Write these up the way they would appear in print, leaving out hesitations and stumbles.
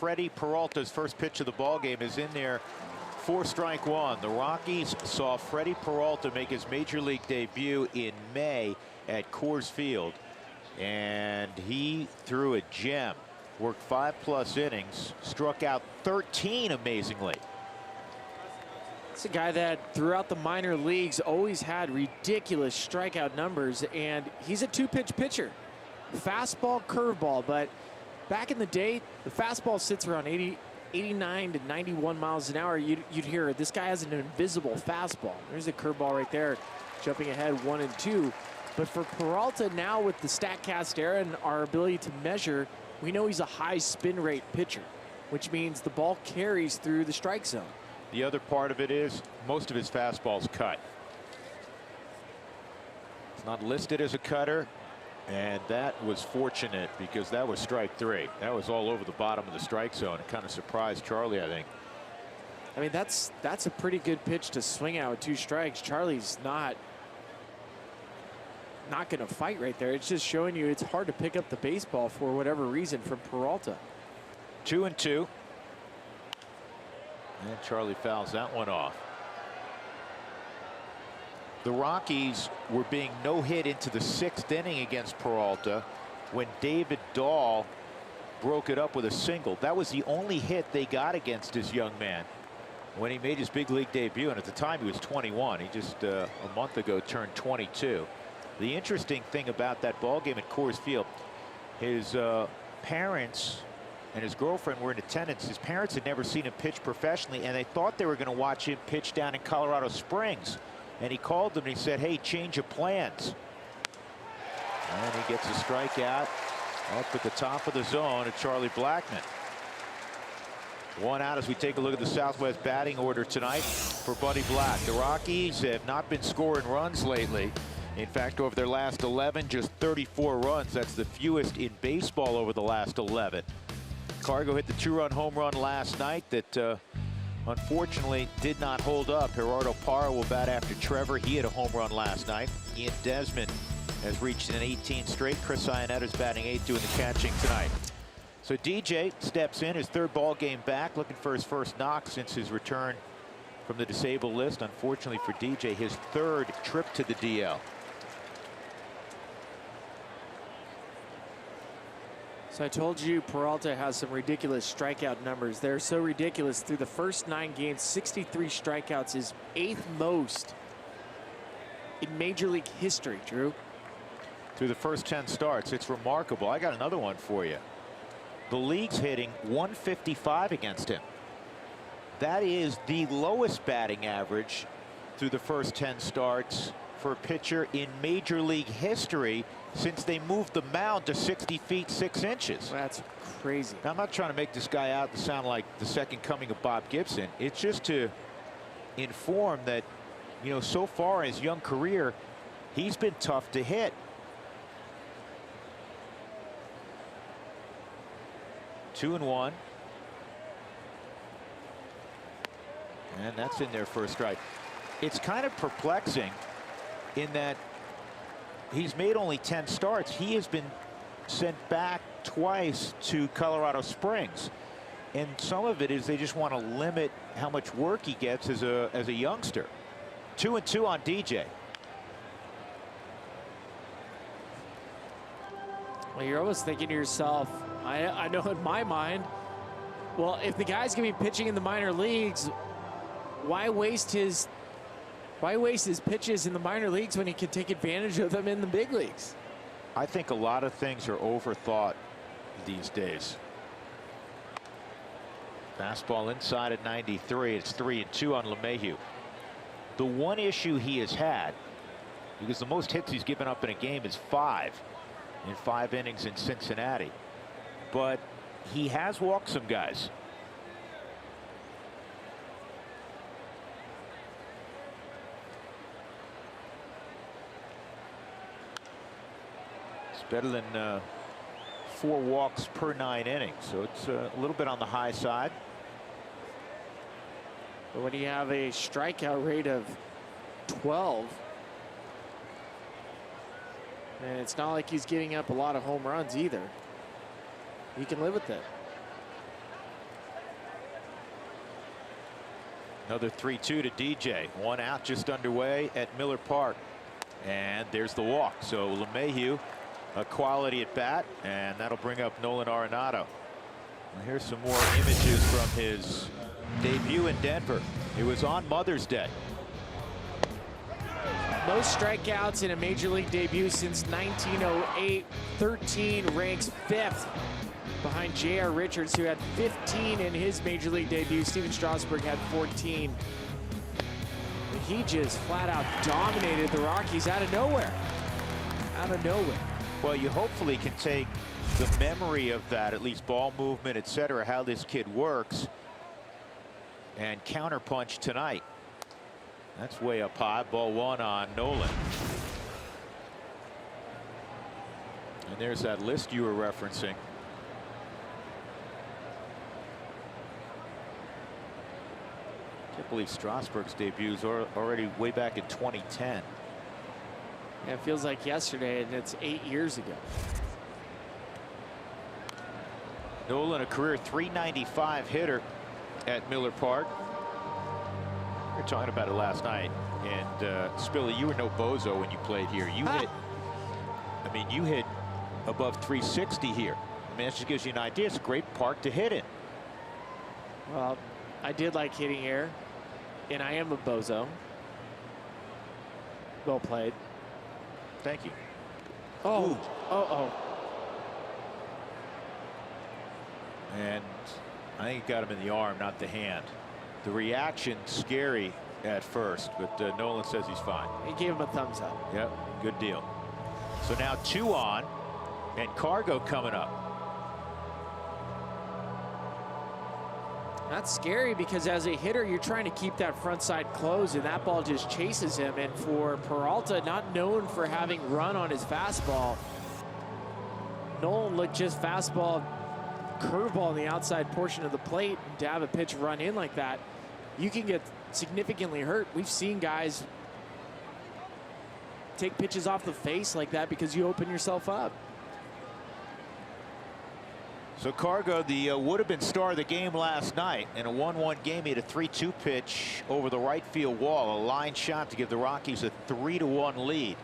Freddie Peralta's first pitch of the ball game is in there for strike one. The Rockies saw Freddie Peralta make his major league debut in May at Coors Field, and he threw a gem. Worked 5+ innings, struck out 13 amazingly. It's a guy that throughout the minor leagues always had ridiculous strikeout numbers, and he's a two-pitch pitcher. Fastball, curveball, but back in the day, the fastball sits around 89 to 91 miles an hour. You'd hear this guy has an invisible fastball. There's a curveball right there, jumping ahead 1-2. But for Peralta now, with the StatCast era and our ability to measure, we know he's a high spin rate pitcher, which means the ball carries through the strike zone. The other part of it is most of his fastballs cut. It's not listed as a cutter, and that was fortunate because that was strike three. That was all over the bottom of the strike zone. It kind of surprised Charlie, I think. I mean, that's a pretty good pitch to swing out with 2 strikes. Charlie's not going to fight right there. It's just showing you it's hard to pick up the baseball for whatever reason from Peralta. 2-2. And Charlie fouls that one off. The Rockies were being no-hit into the 6th inning against Peralta when David Dahl broke it up with a single. That was the only hit they got against this young man when he made his big league debut, and at the time he was 21. He just a month ago turned 22. The interesting thing about that ball game at Coors Field, his parents and his girlfriend were in attendance. His parents had never seen him pitch professionally, and they thought they were going to watch him pitch down in Colorado Springs. And he called them and he said, "Hey, change of plans." And he gets a strikeout up at the top of the zone at Charlie Blackmon. 1 out as we take a look at the Southwest batting order tonight for Buddy Black. The Rockies have not been scoring runs lately. In fact, over their last 11, just 34 runs. That's the fewest in baseball over the last 11. Cargo hit the 2-run home run last night that unfortunately did not hold up. Gerardo Parra will bat after Trevor. He hit a home run last night. Ian Desmond has reached an 18 straight. Chris Ionetta's batting 8th, doing the catching tonight. So DJ steps in, his 3rd ball game back, looking for his first knock since his return from the disabled list. Unfortunately for DJ, his 3rd trip to the DL. So I told you Peralta has some ridiculous strikeout numbers. They're so ridiculous. Through the first 9 games, 63 strikeouts is 8th most in Major League history, Drew. Through the first 10 starts, it's remarkable. I got another one for you. The league's hitting 155 against him. That is the lowest batting average through the first 10 starts for a pitcher in Major League history since they moved the mound to 60 feet 6 inches. That's crazy. Now, I'm not trying to make this guy out to sound like the second coming of Bob Gibson. It's just to inform that, you know, so far in his young career, he's been tough to hit. Two and one. And that's in there for a strike. It's kind of perplexing in that he's made only 10 starts. He has been sent back twice to Colorado Springs. And some of it is they just want to limit how much work he gets as a youngster. 2-2 on DJ. Well, you're always thinking to yourself, I know in my mind, well, if the guy's going to be pitching in the minor leagues, why waste his pitches in the minor leagues when he can take advantage of them in the big leagues? I think a lot of things are overthought these days. Fastball inside at 93. It's 3-2 on LeMahieu. The one issue he has had, because the most hits he's given up in a game is 5 in 5 innings in Cincinnati, but he has walked some guys. It's better than 4 walks per 9 innings, so it's a little bit on the high side. But when you have a strikeout rate of 12, and it's not like he's giving up a lot of home runs either, you can live with it. Another 3-2 to DJ. One out, just underway at Miller Park. And there's the walk. So LeMahieu, a quality at bat, and that'll bring up Nolan Arenado. Well, here's some more images from his debut in Denver. It was on Mother's Day. Most strikeouts in a major league debut since 1908. 13, ranks 5th behind J.R. Richards, who had 15 in his major league debut. Steven Strasburg had 14. But he just flat out dominated the Rockies out of nowhere. Out of nowhere. Well, you hopefully can take the memory of that, at least ball movement, etc., how this kid works, and counterpunch tonight. That's way up high. Ball one on Nolan. And there's that list you were referencing. Can't believe Strasburg's debuts are already way back in 2010. Yeah, it feels like yesterday, and it's 8 years ago. Nolan, a career .395 hitter at Miller Park. We were talking about it last night, and Spilly, you were no bozo when you played here. You hit, I mean, you hit above .360 here. I mean, that just gives you an idea. It's a great park to hit in. Well, I did like hitting here, and I am a bozo. Well played. Thank you. Oh, Ooh. oh. And I think it got him in the arm, not the hand. The reaction, scary at first, but Nolan says he's fine. He gave him a thumbs up. Yep, good deal. So now 2 on, and Cargo coming up. That's scary because as a hitter, you're trying to keep that front side closed, and that ball just chases him. And for Peralta, not known for having run on his fastball, Nolan looked just fastball, curveball in the outside portion of the plate. And to have a pitch run in like that, you can get significantly hurt. We've seen guys take pitches off the face like that because you open yourself up. So Cargo, the would-have-been star of the game last night, in a 1-1 game, he had a 3-2 pitch over the right field wall, a line shot to give the Rockies a 3-1 lead.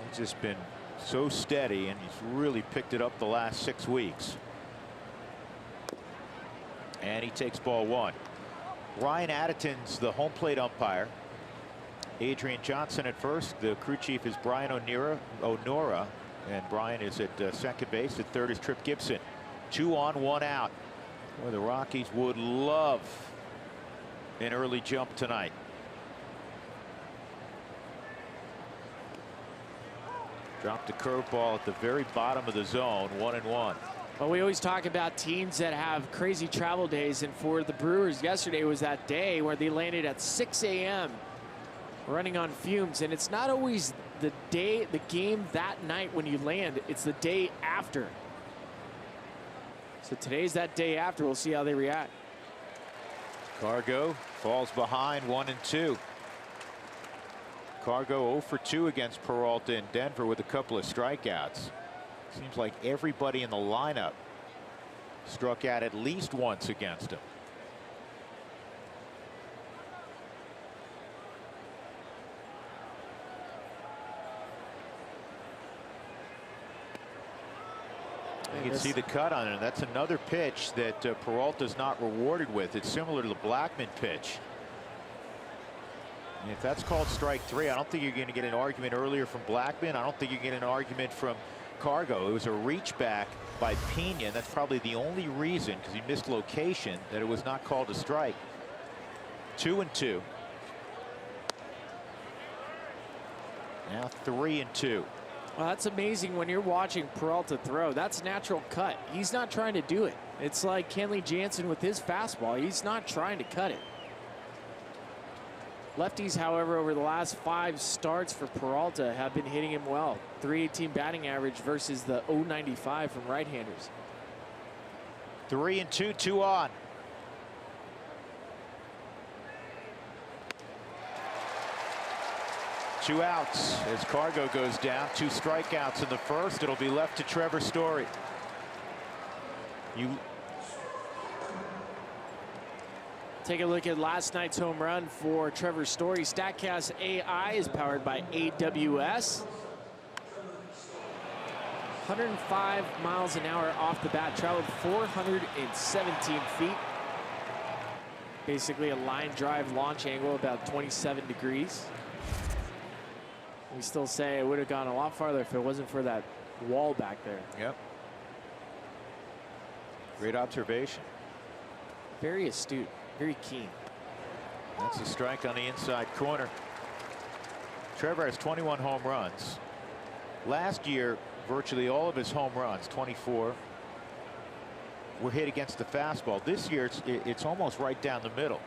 He's just been so steady, and he's really picked it up the last 6 weeks. And he takes ball one. Ryan Addison's the home plate umpire. Adrian Johnson at first. The crew chief is Brian Onora. And Brian is at second base. At third is Trip Gibson. 2 on, 1 out. Boy, the Rockies would love an early jump tonight. Dropped a curveball at the very bottom of the zone. 1-1. Well, we always talk about teams that have crazy travel days, and for the Brewers, yesterday was that day where they landed at 6 a.m. running on fumes. And it's not always the game that night when you land, it's the day after. So today's that day after. We'll see how they react. Cargo falls behind 1-2. Cargo 0 for 2 against Peralta in Denver with a couple of strikeouts. Seems like everybody in the lineup struck out at least once against him. You can see the cut on it. That's another pitch that Peralta's not rewarded with. It's similar to the Blackman pitch. And if that's called strike 3, I don't think you're going to get an argument earlier from Blackman. I don't think you get an argument from Cargo. It was a reach back by Pena. That's probably the only reason, because he missed location, that it was not called a strike. 2-2. Now 3-2. Well, that's amazing when you're watching Peralta throw. That's natural cut. He's not trying to do it. It's like Kenley Jansen with his fastball. He's not trying to cut it. Lefties, however, over the last 5 starts for Peralta have been hitting him well. .318 batting average versus the .095 from right-handers. 3-2, 2 on. Two outs as Cargo goes down. 2 strikeouts in the first. It'll be left to Trevor Story. Take a look at last night's home run for Trevor Story. StatCast AI is powered by AWS. 105 miles an hour off the bat, traveled 417 feet. Basically a line drive launch angle, about 27 degrees. We still say it would have gone a lot farther if it wasn't for that wall back there. Yep. Great observation. Very astute, very keen. That's a strike on the inside corner. Trevor has 21 home runs. Last year, virtually all of his home runs, 24, were hit against the fastball. This year, it's almost right down the middle.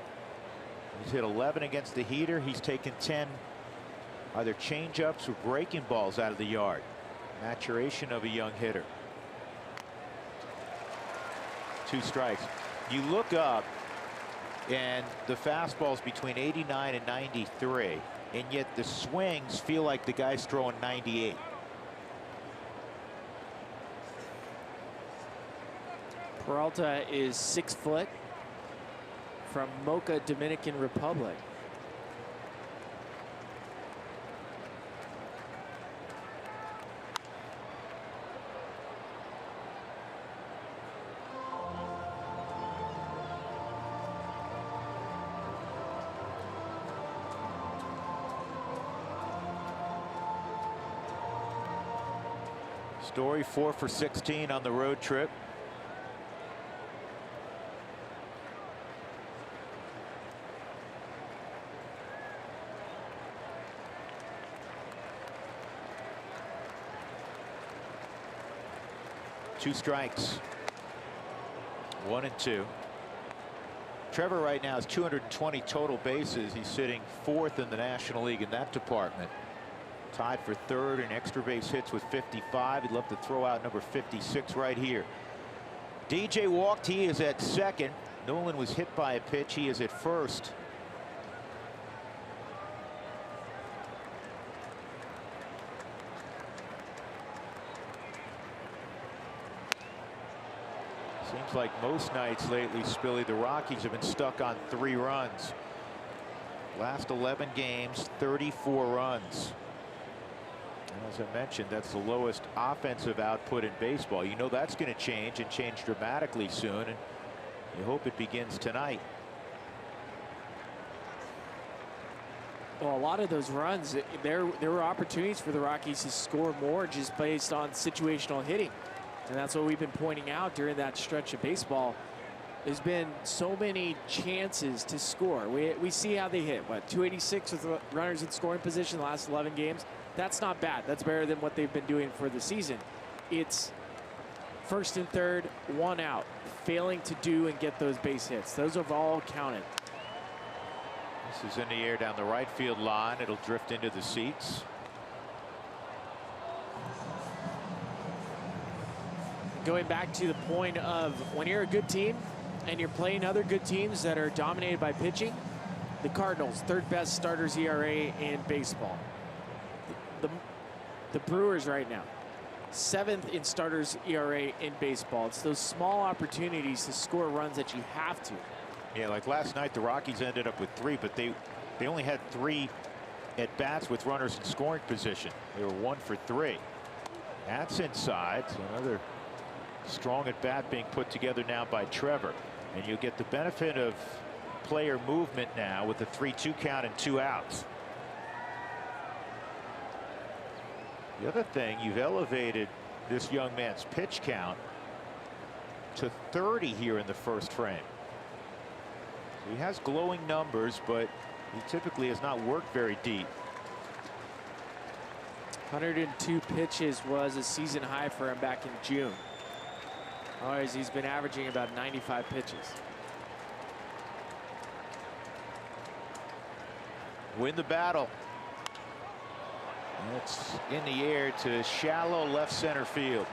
He's hit 11 against the heater. He's taken 10 either change-ups or breaking balls out of the yard. Maturation of a young hitter. 2 strikes. You look up, and the fastball's between 89 and 93, and yet the swings feel like the guy's throwing 98. Peralta is 6 foot from Mocha, Dominican Republic. Story 4 for 16 on the road trip. Two strikes. 1 and 2. Trevor right now has 220 total bases. He's sitting 4th in the National League in that department. Tied for 3rd in extra base hits with 55. He'd love to throw out number 56 right here. DJ walked. He is at 2nd. Nolan was hit by a pitch. He is at 1st. Seems like most nights lately, Spilly, the Rockies have been stuck on 3 runs. Last 11 games, 34 runs. And as I mentioned, that's the lowest offensive output in baseball. You know that's going to change, and change dramatically soon, and you hope it begins tonight. Well, a lot of those runs, there were opportunities for the Rockies to score more just based on situational hitting. And that's what we've been pointing out during that stretch of baseball. There's been so many chances to score. We see how they hit. What, 286 with runners in scoring position the last 11 games? That's not bad. That's better than what they've been doing for the season. It's 1st and 3rd, 1 out, failing to do and get those base hits. Those have all counted. This is in the air down the right field line. It'll drift into the seats. Going back to the point of when you're a good team and you're playing other good teams that are dominated by pitching, the Cardinals, 3rd best starters ERA in baseball. The Brewers right now, 7th in starters ERA in baseball. It's those small opportunities to score runs that you have to. Yeah, like last night, the Rockies ended up with 3, but they only had 3 at bats with runners in scoring position. They were 1 for 3. That's inside. So another strong at bat being put together now by Trevor, and you'll get the benefit of player movement now with the 3-2 count and 2 outs. The other thing, you've elevated this young man's pitch count to 30 here in the 1st frame. So he has glowing numbers, but he typically has not worked very deep. 102 pitches was a season high for him back in June. Otherwise, he's been averaging about 95 pitches. Win the battle. And it's in the air to shallow left center field.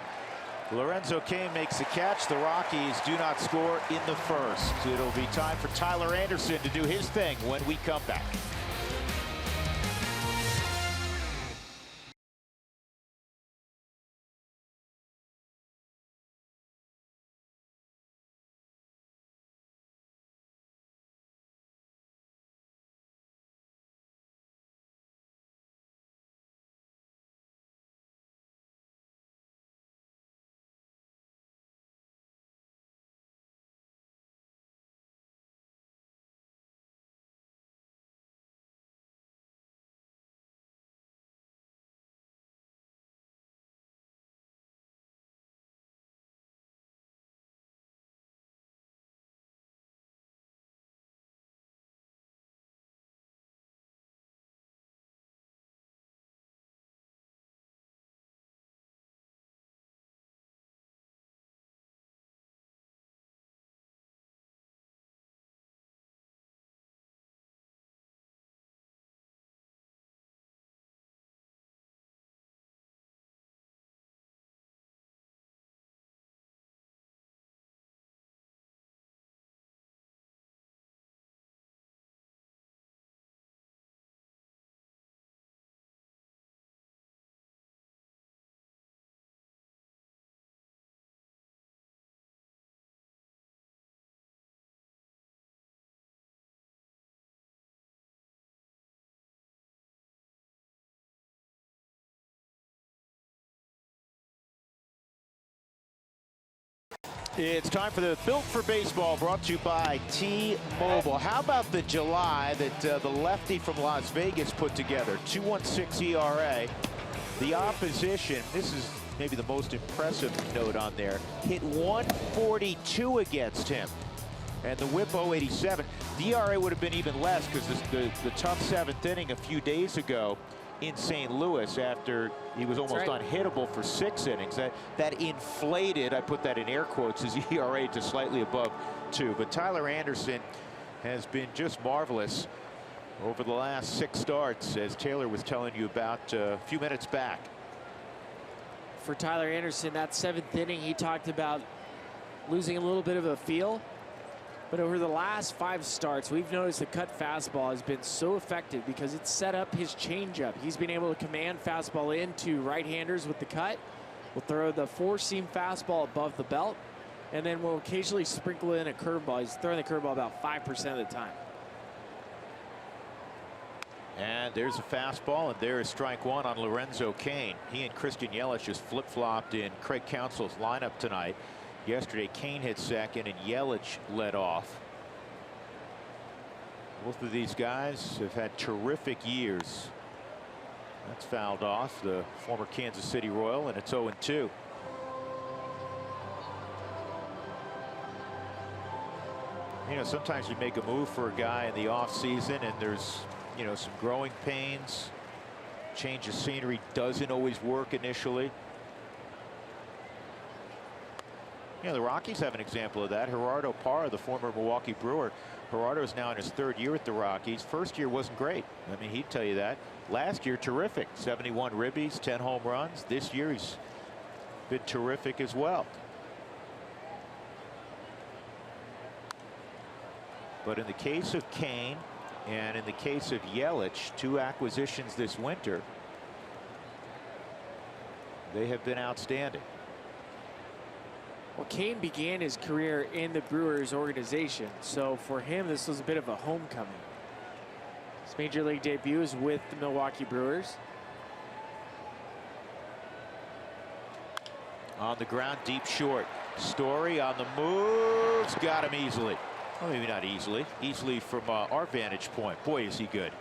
Lorenzo Cain makes the catch. The Rockies do not score in the 1st. It'll be time for Tyler Anderson to do his thing when we come back. It's time for the Built for Baseball, brought to you by T-Mobile. How about the July that the lefty from Las Vegas put together? 2.16 ERA. The opposition, this is maybe the most impressive note on there, hit 142 against him. And the whip 0.87. The ERA would have been even less because the tough seventh inning a few days ago in St. Louis, after he was almost unhittable for 6 innings, that inflated, I put that in air quotes, his ERA to slightly above 2. But Tyler Anderson has been just marvelous over the last 6 starts, as Taylor was telling you about a few minutes back. For Tyler Anderson, that 7th inning, he talked about losing a little bit of a feel. But over the last 5 starts, we've noticed the cut fastball has been so effective because it's set up his changeup. He's been able to command fastball into right-handers with the cut. We'll throw the 4-seam fastball above the belt, and then we'll occasionally sprinkle in a curveball. He's throwing the curveball about 5% of the time. And there's a fastball, and there is strike 1 on Lorenzo Cain. He and Christian Yelich just flip-flopped in Craig Counsell's lineup tonight. Yesterday, Cain hit second and Yelich led off. Both of these guys have had terrific years. That's fouled off, the former Kansas City Royal, and it's 0-2. You know, sometimes you make a move for a guy in the offseason and there's, you know, some growing pains. Change of scenery doesn't always work initially. You know, the Rockies have an example of that. Gerardo Parra, the former Milwaukee Brewer. Gerardo is now in his 3rd year with the Rockies. First year wasn't great. I mean, he'd tell you that. Last year, terrific. 71 ribbies, 10 home runs. This year, he's been terrific as well. But in the case of Cain and in the case of Yelich, 2 acquisitions this winter, they have been outstanding. Well, Cain began his career in the Brewers organization, so for him this was a bit of a homecoming. His major league debut is with the Milwaukee Brewers. On the ground, deep short. Story on the moves, got him easily. Well, maybe not easily. Easily from our vantage point. Boy, is he good.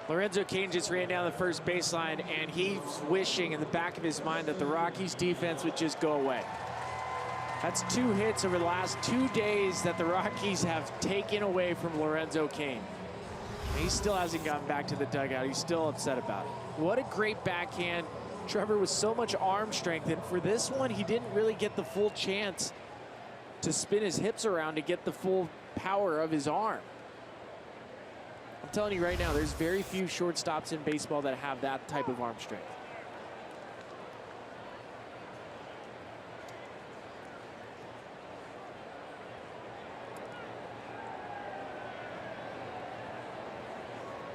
Lorenzo Cain just ran down the first baseline, and he's wishing in the back of his mind that the Rockies defense would just go away. That's 2 hits over the last 2 days that the Rockies have taken away from Lorenzo Cain. And he still hasn't gotten back to the dugout. He's still upset about it. What a great backhand. Trevor with so much arm strength, and for this one, he didn't really get the full chance to spin his hips around to get the full power of his arm. I'm telling you right now, there's very few shortstops in baseball that have that type of arm strength.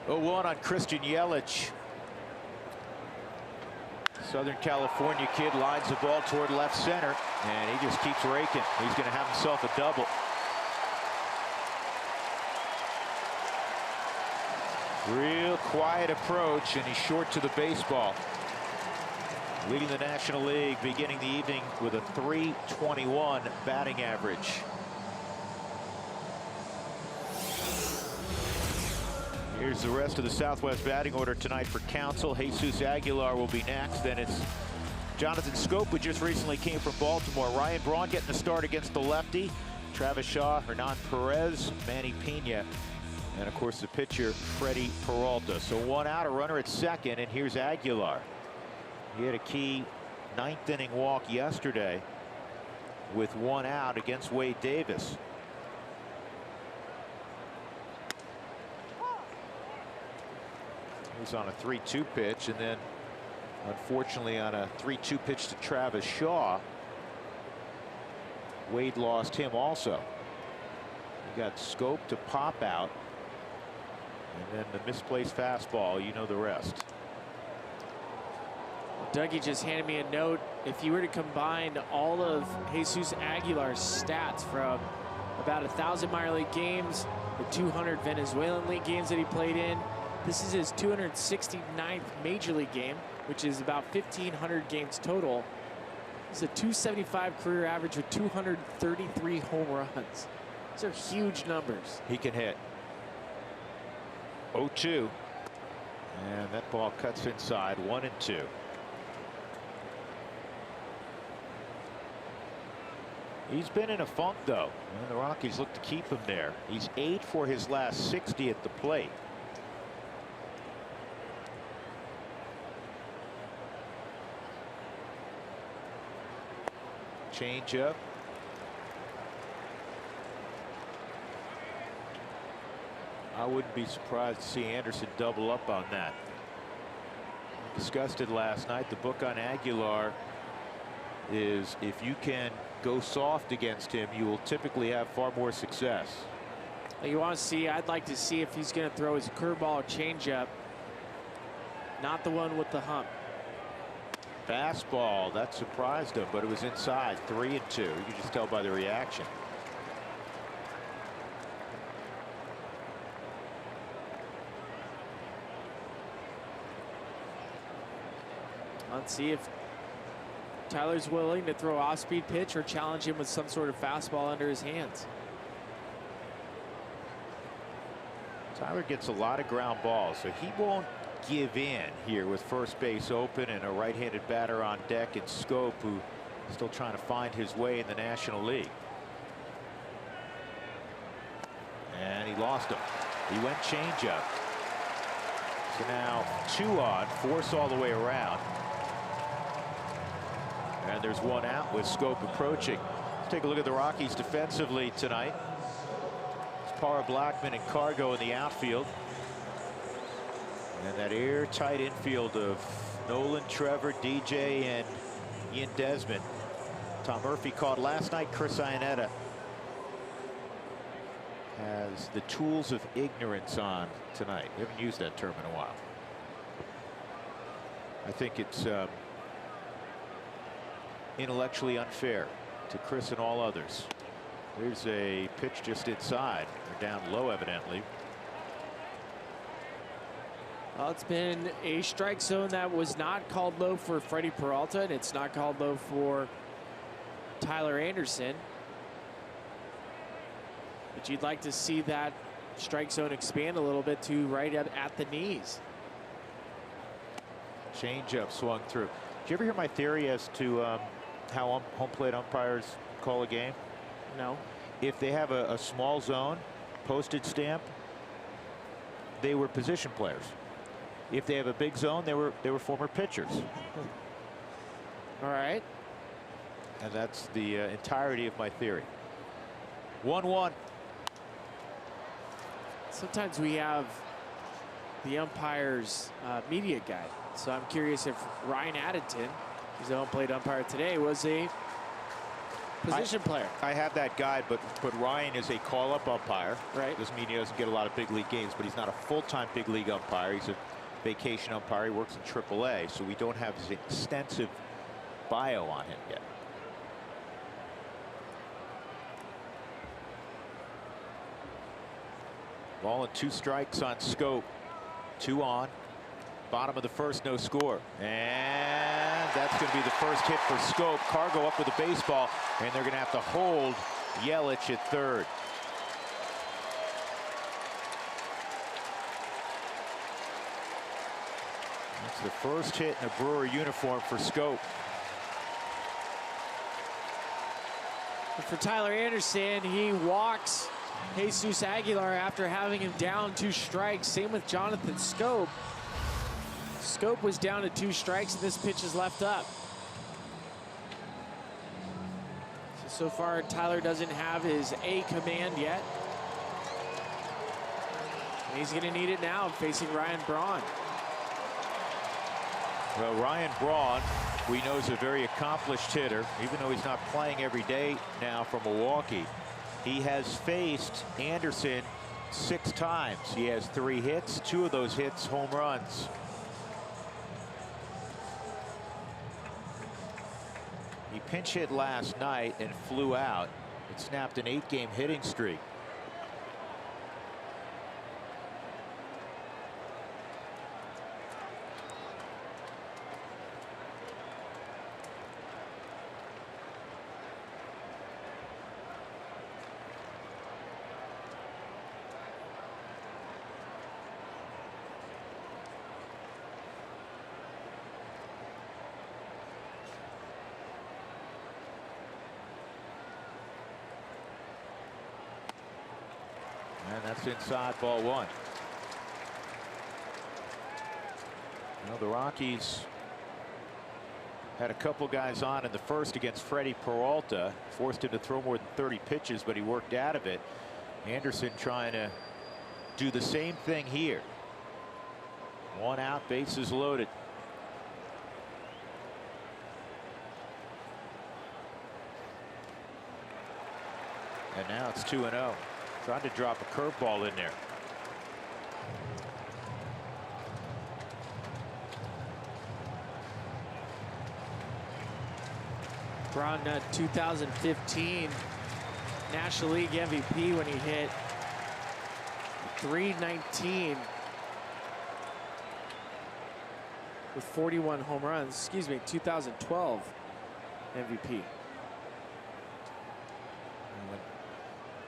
Oh, 1 on Christian Yelich. Southern California kid lines the ball toward left center, and he just keeps raking. He's going to have himself a double. Real quiet approach, and he's short to the baseball. Leading the National League, beginning the evening with a .321 batting average. Here's the rest of the Southwest batting order tonight for Counsell. Jesus Aguilar will be next. Then it's Jonathan Scope, who just recently came from Baltimore. Ryan Braun getting the start against the lefty. Travis Shaw, Hernan Perez, Manny Pena, and of course the pitcher Freddie Peralta. So 1 out, a runner at second, and here's Aguilar. He had a key 9th inning walk yesterday with 1 out against Wade Davis. He was on a 3-2 pitch, and then unfortunately on a 3-2 pitch to Travis Shaw, Wade lost him also. He got Scope to pop out, and then the misplaced fastball, you know the rest. Dougie just handed me a note. If you were to combine all of Jesus Aguilar's stats from about 1,000 minor league games, the 200 Venezuelan league games that he played in, this is his 269th major league game, which is about 1,500 games total. He's a 275 career average with 233 home runs. These are huge numbers. He can hit. 0-2. And that ball cuts inside, 1-2. He's been in a funk, though, and the Rockies look to keep him there. He's 8 for his last 60 at the plate. Change up. I wouldn't be surprised to see Anderson double up on that. Discussed it last night. The book on Aguilar is if you can go soft against him, you will typically have far more success. You want to see, I'd like to see if he's going to throw his curveball or changeup, not the one with the hump. Fastball, that surprised him, but it was inside. 3-2. You can just tell by the reaction. Let's see if Tyler's willing to throw off-speed pitch or challenge him with some sort of fastball under his hands. Tyler gets a lot of ground balls, so he won't give in here with first base open and a right-handed batter on deck and Scope, who is still trying to find his way in the National League. And he lost him. He went changeup. So now 2 on, force all the way around. And there's 1 out with Scope approaching. Let's take a look at the Rockies defensively tonight. It's Parra, Blackman, and Cargo in the outfield. And that airtight infield of Nolan, Trevor, DJ, and Ian Desmond. Tom Murphy caught last night. Chris Iannetta has the tools of ignorance on tonight. We haven't used that term in a while. I think it's intellectually unfair to Chris and all others. There's a pitch just inside. They're down low, evidently. Well, it's been a strike zone that was not called low for Freddie Peralta, and it's not called low for Tyler Anderson. But you'd like to see that strike zone expand a little bit to right at the knees. Changeup swung through. Did you ever hear my theory as to how home plate umpires call a game? No. If they have a small zone, postage stamp, they were position players. If they have a big zone, they were former pitchers. All right. And that's the entirety of my theory. 1-1. Sometimes we have the umpire's media guide. So I'm curious if Ryan Addington, who's the home plate umpire today, was a position player. I have that guide, but Ryan is a call-up umpire. Right. Doesn't mean he doesn't get a lot of big league games, but he's not a full-time big league umpire. He's a vacation umpire. He works in AAA, so we don't have his extensive bio on him yet. Ball and 2 strikes on Scope. 2 on. Bottom of the first, no score. And that's going to be the first hit for Scope. Cargo up with the baseball, and they're going to have to hold Yelich at third. That's the first hit in a Brewer uniform for Scope. For Tyler Anderson, he walks Jesus Aguilar after having him down 2 strikes. Same with Jonathan Scope. Scope was down to 2 strikes, and this pitch is left up. So far, Tyler doesn't have his A command yet. And he's going to need it now, facing Ryan Braun. Well, Ryan Braun, we know, is a very accomplished hitter, even though he's not playing every day now for Milwaukee. He has faced Anderson 6 times. He has 3 hits, 2 of those hits home runs. He pinch hit last night and flew out. It snapped an 8-game hitting streak. And that's inside, ball one. Well, the Rockies had a couple guys on in the first against Freddie Peralta, forced him to throw more than 30 pitches, but he worked out of it. Anderson trying to do the same thing here. One out, bases loaded. And now it's 2-0. Trying to drop a curveball in there. Braun, 2015 National League MVP when he hit .319 with 41 home runs. Excuse me, 2012 MVP.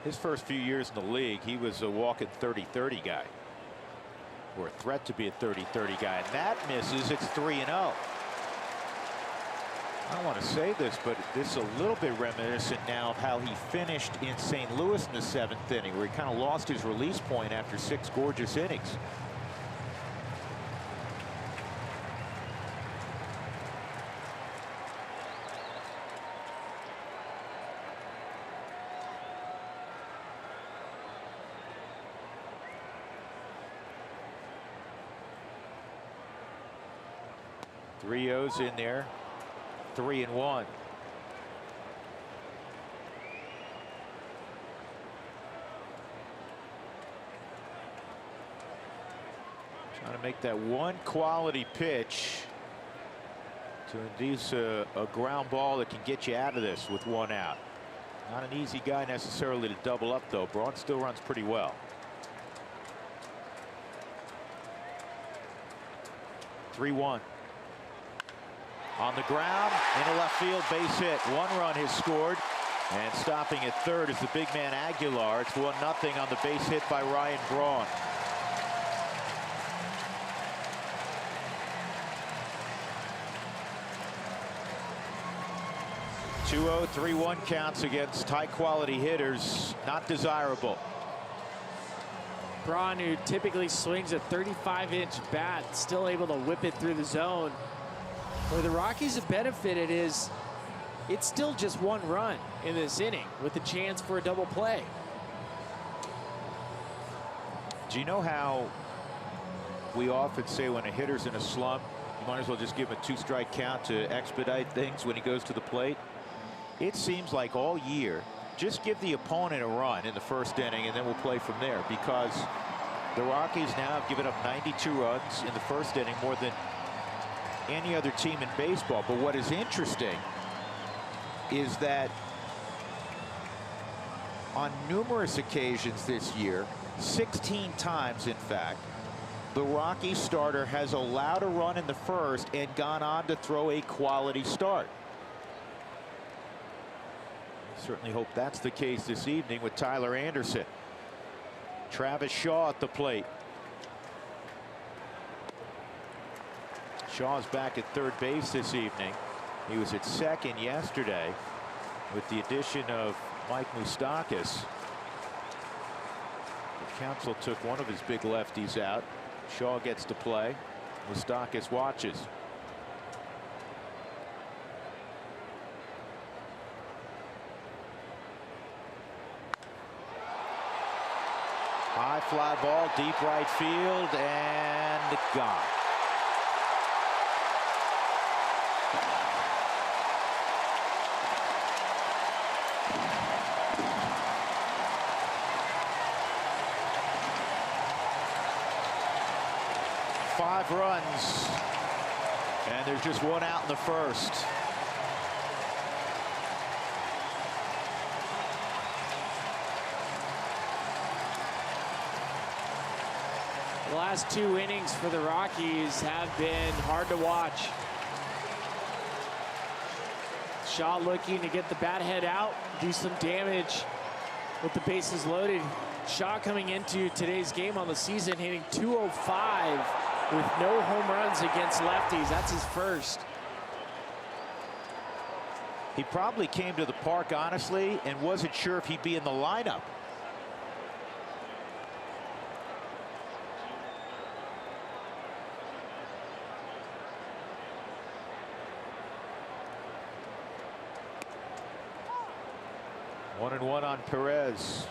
His first few years in the league, he was a walking 30-30 guy, or a threat to be a 30-30 guy, and that misses. It's 3-0. I don't want to say this, but this is a little bit reminiscent now of how he finished in St. Louis in the 7th inning, where he kind of lost his release point after 6 gorgeous innings. Three O's in there. 3-1. Trying to make that one quality pitch to induce a ground ball that can get you out of this with one out. Not an easy guy necessarily to double up, though. Braun still runs pretty well. 3-1. On the ground, into left field, base hit. 1 run has scored, and stopping at third is the big man Aguilar. It's 1-0 on the base hit by Ryan Braun. (2-0, 3-1) counts against high quality hitters. Not desirable. Braun, who typically swings a 35-inch bat, still able to whip it through the zone. Where the Rockies have benefited is it's still just 1 run in this inning with a chance for a double play. Do you know how we often say when a hitter's in a slump, you might as well just give him a 2-strike count to expedite things when he goes to the plate? It seems like all year, just give the opponent a run in the first inning and then we'll play from there, because the Rockies now have given up 92 runs in the first inning, more than any other team in baseball. But what is interesting is that on numerous occasions this year, 16 times in fact, the Rockies starter has allowed a run in the first and gone on to throw a quality start. I certainly hope that's the case this evening with Tyler Anderson. Travis Shaw at the plate. Shaw's back at third base this evening. He was at second yesterday with the addition of Mike Moustakas. The council took one of his big lefties out. Shaw gets to play. Moustakas watches. High fly ball, deep right field, and gone. Five runs, and there's just 1 out in the first. The last 2 innings for the Rockies have been hard to watch. Shaw looking to get the bat head out, do some damage with the bases loaded. Shaw coming into today's game on the season hitting .205 with no home runs against lefties. That's his first. He probably came to the park honestly and wasn't sure if he'd be in the lineup. 1-1 on Perez.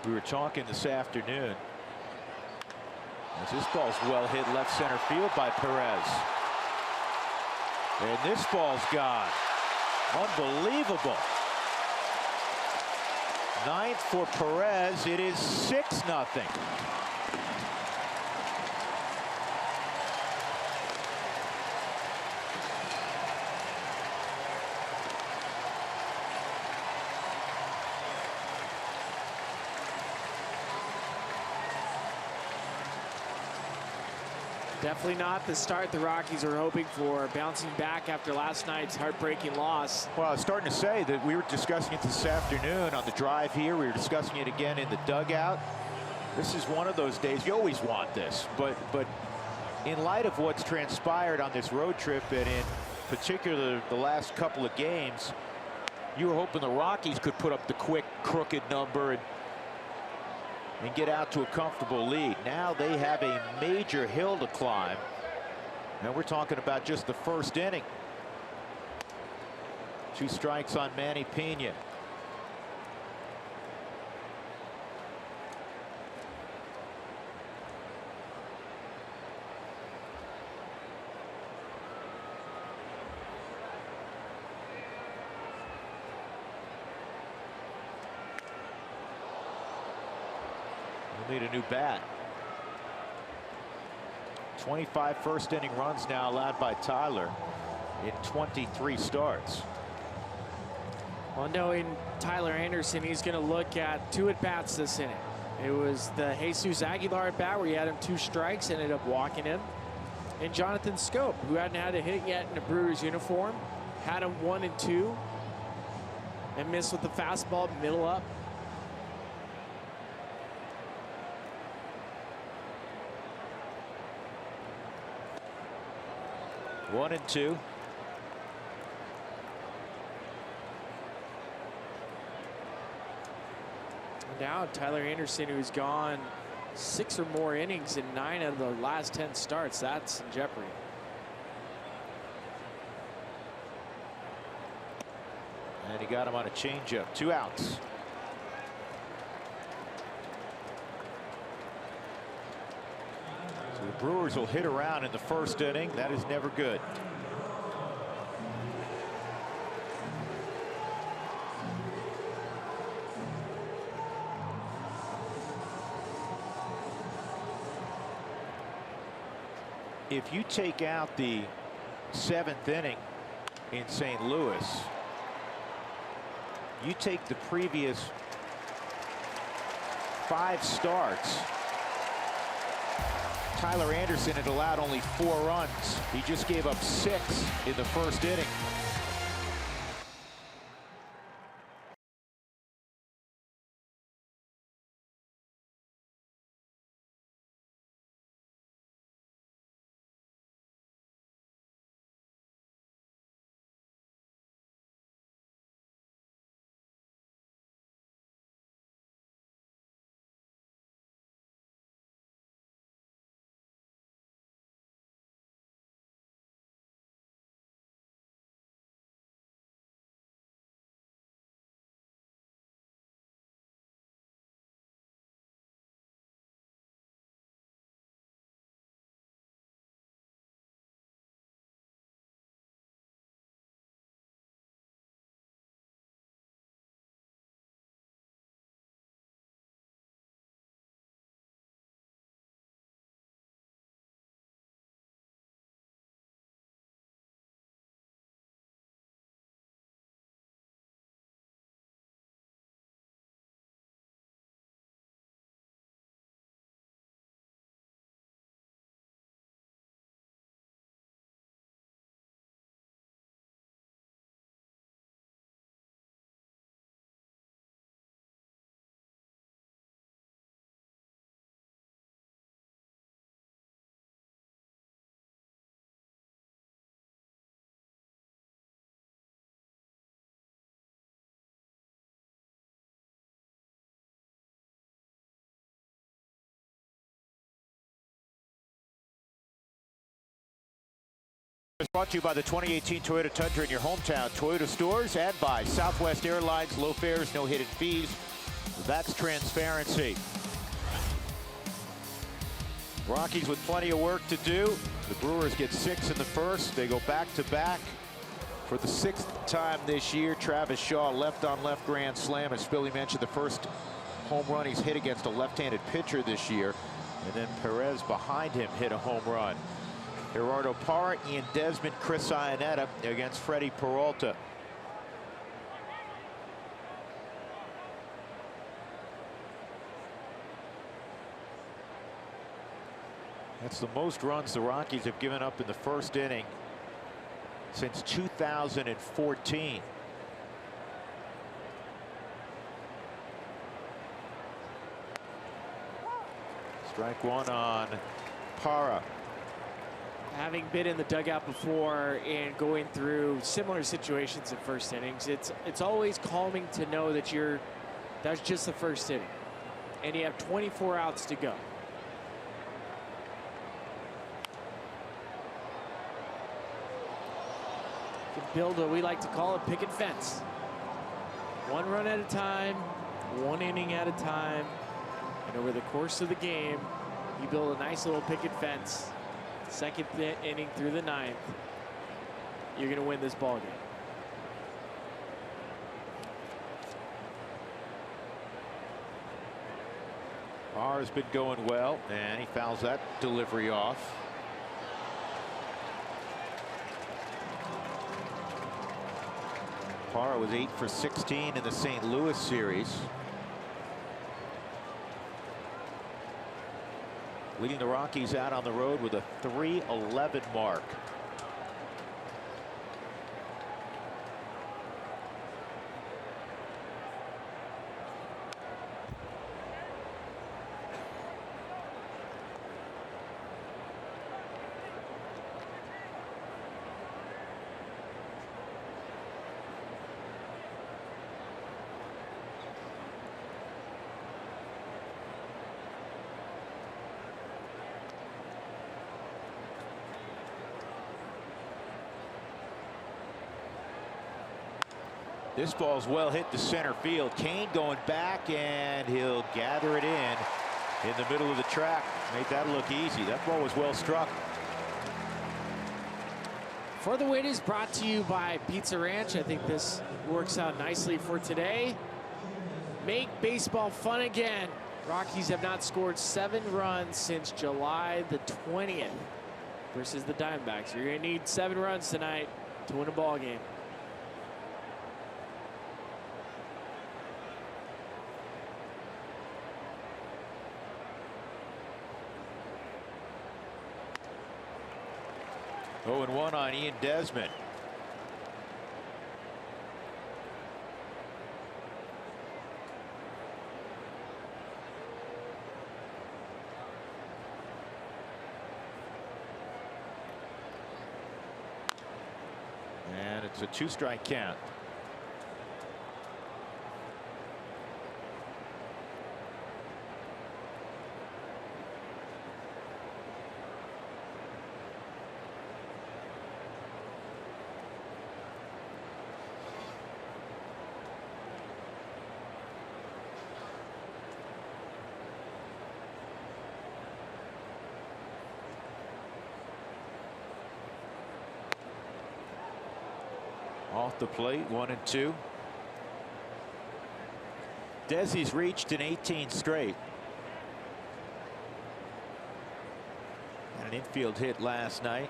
We were talking this afternoon as this ball's well hit left center field by Perez. And this ball's gone. Unbelievable. Ninth for Perez. It is 6-0. Definitely not the start the Rockies were hoping for, bouncing back after last night's heartbreaking loss. Well, I was starting to say that we were discussing it this afternoon on the drive here. We were discussing it again in the dugout. This is one of those days you always want this, but in light of what's transpired on this road trip, and in particular the last couple of games, you were hoping the Rockies could put up the quick crooked number and get out to a comfortable lead. Now they have a major hill to climb, and we're talking about just the first inning. 2 strikes on Manny Pena. Need a new bat. 25 first inning runs now allowed by Tyler in 23 starts. Well, knowing Tyler Anderson, he's going to look at 2 at-bats this inning. It was the Jesus Aguilar at-bat where he had him 2 strikes, ended up walking him. And Jonathan Scope, who hadn't had a hit yet in a Brewers uniform, had him 1 and 2 and missed with the fastball middle up. One and 2. Now Tyler Anderson, who's gone 6 or more innings in 9 out of the last 10 starts, that's in jeopardy. And he got him on a changeup. 2 outs. So the Brewers will hit around in the first inning. That is never good. If you take out the 7th inning in St. Louis, you take the previous 5 starts, Tyler Anderson had allowed only 4 runs. He just gave up 6 in the first inning. Brought to you by the 2018 Toyota Tundra in your hometown Toyota stores and by Southwest Airlines. Low fares, no hidden fees. That's transparency. Rockies with plenty of work to do. The Brewers get 6 in the first. They go back-to-back for the 6th time this year. Travis Shaw, left-on-left grand slam. As Billy mentioned, the first home run he's hit against a left-handed pitcher this year. And then Perez behind him hit a home run. Gerardo Parra, Ian Desmond, Chris Iannetta against Freddie Peralta. That's the most runs the Rockies have given up in the first inning since 2014. Strike one on Parra. Having been in the dugout before and going through similar situations in first innings, it's always calming to know that that's just the first inning, and you have 24 outs to go. You can build what we like to call a picket fence. One run at a time, one inning at a time, and over the course of the game, you build a nice little picket fence. Second inning through the 9th, you're going to win this ball game. Parra's been going well, and he fouls that delivery off. Parra was 8 for 16 in the St. Louis series. Leading the Rockies out on the road with a .311 mark. This ball's well hit to center field. Kane going back, and he'll gather it in the middle of the track. Made that look easy. That ball was well struck. For the Win is brought to you by Pizza Ranch. I think this works out nicely for today. Make baseball fun again. Rockies have not scored 7 runs since July the 20th versus the Diamondbacks. You're going to need 7 runs tonight to win a ball game. Oh, and 1 on Ian Desmond. And it's a 2-strike count. Off the plate, 1 and 2. Desi's reached in 18 straight. And an infield hit last night.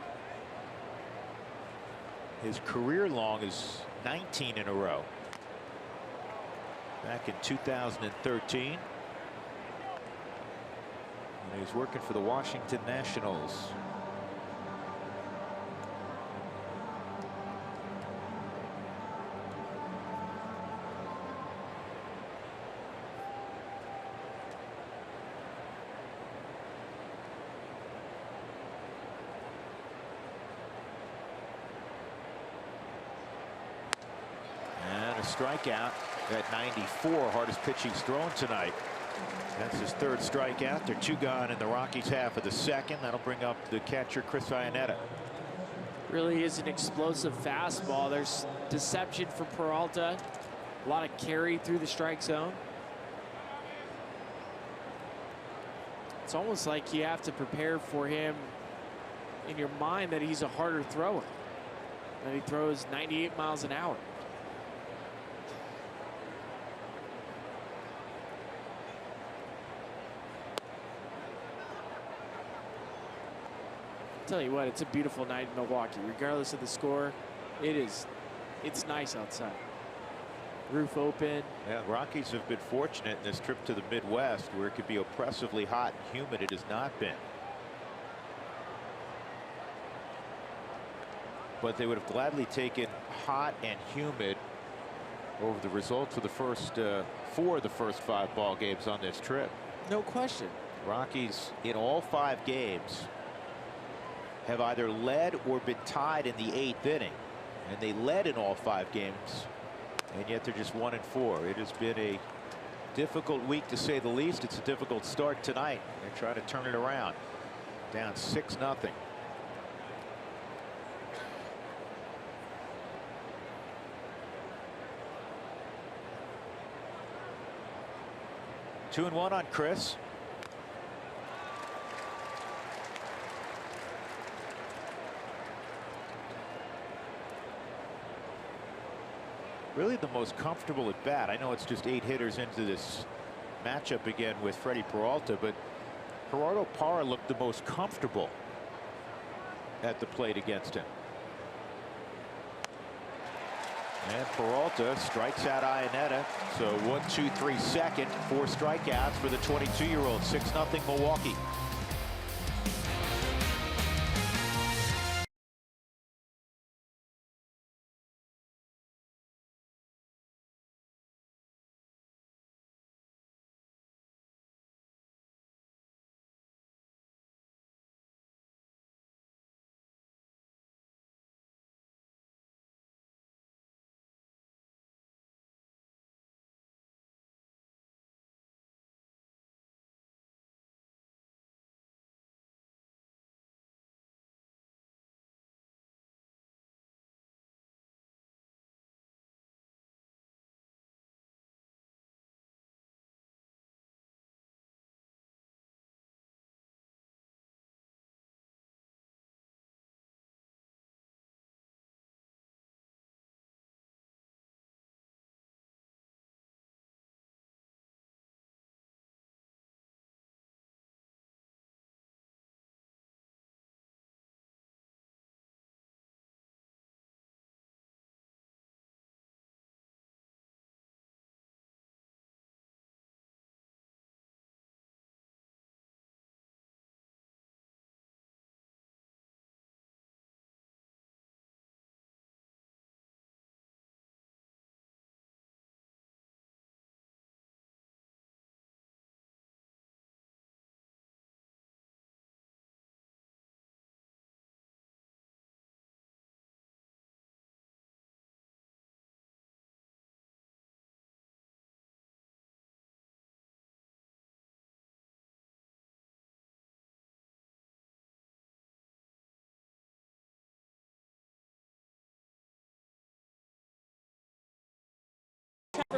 His career long is 19 in a row. Back in 2013. And he was working for the Washington Nationals. Strikeout at 94, hardest pitch he's thrown tonight. That's his 3rd strikeout. They're 2 gone in the Rockies half of the 2nd. That'll bring up the catcher Chris Iannetta. Really is an explosive fastball. There's deception for Peralta. A lot of carry through the strike zone. It's almost like you have to prepare for him in your mind that he's a harder thrower. That he throws 98 miles an hour. Tell you what, it's a beautiful night in Milwaukee. Regardless of the score, it's nice outside. Roof open. Yeah, Rockies have been fortunate in this trip to the Midwest where it could be oppressively hot and humid. It has not been. But they would have gladly taken hot and humid over the results of the first four of the first 5 ball games on this trip. No question. Rockies in all 5 games have either led or been tied in the 8th inning, and they led in all 5 games, and yet they're just 1-4. It has been a difficult week to say the least. It's a difficult start tonight. They're trying to turn it around. Down 6-0. Two and one on Chris. Really the most comfortable at bat. I know it's just 8 hitters into this matchup again with Freddie Peralta, but Gerardo Parra looked the most comfortable at the plate against him. And Peralta strikes out Iannetta. So 1-2-3 second, 4 strikeouts for the 22-year-old. 6-0 Milwaukee.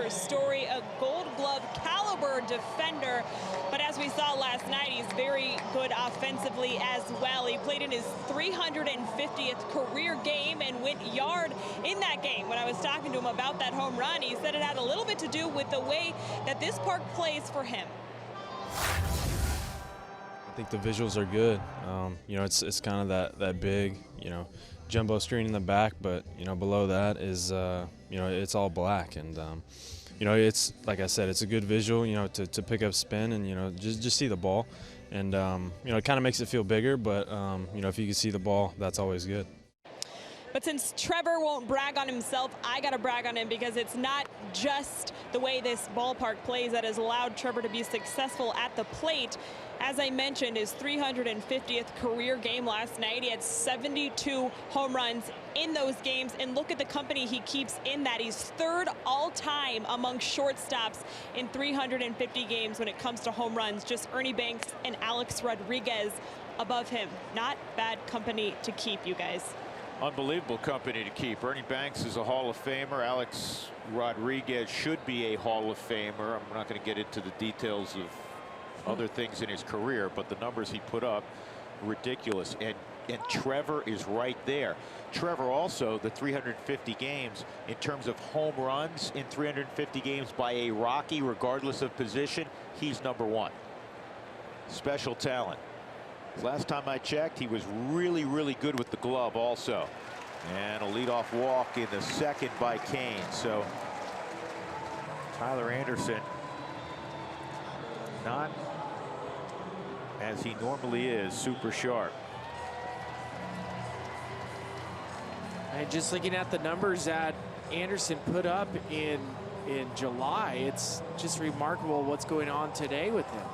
Story, a Gold Glove caliber defender, but as we saw last night, he's very good offensively as well. He played in his 350th career game and went yard in that game. When I was talking to him about that home run, he said it had a little bit to do with the way that this park plays for him. I think the visuals are good. You know, it's kind of that big, you know, jumbo screen in the back, but you know, below that is you know, it's all black, and you know, it's like I said, it's a good visual, you know, to pick up spin and, you know, just see the ball, and you know, it kind of makes it feel bigger, but you know, if you can see the ball, that's always good. But since Trevor won't brag on himself, I got to brag on him, because it's not just the way this ballpark plays that has allowed Trevor to be successful at the plate. As I mentioned, his 350th career game last night, he had 72 home runs in those games. And look at the company he keeps in that. He's third all-time among shortstops in 350 games when it comes to home runs. Just Ernie Banks and Alex Rodriguez above him. Not bad company to keep, you guys. Unbelievable company to keep. Ernie Banks is a Hall of Famer. Alex Rodriguez should be a Hall of Famer. I'm not going to get into the details of other things in his career, but the numbers he put up, ridiculous. And Trevor is right there. Trevor also, the 350 games in terms of home runs in 350 games by a Rocky, regardless of position, he's #1. Special talent. Last time I checked, he was really, really good with the glove also. And a leadoff walk in the second by Kane. So Tyler Anderson, not as he normally is, super sharp. And just looking at the numbers that Anderson put up in July, it's just remarkable what's going on today with him.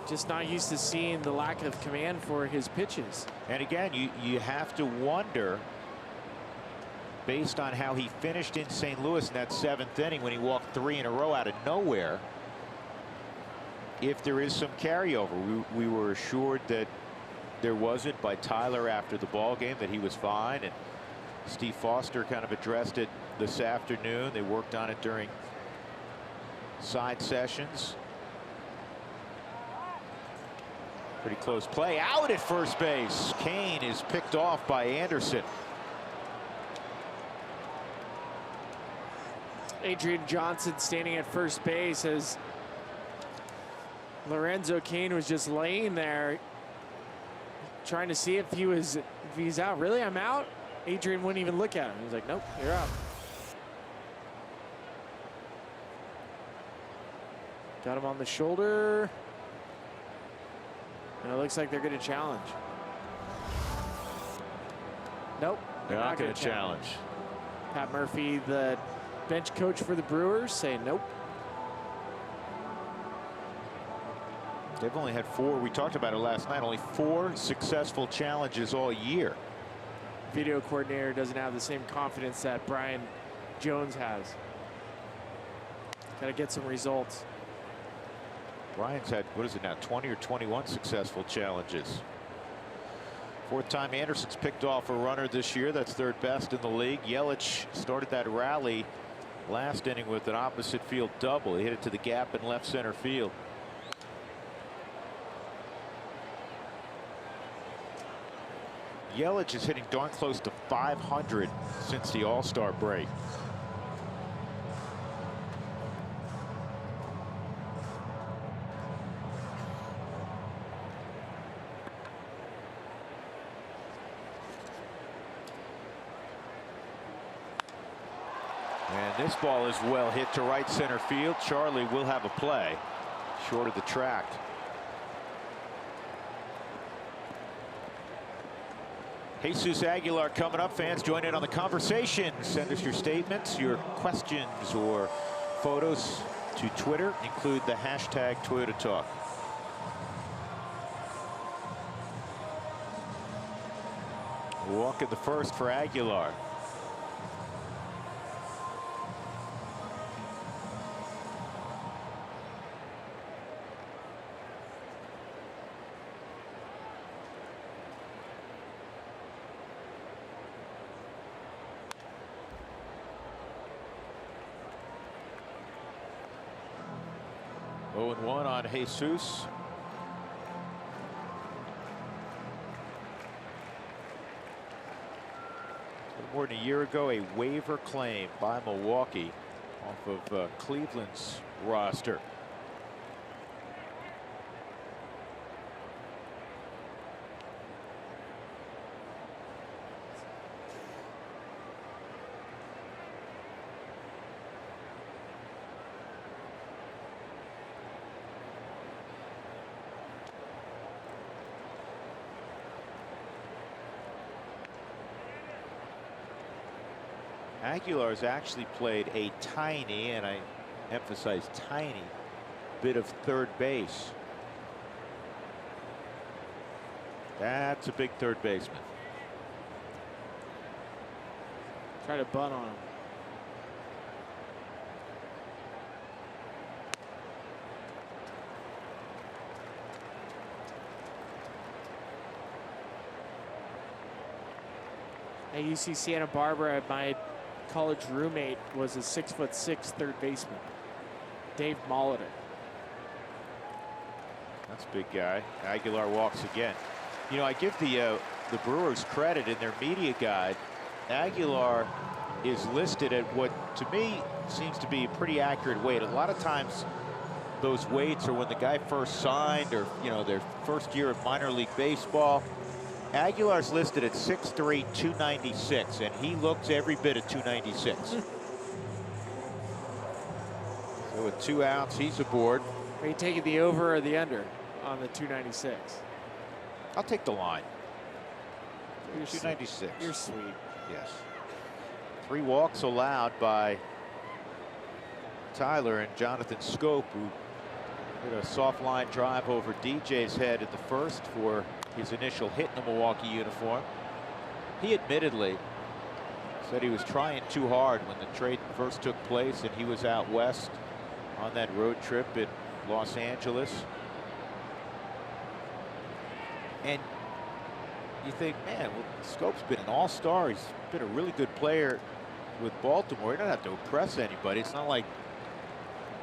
Just not used to seeing the lack of command for his pitches. And again, you have to wonder, based on how he finished in St. Louis in that 7th inning when he walked 3 in a row out of nowhere, if there is some carryover. We were assured that there wasn't by Tyler after the ball game, that he was fine, and Steve Foster kind of addressed it this afternoon. They worked on it during side sessions. Pretty close play, out at first base. Kane is picked off by Anderson. Adrian Johnson standing at first base as Lorenzo Kane was just laying there trying to see if he's out. Really, I'm out? Adrian wouldn't even look at him. He's like, nope, you're out. Got him on the shoulder. And it looks like they're going to challenge. Nope. They're not going to challenge. Pat Murphy, the bench coach for the Brewers, saying nope. They've only had 4. We talked about it last night. Only 4 successful challenges all year. Video coordinator doesn't have the same confidence that Brian Jones has. Got to get some results. Brian's had, what is it now, 20 or 21 successful challenges. 4th time Anderson's picked off a runner this year. That's 3rd best in the league. Yelich started that rally last inning with an opposite field double. He hit it to the gap in left center field. Yelich is hitting darn close to 500 since the All-Star break. And this ball is well hit to right center field. Charlie will have a play short of the track. Jesus Aguilar coming up. Fans, join in on the conversation. Send us your statements, your questions, or photos to Twitter. Include the hashtag Toyota Talk. Walk in the first for Aguilar. Oh, and 1 on Jesus. More than a year ago, a waiver claim by Milwaukee off of Cleveland's roster. Aguilar's actually played a tiny, and I emphasize tiny, bit of third base. That's a big third baseman. Try to bunt on him. At UC Santa Barbara, my college roommate was a 6'6" third baseman, Dave Molitor. That's a big guy. Aguilar walks again. You know, I give the Brewers credit in their media guide. Aguilar is listed at what, to me, seems to be a pretty accurate weight. A lot of times, those weights are when the guy first signed, or you know, their first year of minor league baseball. Aguilar's listed at 6'3", 296, and he looks every bit of 296. So with 2 outs, he's aboard. Are you taking the over or the under on the 296? I'll take the line. You're 296. You're sweet. Yes. 3 walks allowed by Tyler and Jonathan Scope, who hit a soft line drive over DJ's head at the first for his initial hit in the Milwaukee uniform. He admittedly said he was trying too hard when the trade first took place and he was out west on that road trip in Los Angeles. And you think, man, well, Scope's been an all-star. He's been a really good player with Baltimore. He doesn't have to impress anybody. It's not like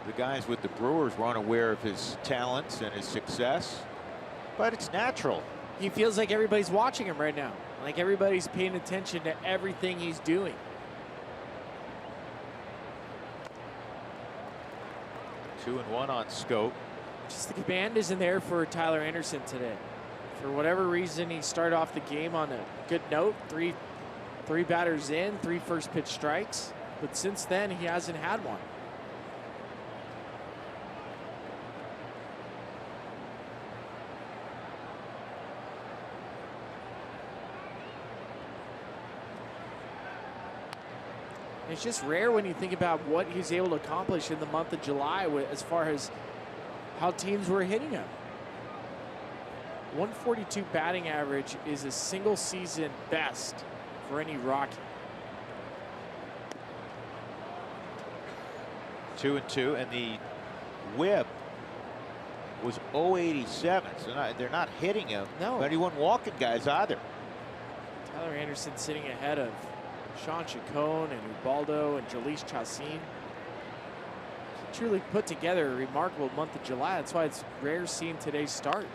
the guys with the Brewers were unaware of his talents and his success, but it's natural. He feels like everybody's watching him right now. Like everybody's paying attention to everything he's doing. Two and one on Scope. Just the command isn't there for Tyler Anderson today. For whatever reason, he started off the game on a good note. Three batters in, 3 first pitch strikes. But since then, he hasn't had one. It's just rare when you think about what he's able to accomplish in the month of July as far as how teams were hitting him. 142 batting average is a single season best for any Rocky. 2 and 2, and the whip was 087. So they're not hitting him. No. But he wasn't walking guys either. Tyler Anderson sitting ahead of Sean Chacon and Ubaldo and Jalees Chassin. Truly put together a remarkable month of July. That's why it's rare seeing today's start.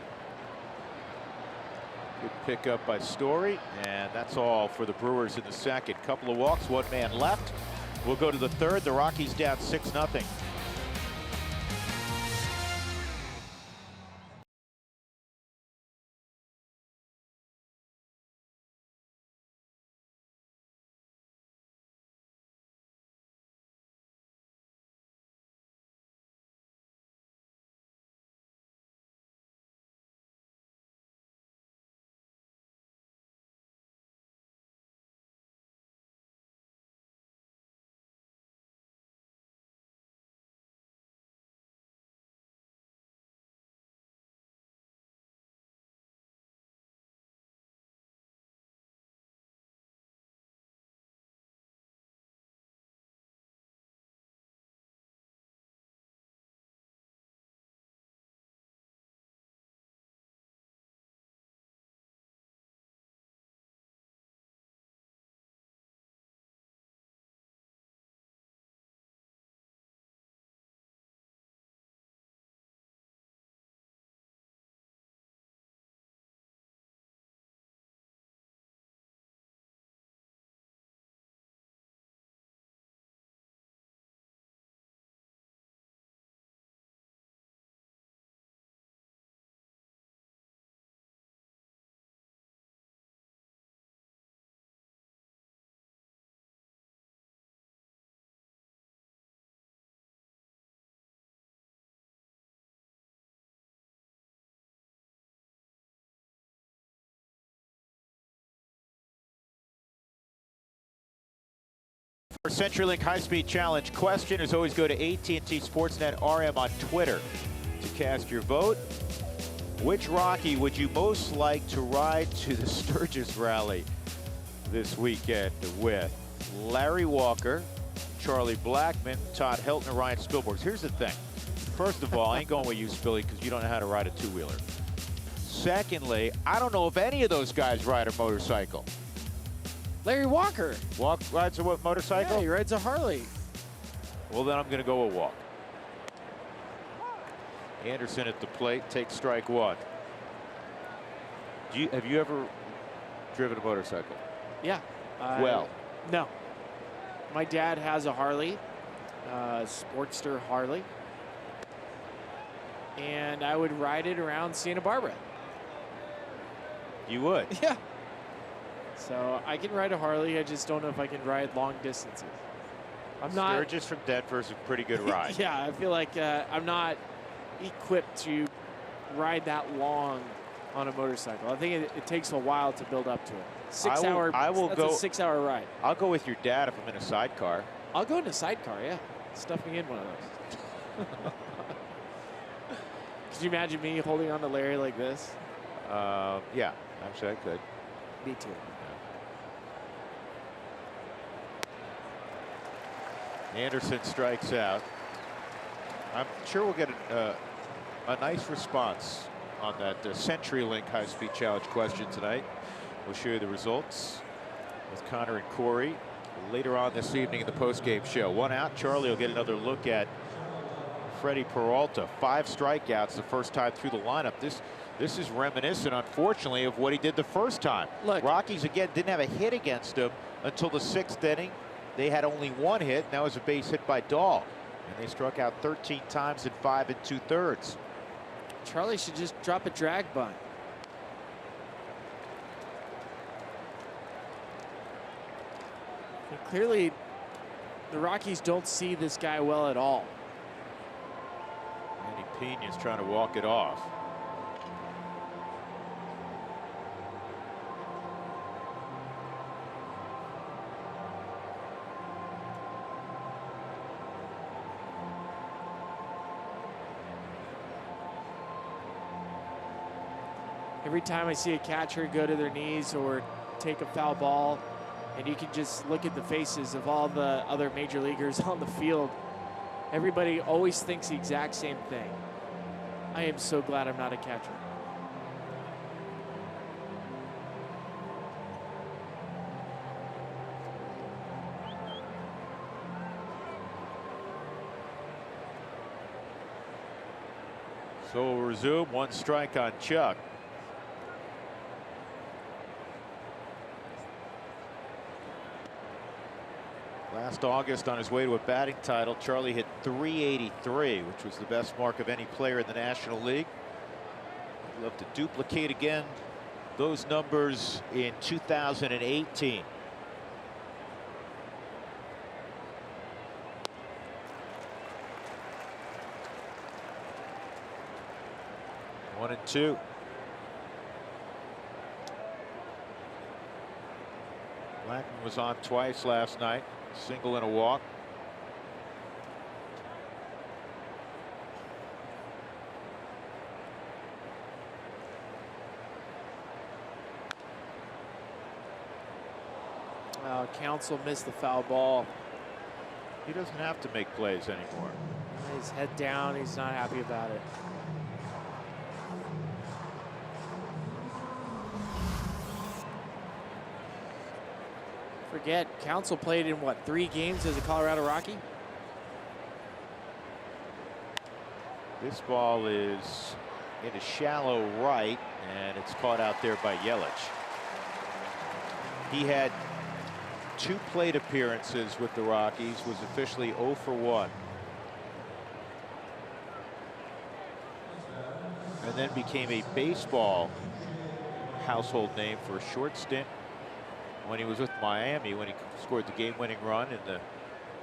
Good pickup by Story, and that's all for the Brewers in the second. Couple of walks, 1 man left. We'll go to the third. The Rockies down 6-0. For CenturyLink High-Speed Challenge question, as always, go to AT&T Sportsnet RM on Twitter to cast your vote. Which Rocky would you most like to ride to the Sturgis Rally this weekend with? Larry Walker, Charlie Blackmon, Todd Helton, or Ryan Spilborghs? Here's the thing. First of all, I ain't going with you, Spilly, because you don't know how to ride a two-wheeler. Secondly, I don't know if any of those guys ride a motorcycle. Larry Walker. Rides a what, motorcycle? Yeah, he rides a Harley. Well, then I'm going to go a walk. Anderson at the plate takes strike one. Have you ever driven a motorcycle? Yeah. Well. No. My dad has a Harley, Sportster Harley. And I would ride it around Santa Barbara. You would? Yeah. So I can ride a Harley. I just don't know if I can ride long distances. I'm not. Sturgis from Denver is a pretty good ride. Yeah, I feel like I'm not equipped to ride that long on a motorcycle. I think it takes a while to build up to it. 6 hour. That's a 6 hour ride. I'll go with your dad if I'm in a sidecar. I'll go in a sidecar. Yeah, stuff me in one of those. Could you imagine me holding on to Larry like this? Yeah, actually I could. Me too. Anderson strikes out. I'm sure we'll get a nice response on that CenturyLink high-speed challenge question tonight. We'll show you the results with Connor and Corey later on this evening in the post-game show. One out. Charlie will get another look at Freddie Peralta. 5 strikeouts the first time through the lineup. This is reminiscent, unfortunately, of what he did the first time. Look, Rockies, again, didn't have a hit against him until the 6th inning. They had only 1 hit, and that was a base hit by Dahl. And they struck out 13 times in 5 2/3. Charlie should just drop a drag bunt. And clearly, the Rockies don't see this guy well at all. Manny Pena's trying to walk it off. Every time I see a catcher go to their knees or take a foul ball, and you can just look at the faces of all the other major leaguers on the field, everybody always thinks the exact same thing. I am so glad I'm not a catcher. So we'll resume. 1 strike on Chuck. Last August, on his way to a batting title, Charlie hit .383, which was the best mark of any player in the National League. I'd love to duplicate again those numbers in 2018. One and two. Blackman was on twice last night. Single and a walk. Counsell missed the foul ball. He doesn't have to make plays anymore. His head down. He's not happy about it. Forget, Counsell played in what, 3 games as a Colorado Rocky? This ball is into shallow right, and it's caught out there by Yelich. He had 2 plate appearances with the Rockies, was officially 0 for 1. And then became a baseball household name for a short stint when he was with Miami, when he scored the game-winning run in the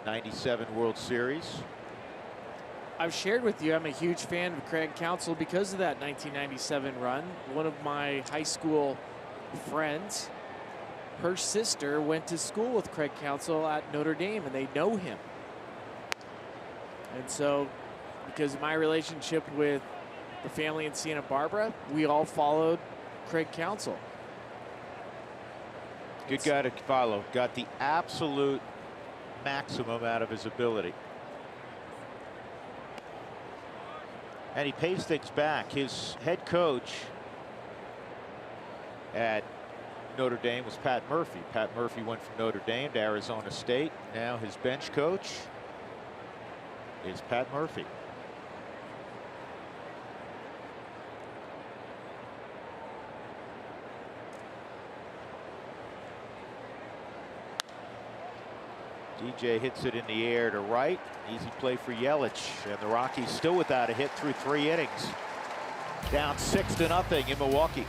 '97 World Series. I've shared with you, I'm a huge fan of Craig Counsell because of that 1997 run. One of my high school friends, her sister went to school with Craig Counsell at Notre Dame, and they know him. And so, because of my relationship with the family in Santa Barbara, we all followed Craig Counsell. Good guy to follow. Got the absolute maximum out of his ability. And he pays things back. His head coach at Notre Dame was Pat Murphy. Pat Murphy went from Notre Dame to Arizona State. Now his bench coach is Pat Murphy. DJ hits it in the air to right. Easy play for Yelich. And the Rockies still without a hit through 3 innings. Down 6-0 in Milwaukee.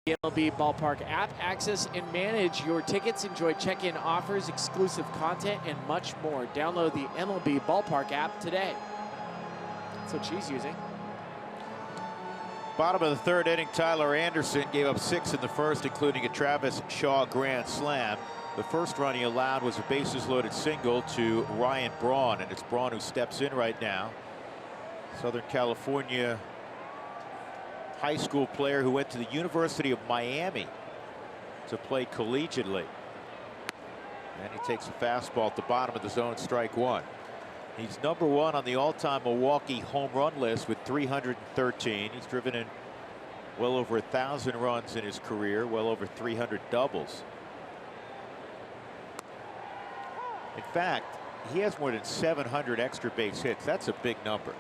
MLB Ballpark app. Access and manage your tickets. Enjoy check-in offers, exclusive content, and much more. Download the MLB Ballpark app today. That's what she's using. Bottom of the 3rd inning, Tyler Anderson gave up 6 in the first, including a Travis Shaw grand slam. The first run he allowed was a bases-loaded single to Ryan Braun, and it's Braun who steps in right now. Southern California high school player who went to the University of Miami to play collegiately. And he takes a fastball at the bottom of the zone, strike 1. He's number 1 on the all-time Milwaukee home run list with 313. He's driven in well over 1,000 runs in his career, well over 300 doubles. In fact, he has more than 700 extra base hits. That's a big number.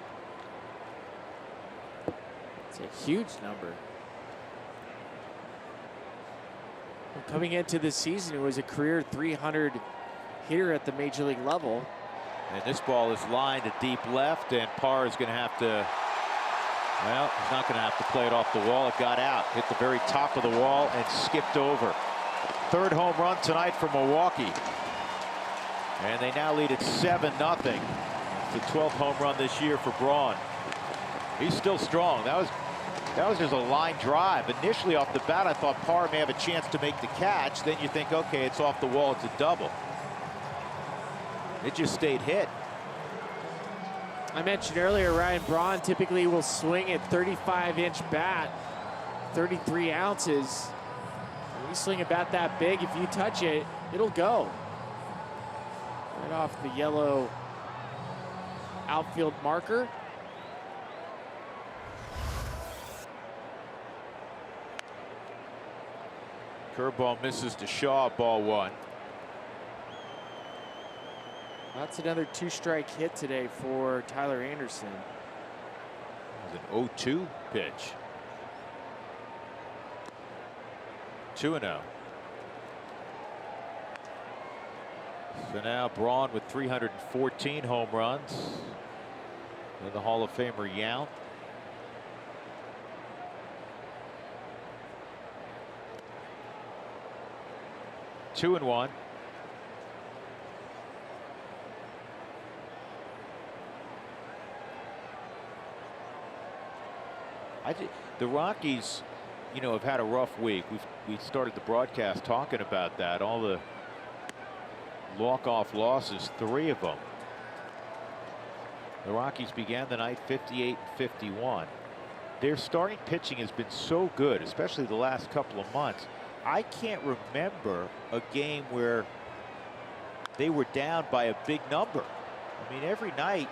It's a huge number. Well, coming into this season, it was a career 300 hitter at the major league level. And this ball is lined to deep left, and Parr is going to have to, well, he's not going to have to play it off the wall. It got out, hit the very top of the wall, and skipped over. 3rd home run tonight for Milwaukee. And they now lead at 7-0. The 12th home run this year for Braun. He's still strong. That was just a line drive. Initially off the bat, I thought Parr may have a chance to make the catch. Then you think, okay, it's off the wall, it's a double. It just stayed hit. I mentioned earlier, Ryan Braun typically will swing at 35-inch bat, 33 ounces. When you swing a bat that big, if you touch it, it'll go. Right off the yellow outfield marker. Curveball misses to Shaw, ball 1. That's another 2-strike hit today for Tyler Anderson. That was an 0-2 pitch. 2-0. So now Braun with 314 home runs. And the Hall of Famer Yount. Two and 1. The Rockies, you know, have had a rough week. We started the broadcast talking about that. All the walk-off losses, 3 of them. The Rockies began the night 58-51. Their starting pitching has been so good, especially the last couple of months. I can't remember a game where they were down by a big number. I mean, every night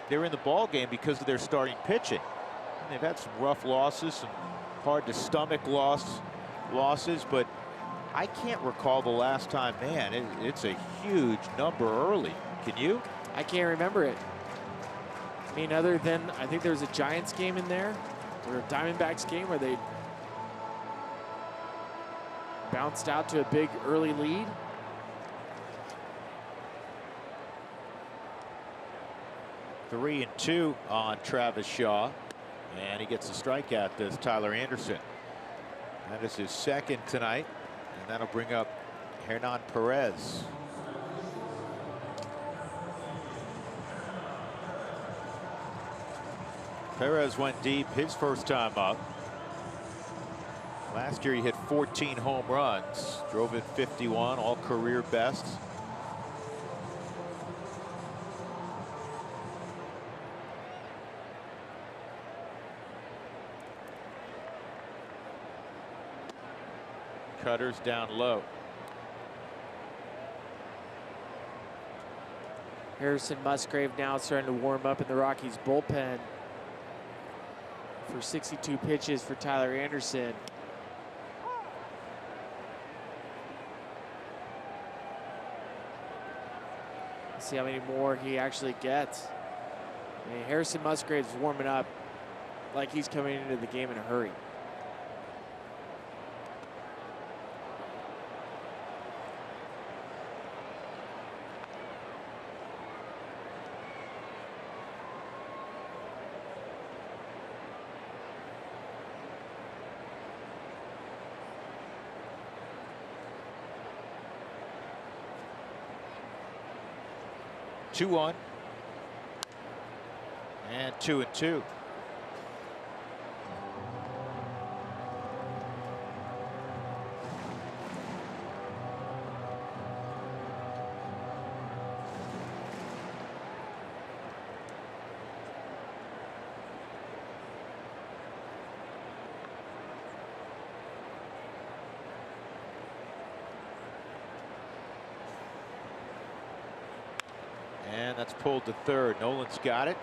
they're in the ball game because of their starting pitching. And they've had some rough losses, some hard to stomach losses, but I can't recall the last time. Man, it's a huge number early. Can you? I can't remember it. I mean, other than I think there was a Giants game in there, or a Diamondbacks game where they bounced out to a big early lead. Three and 2 on Travis Shaw, and he gets a strikeout. Does Tyler Anderson? That is his second tonight, and that'll bring up Hernan Perez. Perez went deep his first time up. Last year he hit 14 home runs, drove in 51, all career bests. Cutters down low. Harrison Musgrave now starting to warm up in the Rockies bullpen for 62 pitches for Tyler Anderson. Let's see how many more he actually gets. I mean, Harrison Musgrave's warming up like he's coming into the game in a hurry. Two on and 2 and 2. And that's pulled to third. Nolan's got it.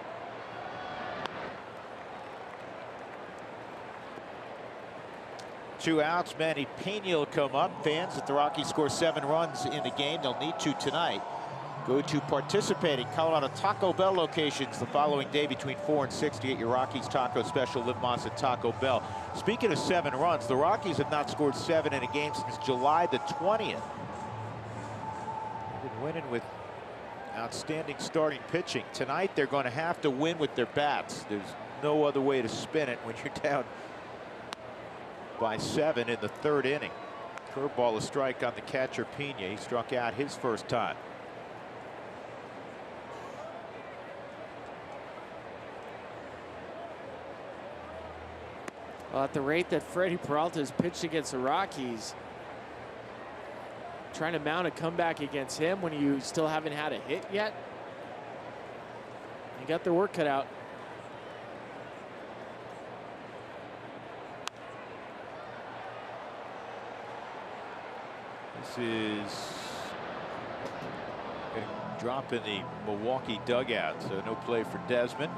Two outs. Manny Pena will come up. Fans, if the Rockies score 7 runs in the game, they'll need to tonight. Go to participating Colorado Taco Bell locations the following day between 4 and 6 to get your Rockies Taco Special. Live Moss at Taco Bell. Speaking of 7 runs, the Rockies have not scored 7 in a game since July the 20th. They've been winning with outstanding starting pitching. Tonight they're going to have to win with their bats. There's no other way to spin it when you're down by 7 in the 3rd inning. Curveball a strike on the catcher Pena. He struck out his first time. Well, at the rate that Freddie Peralta has pitched against the Rockies, trying to mount a comeback against him when you still haven't had a hit yet, you got their work cut out. This is a drop in the Milwaukee dugout, so no play for Desmond.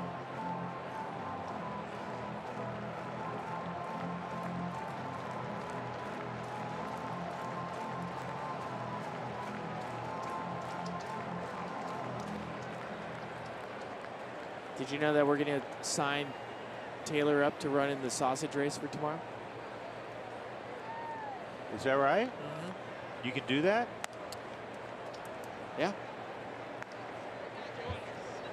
Did you know that we're going to sign Taylor up to run in the sausage race for tomorrow? Is that right? Mm-hmm. You can do that? Yeah.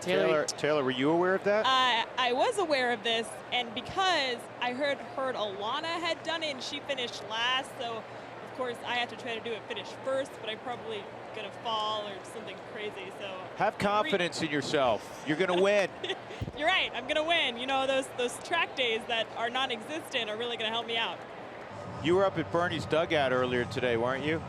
Taylor, were you aware of that? I was aware of this, and because I heard Alana had done it and she finished last, so of course I had to try to do it finish first, but I probably gonna fall or something crazy. So Have confidence in yourself. You're going to win. you're right. I'm gonna win. You know, those track days that are non-existent are really gonna help me out. You were up at Bernie's dugout earlier today, weren't you?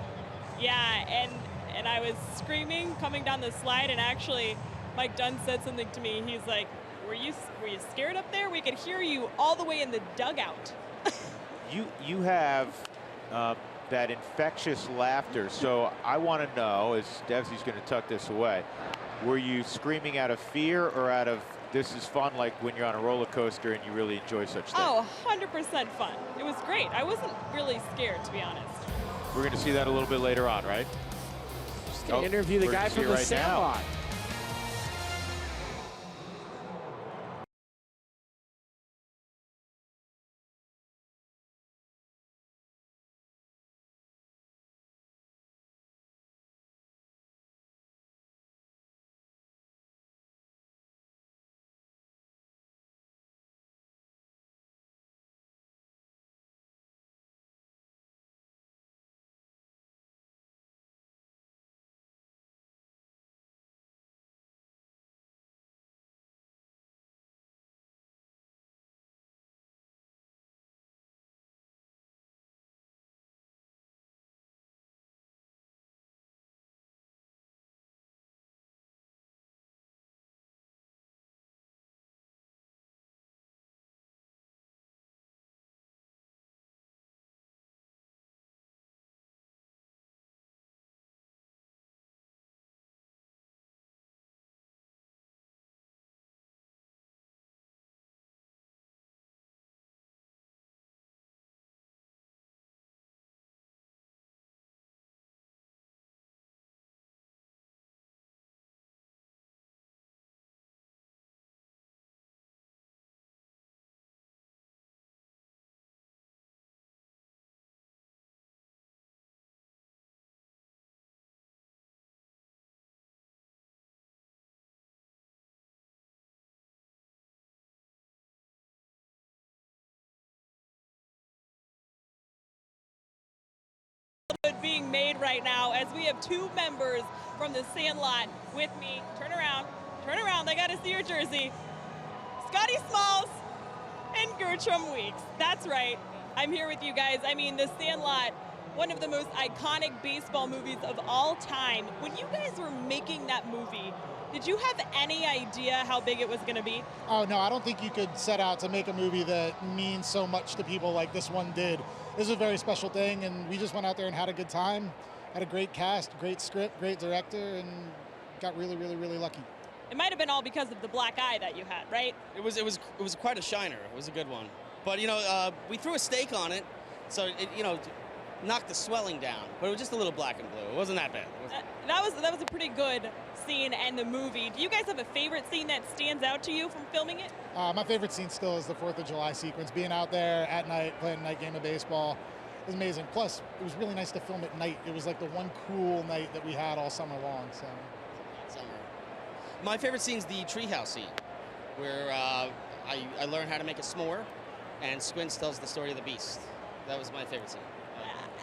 Yeah, and I was screaming coming down the slide, and actually Mike Dunn said something to me. He's like, were you scared up there? We could hear you all the way in the dugout. You have that infectious laughter, so I want to know, as Devsy's going to tuck this away, were you screaming out of fear or out of this is fun, like when you're on a roller coaster and you really enjoy such things? Oh, 100% fun. It was great. I wasn't really scared, to be honest. We're going to see that a little bit later on, right? Just going to interview the guy from the Sandlot. Being made right now as we have two members from the Sandlot with me. Turn around, they gotta see your jersey. Scotty Smalls and Gertrude Weeks. That's right, I'm here with you guys. I mean, the Sandlot, one of the most iconic baseball movies of all time. When you guys were making that movie, did you have any idea how big it was gonna be? Oh no, I don't think you could set out to make a movie that means so much to people like this one did. This is a very special thing, and we just went out there and had a good time, had a great cast, great script, great director, and got really, really, really lucky. It might have been all because of the black eye that you had, right? It was quite a shiner. It was a good one. But, you know, we threw a stake on it, so it, you know, knocked the swelling down. But it was just a little black and blue. It wasn't that bad. That was a pretty good scene and the movie. Do you guys have a favorite scene that stands out to you from filming it? My favorite scene still is the 4th of July sequence. Being out there at night, playing a night game of baseball is amazing. Plus, it was really nice to film at night. It was like the one cool night that we had all summer long. So. Summer. My favorite scene is the treehouse scene, where I learned how to make a s'more, and Squints tells the story of the beast. That was my favorite scene.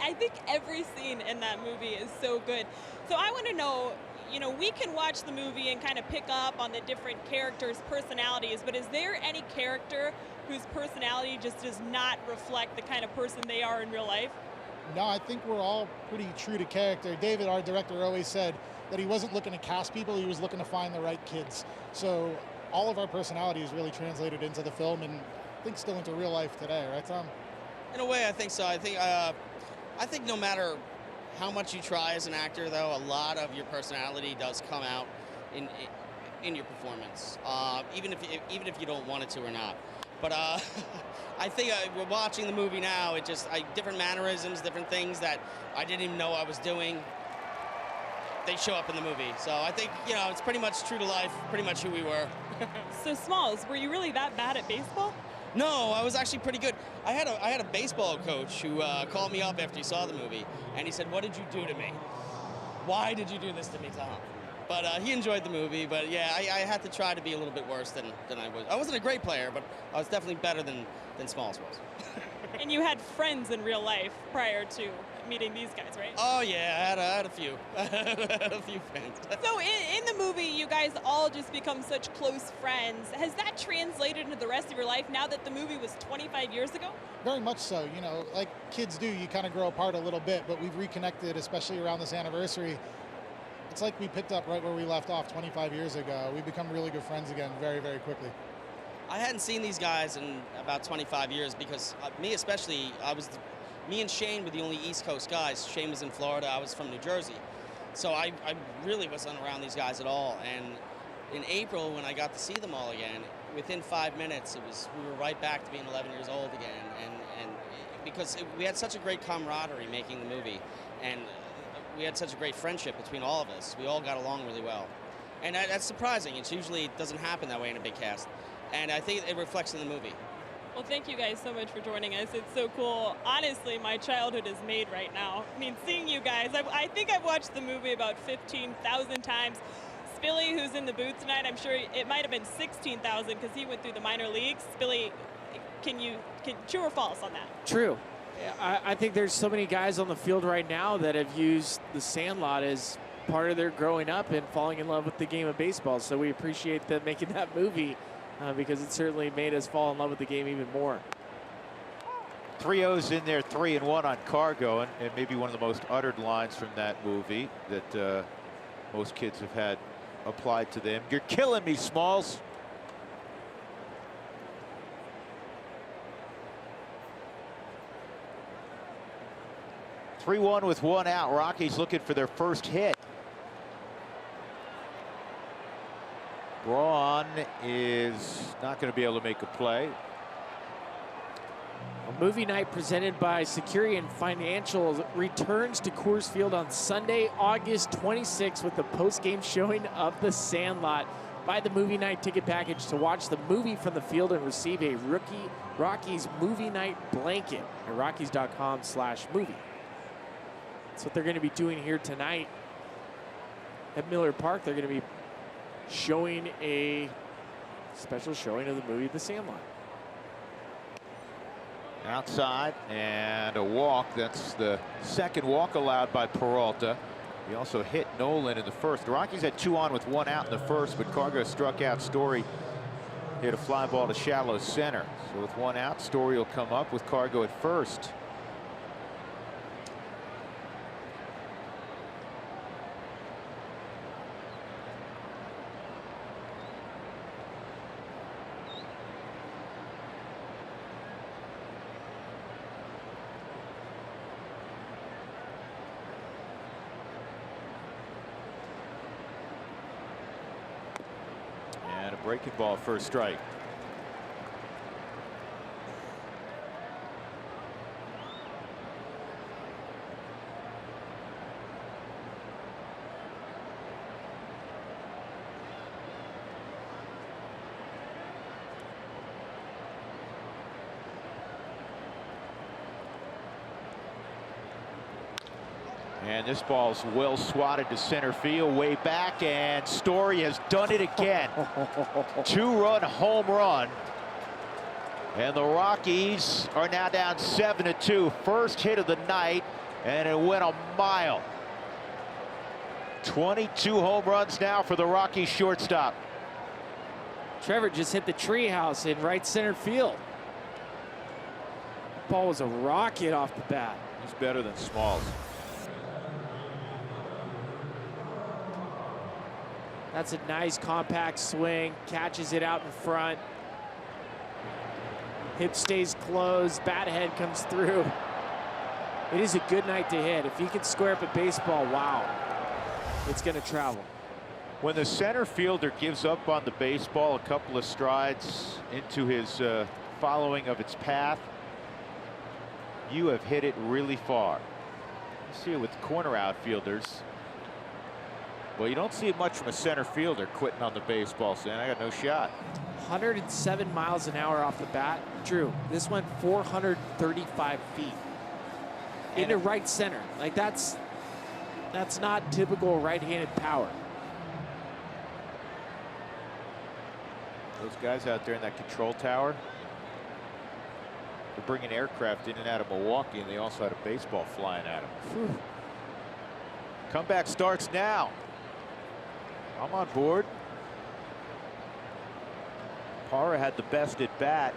I think every scene in that movie is so good. So I want to know, you know, we can watch the movie and kind of pick up on the different characters' personalities, but is there any character whose personality just does not reflect the kind of person they are in real life? No, I think we're all pretty true to character. David, our director, always said that he wasn't looking to cast people, he was looking to find the right kids. So all of our personalities really translated into the film, and I think still into real life today, right, Tom? In a way, I think so. I think no matter how much you try as an actor, though, a lot of your personality does come out in your performance, even if you don't want it to or not. But I think we're watching the movie now. It just different mannerisms, different things that I didn't even know I was doing. They show up in the movie. So I think, you know, it's pretty much true to life, pretty much who we were. So Smalls, were you really that bad at baseball? No, I was actually pretty good. I had a baseball coach who called me up after he saw the movie, and he said, "What did you do to me? Why did you do this to me, Tom?" But he enjoyed the movie. But yeah, I had to try to be a little bit worse than I was. I wasn't a great player, but I was definitely better than Smalls was. And you had friends in real life prior to meeting these guys, right? Oh yeah, I had a few, I had a few fans. So in the movie, you guys all just become such close friends. Has that translated into the rest of your life now that the movie was 25 years ago? Very much so. You know, like kids do, you kind of grow apart a little bit, but we've reconnected, especially around this anniversary. It's like we picked up right where we left off 25 years ago. We've become really good friends again very, very quickly. I hadn't seen these guys in about 25 years because me especially, me and Shane were the only East Coast guys. Shane was in Florida, I was from New Jersey. So I really wasn't around these guys at all. And in April, when I got to see them all again, within 5 minutes, we were right back to being 11 years old again. And because we had such a great camaraderie making the movie, and we had such a great friendship between all of us. We all got along really well. And that's surprising. It usually doesn't happen that way in a big cast. And I think it reflects in the movie. Well, thank you guys so much for joining us. It's so cool. Honestly, my childhood is made right now. I mean, seeing you guys, I think I've watched the movie about 15,000 times. Spilly, who's in the booth tonight, I'm sure it might have been 16,000 because he went through the minor leagues. Spilly, can true or false on that? True. I think there's so many guys on the field right now that have used the Sandlot as part of their growing up and falling in love with the game of baseball. So we appreciate them making that movie. Because it certainly made us fall in love with the game even more. 3-0's in there, 3-1 on Cargo, and maybe one of the most uttered lines from that movie that most kids have had applied to them. You're killing me, Smalls. (3-1) with one out. Rockies looking for their first hit. Braun is not going to be able to make a play. A movie night presented by Securian Financial returns to Coors Field on Sunday, August 26th with the post-game showing of The Sandlot. Buy the movie night ticket package to watch the movie from the field and receive a Rockies movie night blanket at Rockies.com/movie. That's what they're going to be doing here tonight at Miller Park. They're going to be showing a special showing of the movie The Sandlot. Outside and a walk. That's the second walk allowed by Peralta. He also hit Nolan in the first. The Rockies had 2 on with 1 out in the first, but Cargo struck out Story. Hit a fly ball to shallow center. So with 1 out, Story will come up with Cargo at first. Breaking ball, first strike. And this ball's well swatted to center field, way back, and Story has done it again. 2-run home run. And the Rockies are now down 7-2. First hit of the night, and it went a mile. 22 home runs now for the Rockies shortstop. Trevor just hit the treehouse in right center field. That ball was a rocket off the bat. He's better than Smalls. That's a nice compact swing, catches it out in front. Hip stays closed, bat head comes through. It is a good night to hit. If he can square up a baseball, wow, it's going to travel. When the center fielder gives up on the baseball a couple of strides into his following of its path, you have hit it really far. You see it with corner outfielders. Well, you don't see it much from a center fielder quitting on the baseball, saying, I got no shot. 107 miles an hour off the bat. Drew, this went 435 feet into right center. Like that's not typical right-handed power. Those guys out there in that control tower, They're bringing aircraft in and out of Milwaukee, and they also had a baseball flying at them. Comeback starts now. I'm on board. Parra had the best at bat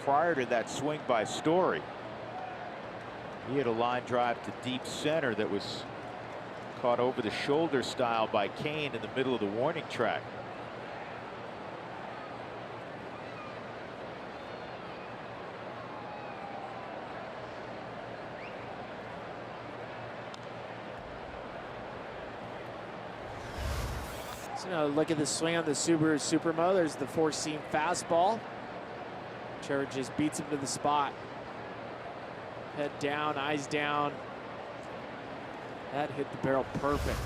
prior to that swing by Story. He had a line drive to deep center that was caught over the shoulder style by Kane in the middle of the warning track. So now look at the swing on the Subaru Supermo. There's the four-seam fastball. Trevor just beats him to the spot. Head down, eyes down. That hit the barrel perfect.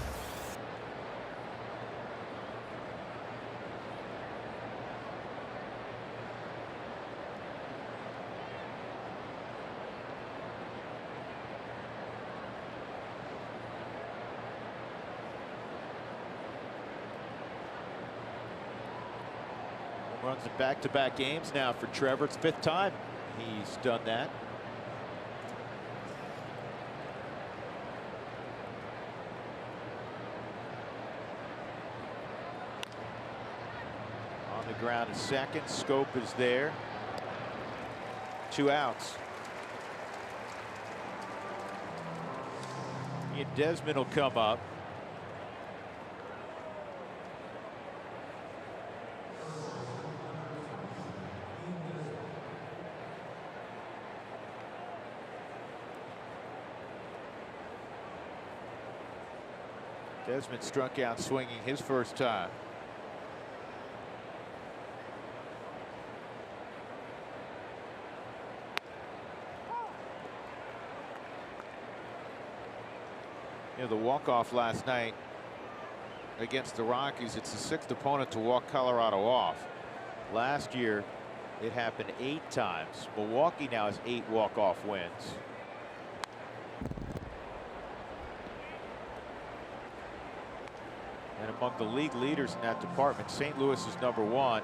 Runs in back-to-back games now for Trevor. It's 5th time he's done that. On the ground is second. Scope is there. 2 outs. And Desmond will come up. Desmond struck out swinging his first time. You know, the walk-off last night against the Rockies, it's the 6th opponent to walk Colorado off. Last year, it happened 8 times. Milwaukee now has 8 walk-off wins. And among the league leaders in that department, St. Louis is #1,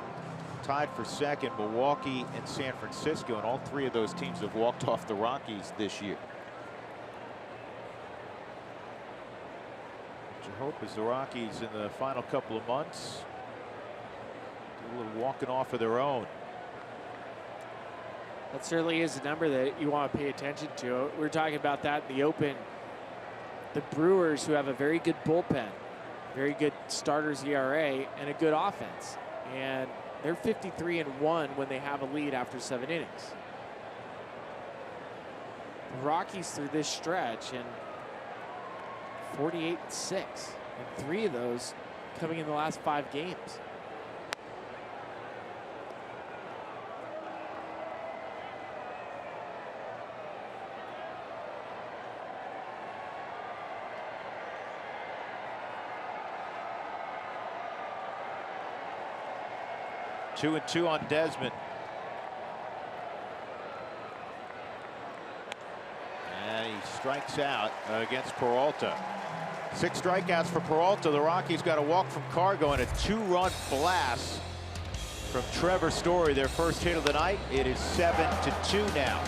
tied for 2nd, Milwaukee and San Francisco, and all 3 of those teams have walked off the Rockies this year. What you hope is the Rockies in the final couple of months do a little walking off of their own. That certainly is a number that you want to pay attention to. We were talking about that in the Open. The Brewers, who have a very good bullpen, very good starters ERA, and a good offense. And they're 53-1 when they have a lead after 7 innings. The Rockies through this stretch and 48-6, and 3 of those coming in the last 5 games. Two and 2 on Desmond. And he strikes out against Peralta. 6 strikeouts for Peralta. The Rockies got a walk from Cargo and a 2-run blast from Trevor Story, their first hit of the night. It is 7-2 now.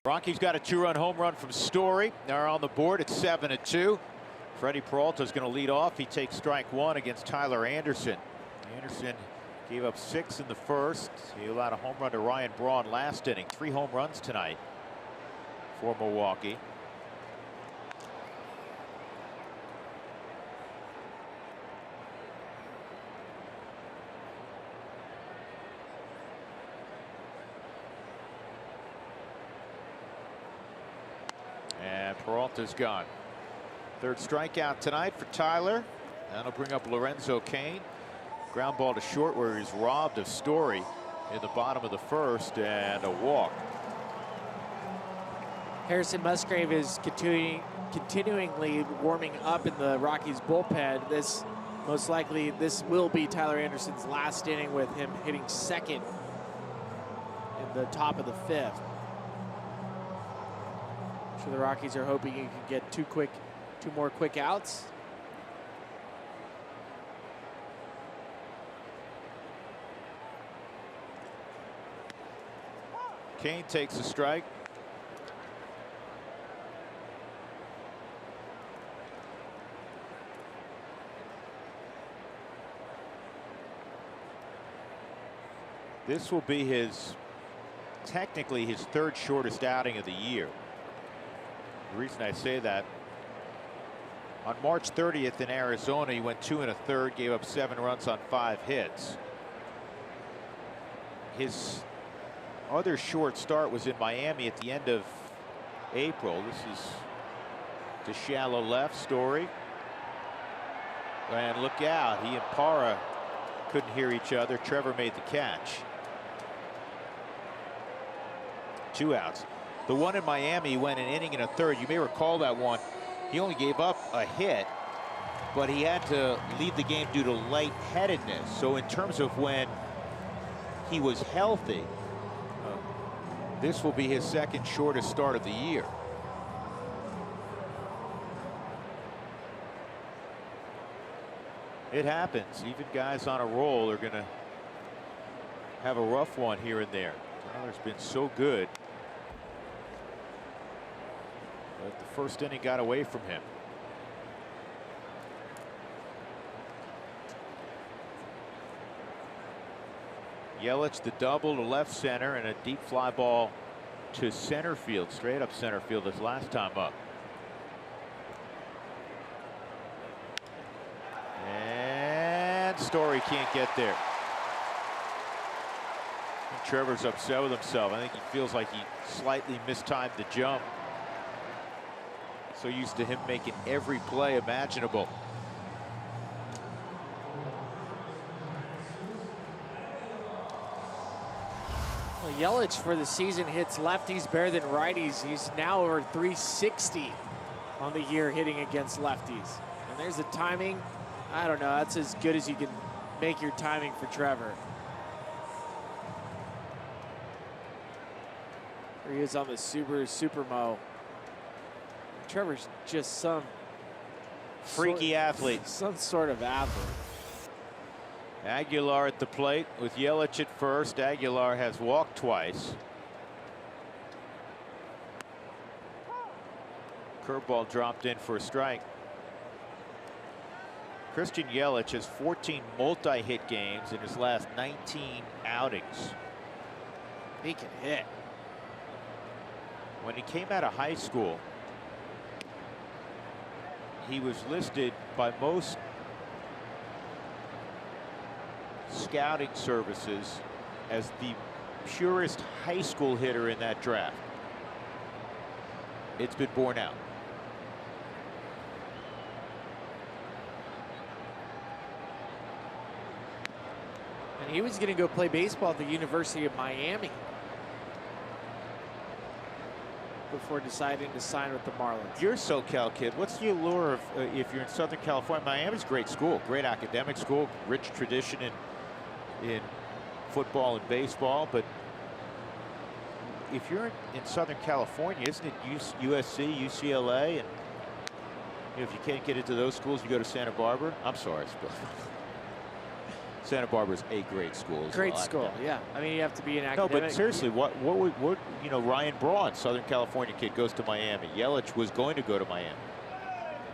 Rockies got a 2-run home run from Story. They're on the board at 7-2. Freddie Peralta is going to lead off. He takes strike one against Tyler Anderson. Anderson gave up 6 in the first. He allowed a home run to Ryan Braun last inning. 3 home runs tonight for Milwaukee. And Peralta's gone. 3rd strikeout tonight for Tyler. That'll bring up Lorenzo Cain. Ground ball to short where he's robbed of Story in the bottom of the 1st, and a walk. Harrison Musgrave is continuingly warming up in the Rockies bullpen. This most likely will be Tyler Anderson's last inning, with him hitting 2nd in the top of the 5th. I'm sure the Rockies are hoping he can get 2 more quick outs. Cain takes a strike. This will be technically his 3rd shortest outing of the year. The reason I say that, on March 30th in Arizona, he went 2 1/3, gave up 7 runs on 5 hits. His other short start was in Miami at the end of April. This is to shallow left. Story. And look out, he and Parra couldn't hear each other. Trevor made the catch. 2 outs. The one in Miami went an inning and a third. You may recall that one. He only gave up a hit, but he had to leave the game due to lightheadedness. So in terms of when he was healthy, this will be his 2nd shortest start of the year. It happens. Even guys on a roll are going to have a rough one here and there. Tyler's been so good, but the 1st inning got away from him. Yelich the double to left center, and a deep fly ball to center field, straight up center field his last time up. And Story can't get there. And Trevor's upset with himself. I think he feels like he slightly mistimed the jump. So used to him making every play imaginable. Well, Yelich for the season hits lefties better than righties. He's now over 360 on the year hitting against lefties. And there's the timing. I don't know, that's as good as you can make your timing for Trevor. Here he is on the Supermo. Trevor's just some freaky athlete. Some sort of athlete. Aguilar at the plate with Yelich at first. Aguilar has walked twice. Curveball dropped in for a strike. Christian Yelich has 14 multi-hit games in his last 19 outings. He can hit. When he came out of high school, he was listed by most scouting services as the purest high school hitter in that draft. It's been borne out. And he was going to go play baseball at the University of Miami before deciding to sign with the Marlins. You're a SoCal kid. What's the allure of, if you're in Southern California? Miami's a great school, great academic school, rich tradition in football and baseball. But if you're in Southern California, isn't it USC, UCLA? And if you can't get into those schools, you go to Santa Barbara. I'm sorry. Santa Barbara's a great school. Great school, yeah. I mean, you have to be an No, academic. but seriously, what you know, Ryan Braun, Southern California kid, goes to Miami. Yelich was going to go to Miami.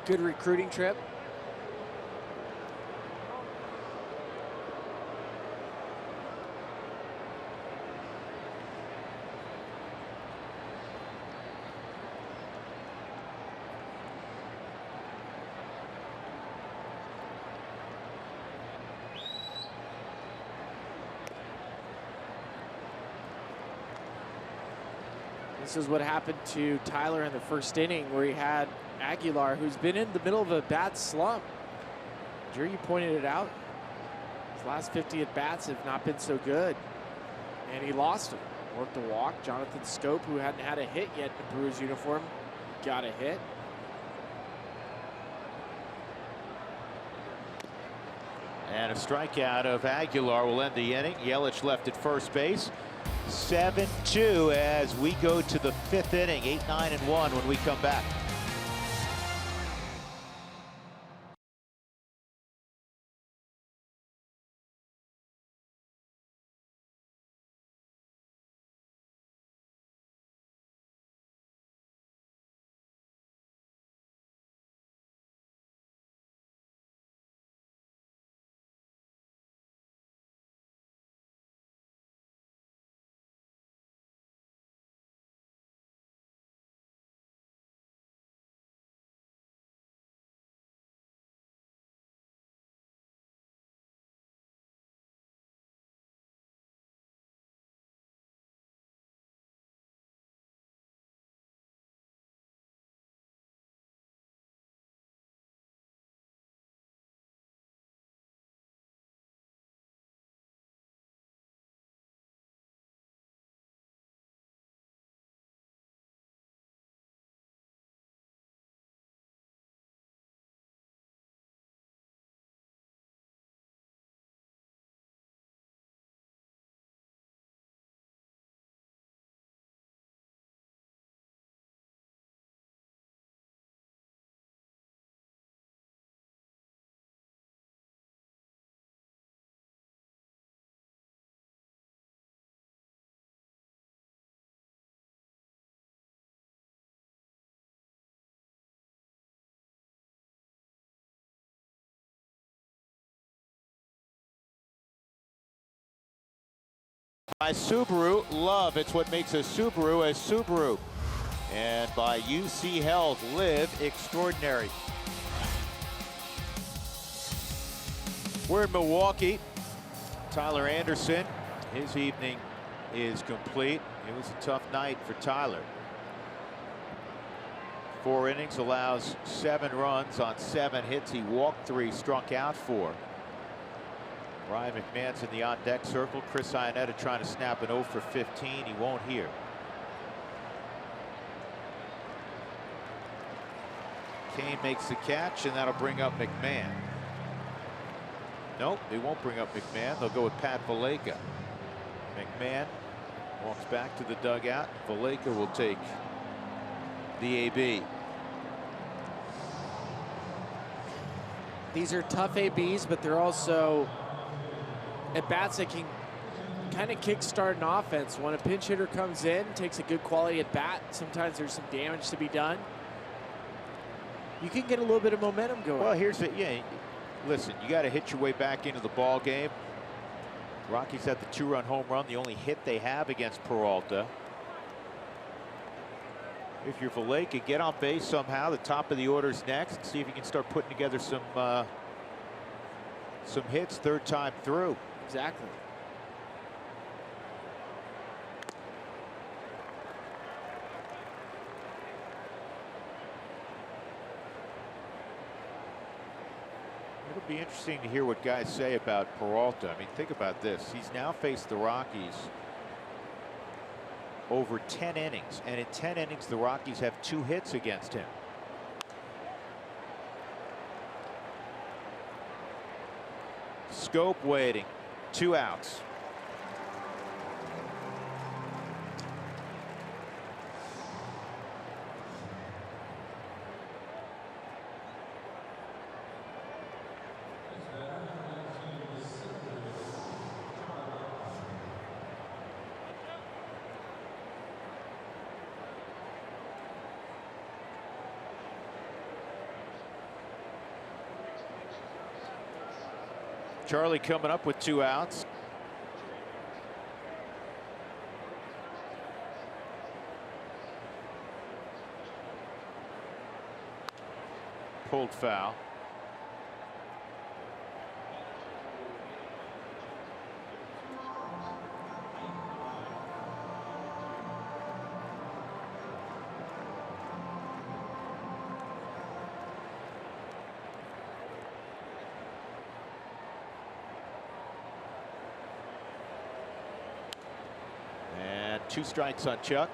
Good recruiting trip. This is what happened to Tyler in the first inning, where he had Aguilar, who's been in the middle of a bad slump. Drew, you pointed it out. His last 50 at-bats have not been so good. And he lost him. Worked a walk. Jonathan Scope, who hadn't had a hit yet in the Brewers uniform, got a hit. And a strikeout of Aguilar will end the inning. Yelich left at first base. 7-2 as we go to the 5th inning. 8-9-1 when we come back. By Subaru, love, it's what makes a Subaru a Subaru. And by UC Health, live extraordinary. We're in Milwaukee. Tyler Anderson, his evening is complete. It was a tough night for Tyler. 4 innings, allows 7 runs on 7 hits. He walked 3, struck out 4. Ryan McMahon's in the on-deck circle. Chris Iannetta trying to snap an 0 for 15. He won't hear. Kane makes the catch, and that'll bring up McMahon. Nope, they won't bring up McMahon. They'll go with Pat Valaika. McMahon walks back to the dugout. Valaika will take the AB. These are tough ABs, but they're also at-bats that can kind of kickstart an offense. When a pinch hitter comes in, takes a good quality at-bat, sometimes there's some damage to be done. You can get a little bit of momentum going. Well, here's it. Yeah, listen, you got to hit your way back into the ball game. Rockies had the 2-run home run, the only hit they have against Peralta. If you're Valaika, get on base somehow. The top of the order's next. See if you can start putting together some hits 3rd time through. Exactly. It'll be interesting to hear what guys say about Peralta. I mean, think about this. He's now faced the Rockies over 10 innings, and in 10 innings, the Rockies have 2 hits against him. Scope waiting, 2 outs. Charlie coming up with 2 outs. Pulled foul. And 2 strikes on Chuck.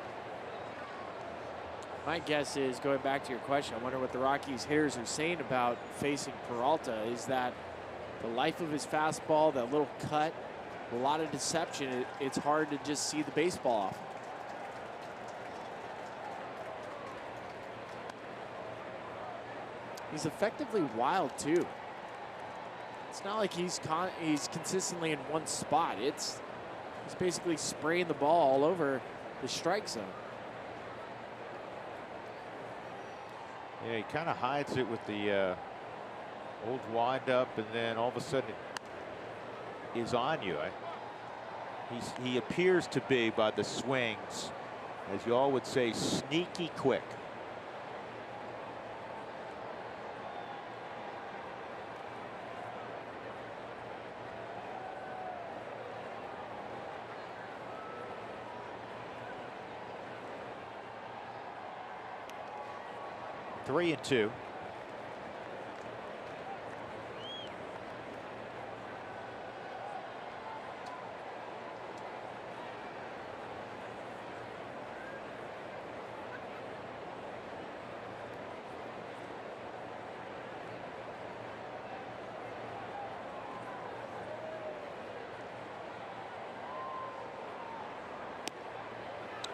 My guess is, going back to your question, I wonder what the Rockies hitters are saying about facing Peralta. Is that the life of his fastball, that little cut, a lot of deception. It's hard to just see the baseball off. He's effectively wild too. It's not like he's consistently in one spot. He's basically spraying the ball all over the strike zone. Yeah, he kind of hides it with the old windup, and then all of a sudden it is on you. He appears to be, by the swings, as you all would say, sneaky quick. Three and 2.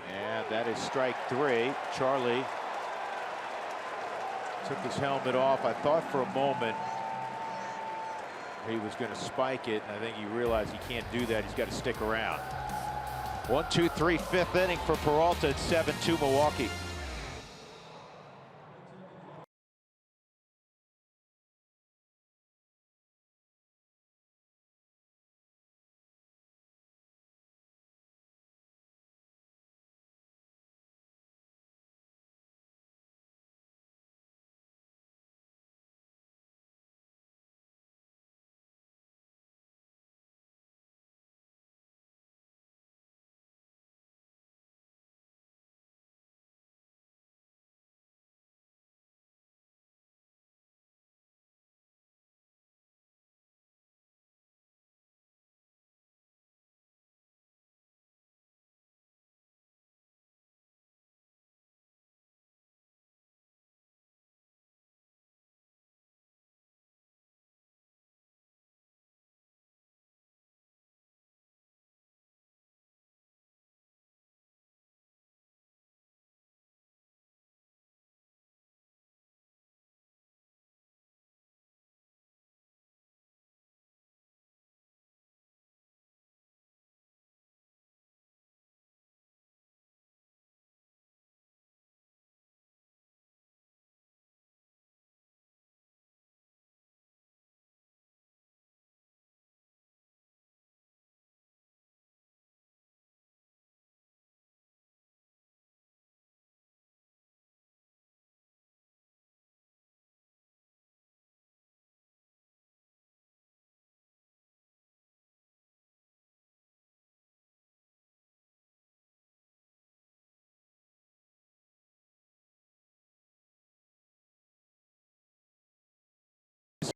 And that is strike 3. Charlie took his helmet off. I thought for a moment he was going to spike it, and I think he realized he can't do that. He's got to stick around. 1, 2, 3, 5th inning for Peralta. It's 7-2 Milwaukee.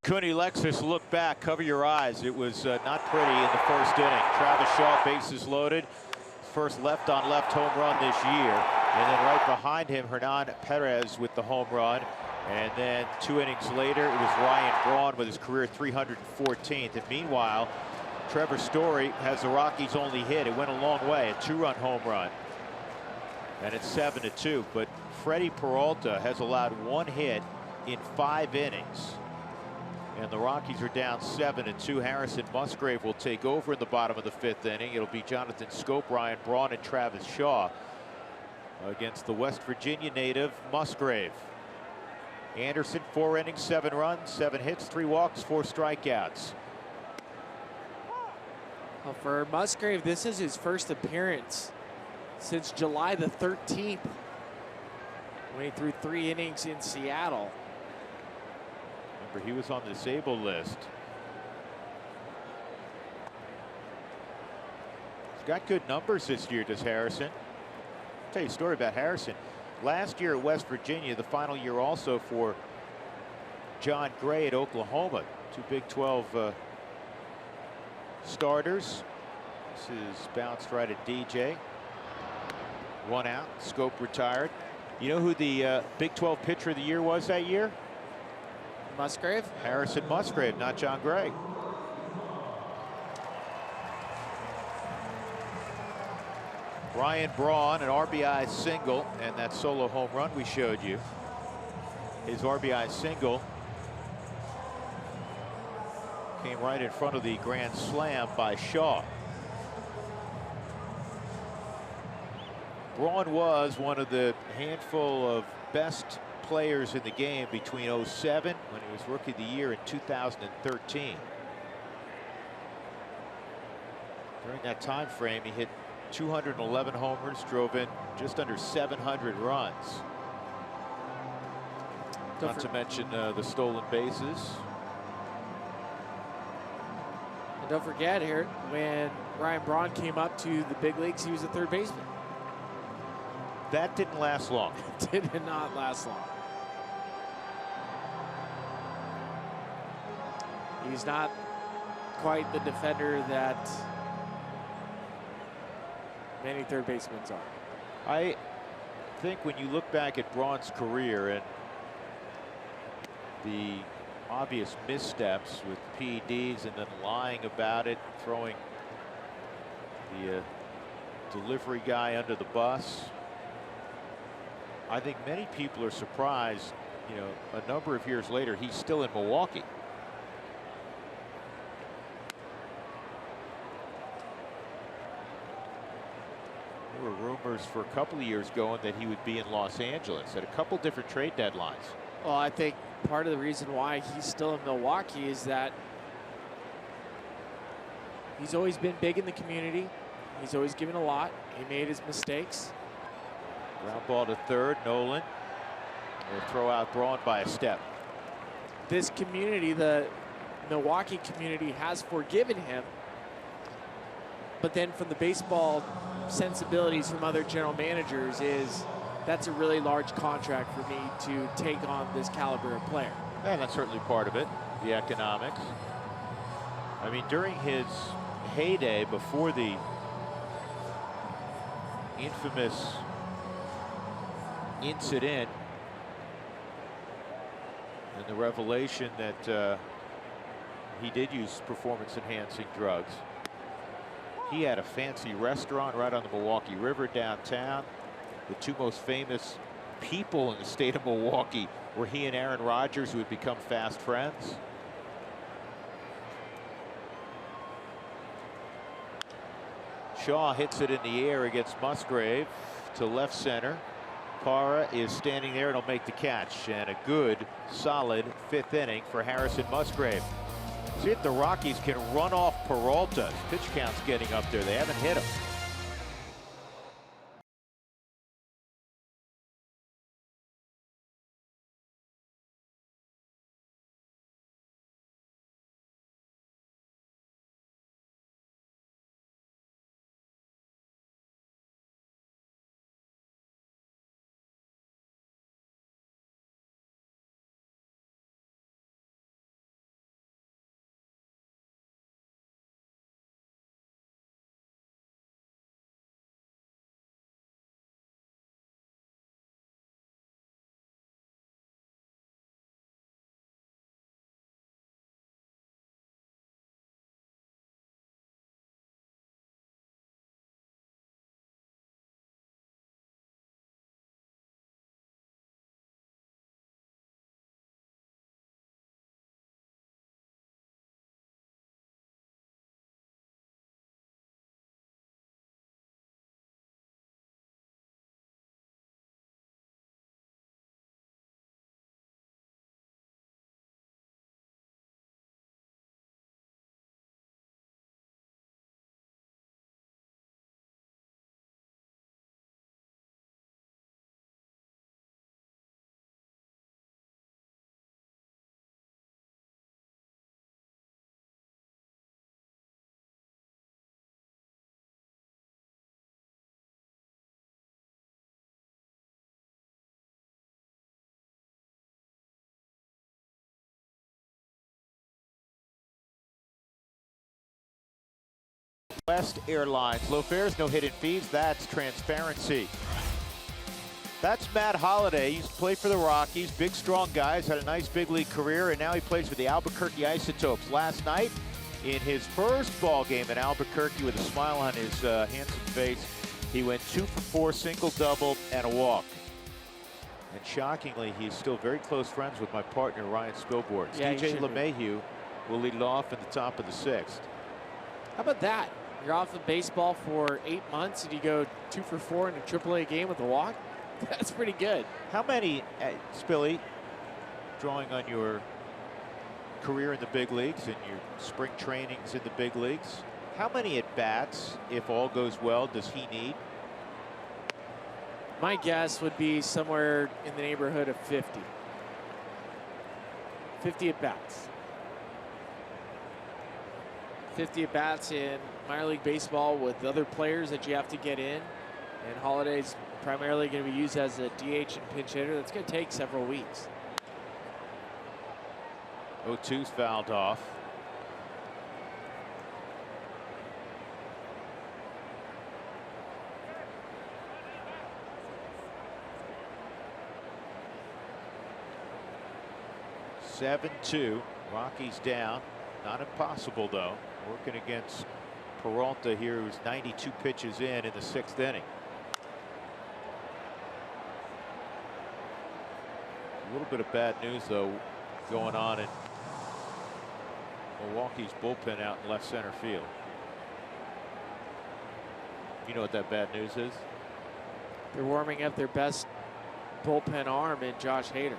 Cooney Lexus, look back, cover your eyes. It was not pretty in the first inning. Travis Shaw, bases loaded. First left on left home run this year. And then right behind him, Hernan Perez with the home run. And then 2 innings later, it was Ryan Braun with his career 314th. And meanwhile, Trevor Story has the Rockies' only hit. It went a long way, a 2-run home run. And it's 7-2. But Freddie Peralta has allowed 1 hit in 5 innings. And the Rockies are down 7-2. Harrison Musgrave will take over in the bottom of the 5th inning. It'll be Jonathan Scope, Ryan Braun, and Travis Shaw against the West Virginia native Musgrave. Anderson, 4 innings, 7 runs, 7 hits, 3 walks, 4 strikeouts. Well, for Musgrave, this is his first appearance since July the 13th, when he threw 3 innings in Seattle. Remember, he was on the disabled list. He's got good numbers this year, does Harrison. I'll tell you a story about Harrison. Last year at West Virginia, the final year also for John Gray at Oklahoma. 2 Big 12 starters. This is bounced right at DJ. 1 out. Scope retired. You know who the Big 12 pitcher of the year was that year? Musgrave? Harrison Musgrave, not John Gray. Ryan Braun, an RBI single, and that solo home run we showed you. His RBI single came right in front of the grand slam by Shaw. Braun was one of the handful of best players in the game between '07, when he was Rookie of the Year, in 2013. During that time frame, he hit 211 homers, drove in just under 700 runs. Not to mention the stolen bases. And don't forget here, when Ryan Braun came up to the big leagues, he was a third baseman. That didn't last long. Did not last long. He's not quite the defender that many third basemen are. I think when you look back at Braun's career and the obvious missteps with PEDs and then lying about it, throwing the delivery guy under the bus, I think many people are surprised, you know, a number of years later, he's still in Milwaukee. There were rumors for a couple of years going that he would be in Los Angeles at a couple different trade deadlines. Well, I think part of the reason why he's still in Milwaukee is that he's always been big in the community. He's always given a lot. He made his mistakes. Ground ball to third. Nolan will throw out Braun by a step. This community, the Milwaukee community, has forgiven him. But then from the baseball sensibilities from other general managers is that's a really large contract for me to take on this caliber of player. And that's certainly part of it, the economics. I mean, during his heyday, before the infamous incident and the revelation that he did use performance-enhancing drugs, he had a fancy restaurant right on the Milwaukee River downtown. The 2 most famous people in the state of Milwaukee were he and Aaron Rodgers, who had become fast friends. Shaw hits it in the air against Musgrave to left center. Parra is standing there and will make the catch, and a good solid 5th inning for Harrison Musgrave. See if the Rockies can run off Peralta. His pitch count's getting up there. They haven't hit him. West Airlines. Low fares, no hidden fees. That's transparency. That's Matt Holliday. He's played for the Rockies. Big, strong guy. He's had a nice big league career, and now he plays for the Albuquerque Isotopes. Last night, in his first ball game in Albuquerque, with a smile on his handsome face, he went 2 for 4, single-double, and a walk. And shockingly, he's still very close friends with my partner, Ryan Spilborn. Yeah, DJ LeMahieu will lead it off in the top of the 6th. How about that? You're off of baseball for 8 months and you go 2 for 4 in a AAA game with a walk? That's pretty good. How many, Spilly, drawing on your career in the big leagues and your spring trainings in the big leagues, how many at-bats, if all goes well, does he need? My guess would be somewhere in the neighborhood of 50. 50 at-bats. 50 at-bats in minor league baseball with other players that you have to get in. And Holliday's primarily going to be used as a DH and pinch hitter. That's going to take several weeks. 0-2's fouled off. (7-2). Rockies down. Not impossible, though. Working against Peralta here, who's 92 pitches in the 6th inning. A little bit of bad news, though, going on in Milwaukee's bullpen out in left center field. You know what that bad news is? They're warming up their best bullpen arm in Josh Hader.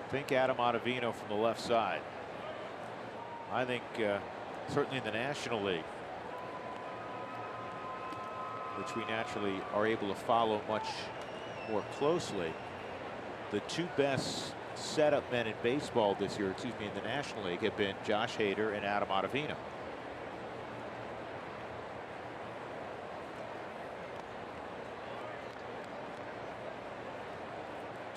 Think Adam Ottavino from the left side. I think certainly in the National League, which we naturally are able to follow much more closely, the 2 best setup men in baseball this year, excuse me, in the National League, have been Josh Hader and Adam Ottavino.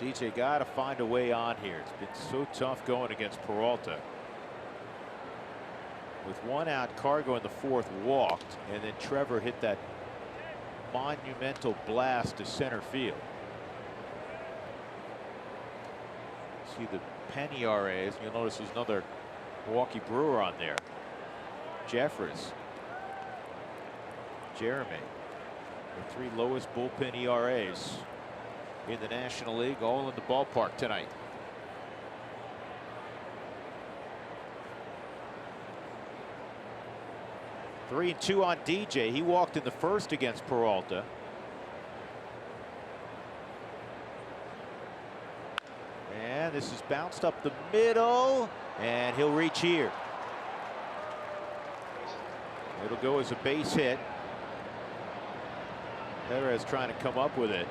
DJ got to find a way on here. It's been so tough going against Peralta. With 1 out, Cargo in the 4th walked, and then Trevor hit that monumental blast to center field. See the pen ERAs. You'll notice there's another Milwaukee Brewer on there. Jeffers, Jeremy, the 3 lowest bullpen ERAs in the National League, all in the ballpark tonight. Three and 2 on DJ. He walked in the 1st against Peralta. And this is bounced up the middle, and he'll reach here. It'll go as a base hit. Perez trying to come up with it.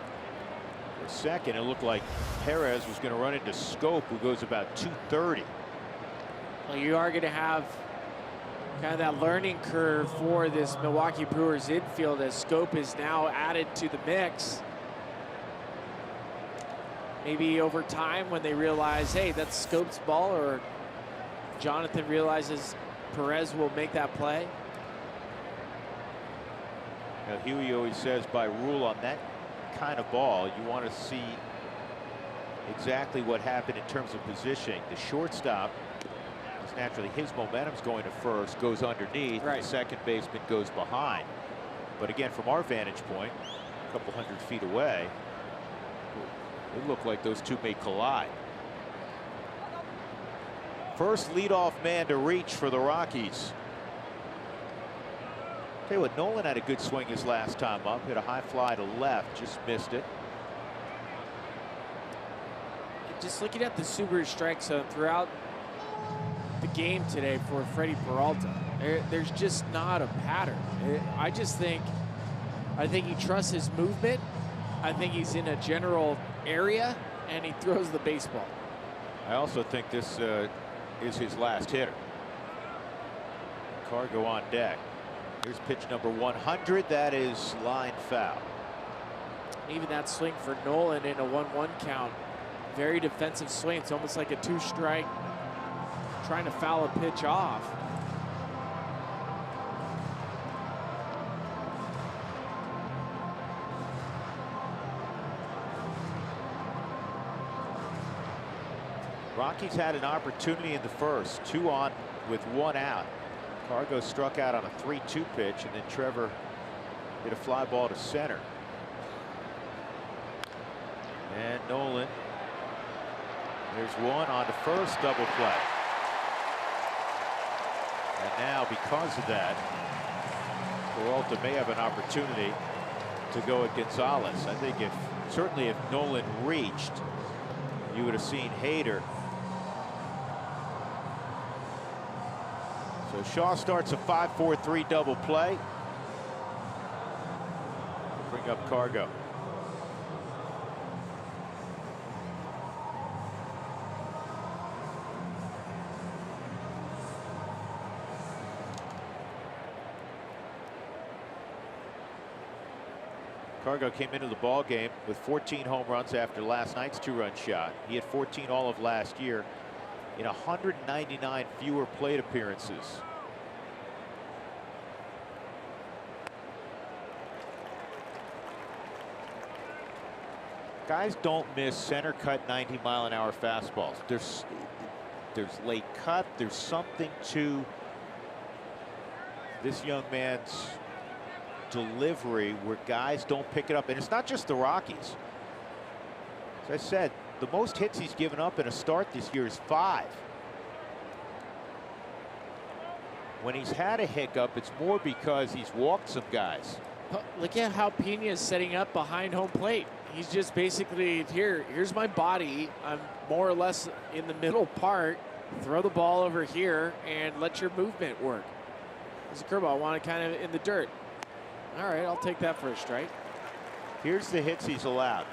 For a second, it looked like Perez was going to run into Scope, who goes about 230. Well, you are going to have kind of that learning curve for this Milwaukee Brewers infield as Scope is now added to the mix. Maybe over time when they realize, hey, that's Scope's ball, or Jonathan realizes Perez will make that play. Now, Huey always says by rule on that kind of ball, you want to see exactly what happened in terms of positioning. The shortstop, is naturally his momentum's going to first, goes underneath, right. And the second baseman goes behind. But again, from our vantage point, a couple hundred feet away, it looked like those two may collide. First leadoff man to reach for the Rockies. Tell you what, Nolan had a good swing his last time up. Hit a high fly to left, just missed it. Just looking at the Subaru strike zone throughout the game today for Freddie Peralta, there's just not a pattern. I think he trusts his movement. I think he's in a general area, and he throws the baseball. I also think this is his last hitter. Cargo on deck. Here's pitch number 100. That is line foul. Even that swing for Nolan in a 1-1 count. Very defensive swing. It's almost like a 2-strike trying to foul a pitch off. Rockies had an opportunity in the first, 2 on with 1 out. Cargo struck out on a 3-2 pitch, and then Trevor hit a fly ball to center. And Nolan, there's one on the first, double play. And now, because of that, Peralta may have an opportunity to go at Gonzalez. I think certainly if Nolan reached, you would have seen Hader. So Shaw starts a 5-4-3 double play. Bring up Cargo. Cargo came into the ball game with 14 home runs after last night's 2-run shot. He had 14 all of last year in 199 fewer plate appearances. Guys don't miss center cut 90-mile-an-hour fastballs. There's late cut. There's something to this young man's delivery where guys don't pick it up. And it's not just the Rockies. As I said, the most hits he's given up in a start this year is 5. When he's had a hiccup, it's more because he's walked some guys. Look at how Pena is setting up behind home plate. He's just basically, here's my body. I'm more or less in the middle part. Throw the ball over here and let your movement work. There's a curveball. I want it kind of in the dirt. All right, I'll take that for a strike. Here's the hits he's allowed.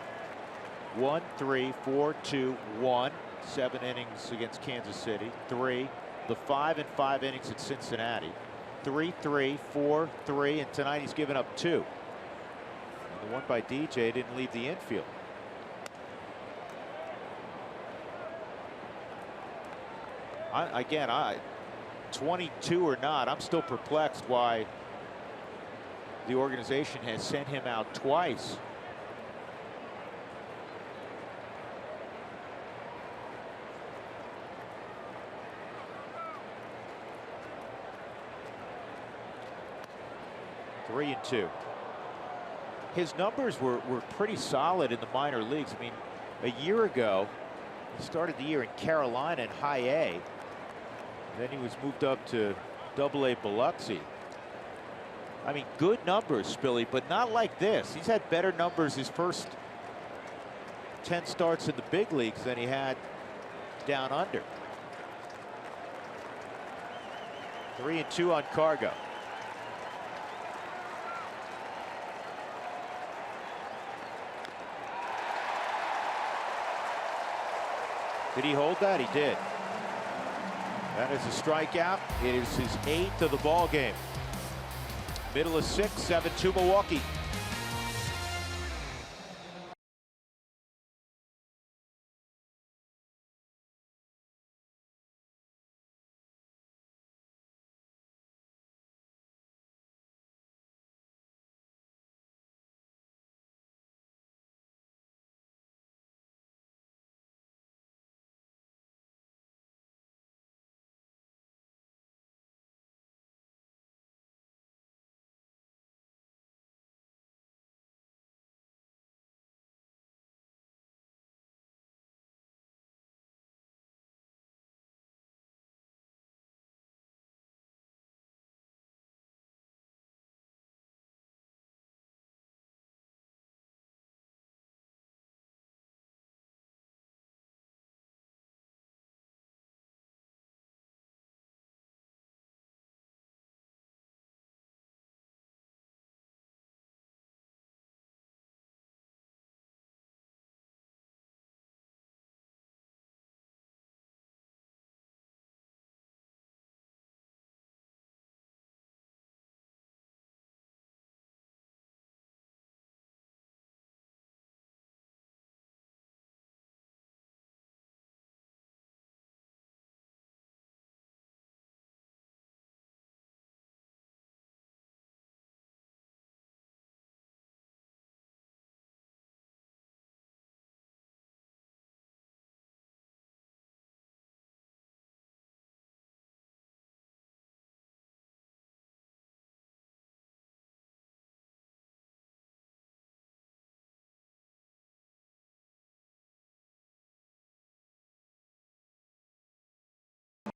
1, 3, 4, 2, 1. 7 innings against Kansas City. 3. The 5 and 5 innings at Cincinnati. 3, 3, 4, 3, and tonight he's given up 2. And the one by DJ didn't leave the infield. Again, 22 or not, I'm still perplexed why the organization has sent him out twice. Three and 2. His numbers were pretty solid in the minor leagues. I mean, a year ago, he started the year in Carolina in High A. Then he was moved up to Double A Biloxi. I mean, good numbers, Spilly, but not like this. He's had better numbers his first 10 starts in the big leagues than he had down under. 3 and 2 on Cargo. Did he hold that? He did. That is a strikeout. It is his 8th of the ball game. Middle of 6, 7-2 Milwaukee.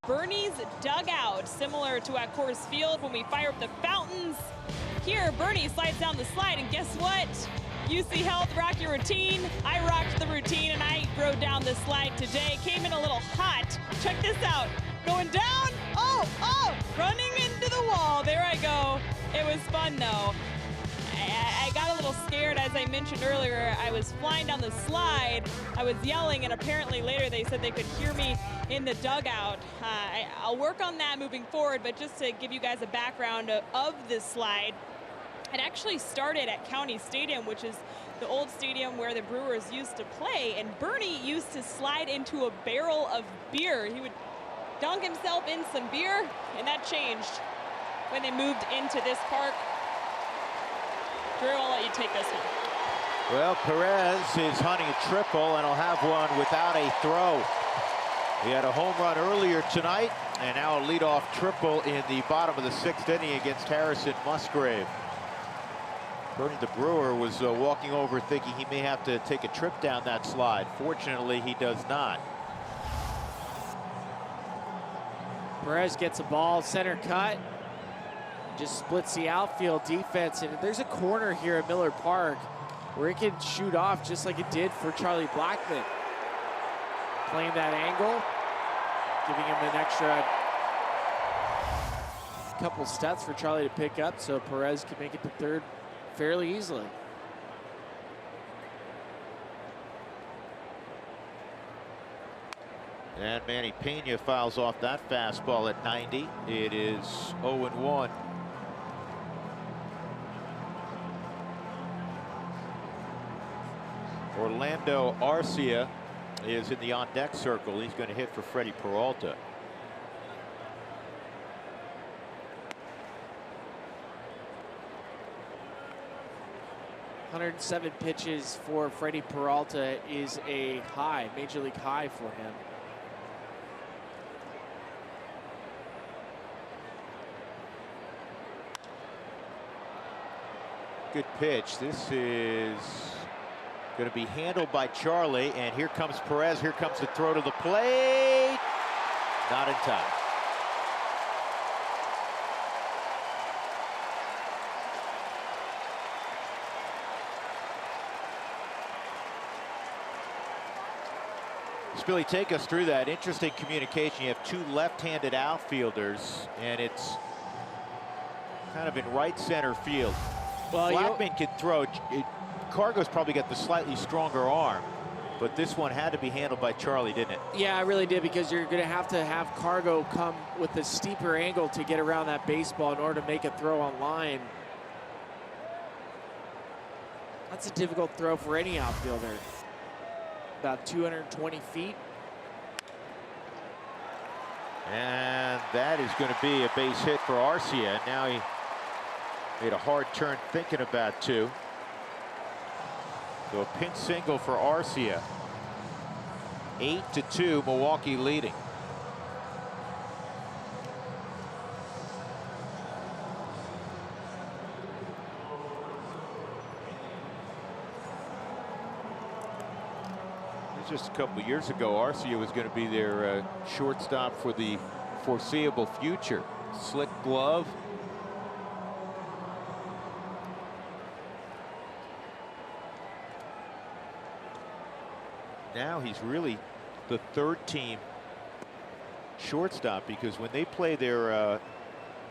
Bernie's dugout, similar to at Coors Field when we fire up the fountains. Here, Bernie slides down the slide, and guess what? UC Health, rock your routine. I rocked the routine, and I rode down the slide today. Came in a little hot. Check this out. Going down. Oh, running into the wall. There I go. It was fun, though. I got a little scared, as I mentioned earlier. I was flying down the slide. I was yelling, and apparently later they said they could hear me in the dugout. I'll work on that moving forward, but just to give you guys a background of this slide, it actually started at County Stadium, which is the old stadium where the Brewers used to play, and Bernie used to slide into a barrel of beer. He would dunk himself in some beer, and that changed when they moved into this park. Drew, I'll let you take this one. Well, Perez is hunting a triple, and he'll have one without a throw. He had a home run earlier tonight, and now a leadoff triple in the bottom of the 6th inning against Harrison Musgrave. Bernie the Brewer was walking over thinking he may have to take a trip down that slide. Fortunately, he does not. Perez gets a ball, center cut. Just splits the outfield defense, and there's a corner here at Miller Park where it can shoot off just like it did for Charlie Blackmon. Playing that angle, giving him an extra couple steps for Charlie to pick up, so Perez can make it to third fairly easily. And Manny Pena fouls off that fastball at 90. It is 0-1. Orlando Arcia is in the on-deck circle. He's going to hit for Freddie Peralta. .107 pitches for Freddie Peralta is a high, major league high for him. Good pitch. This is going to be handled by Charlie, and here comes Perez. Here comes the throw to the plate. Not in time. Billy, take us through that. Interesting communication. You have two left-handed outfielders, and it's kind of in right center field. Well, Blackmon can throw. Cargo's probably got the slightly stronger arm, but this one had to be handled by Charlie, didn't it? Yeah, I really did, because you're going to have Cargo come with a steeper angle to get around that baseball in order to make a throw on line. That's a difficult throw for any outfielder. About 220 feet. And that is going to be a base hit for Arcia. Now he made a hard turn thinking about two. So a pinch single for Arcia. 8-2, Milwaukee leading. Just a couple of years ago, Arcia was going to be their shortstop for the foreseeable future. Slick glove. Now he's really the third team shortstop, because when they play their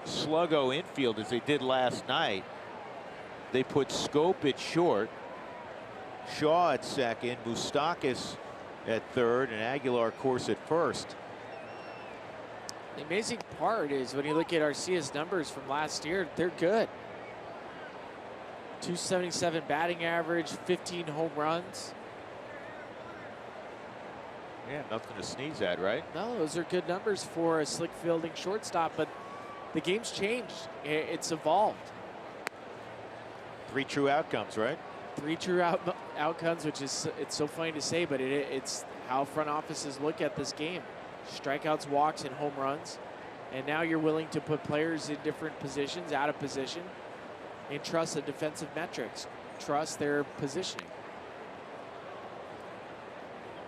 sluggo infield, as they did last night, they put Scope at short, Shaw at second, Moustakas at third, and Aguilar, of course, at first. The amazing part is when you look at Arcia's numbers from last year, they're good. 277 batting average, 15 home runs. Yeah, nothing to sneeze at, right? No, those are good numbers for a slick fielding shortstop, but the game's changed. It's evolved. 3 true outcomes, right? 3 true outcomes, which is, it's so funny to say, but it's how front offices look at this game. Strikeouts, walks, and home runs. And now you're willing to put players in different positions, out of position, and trust the defensive metrics, trust their positioning.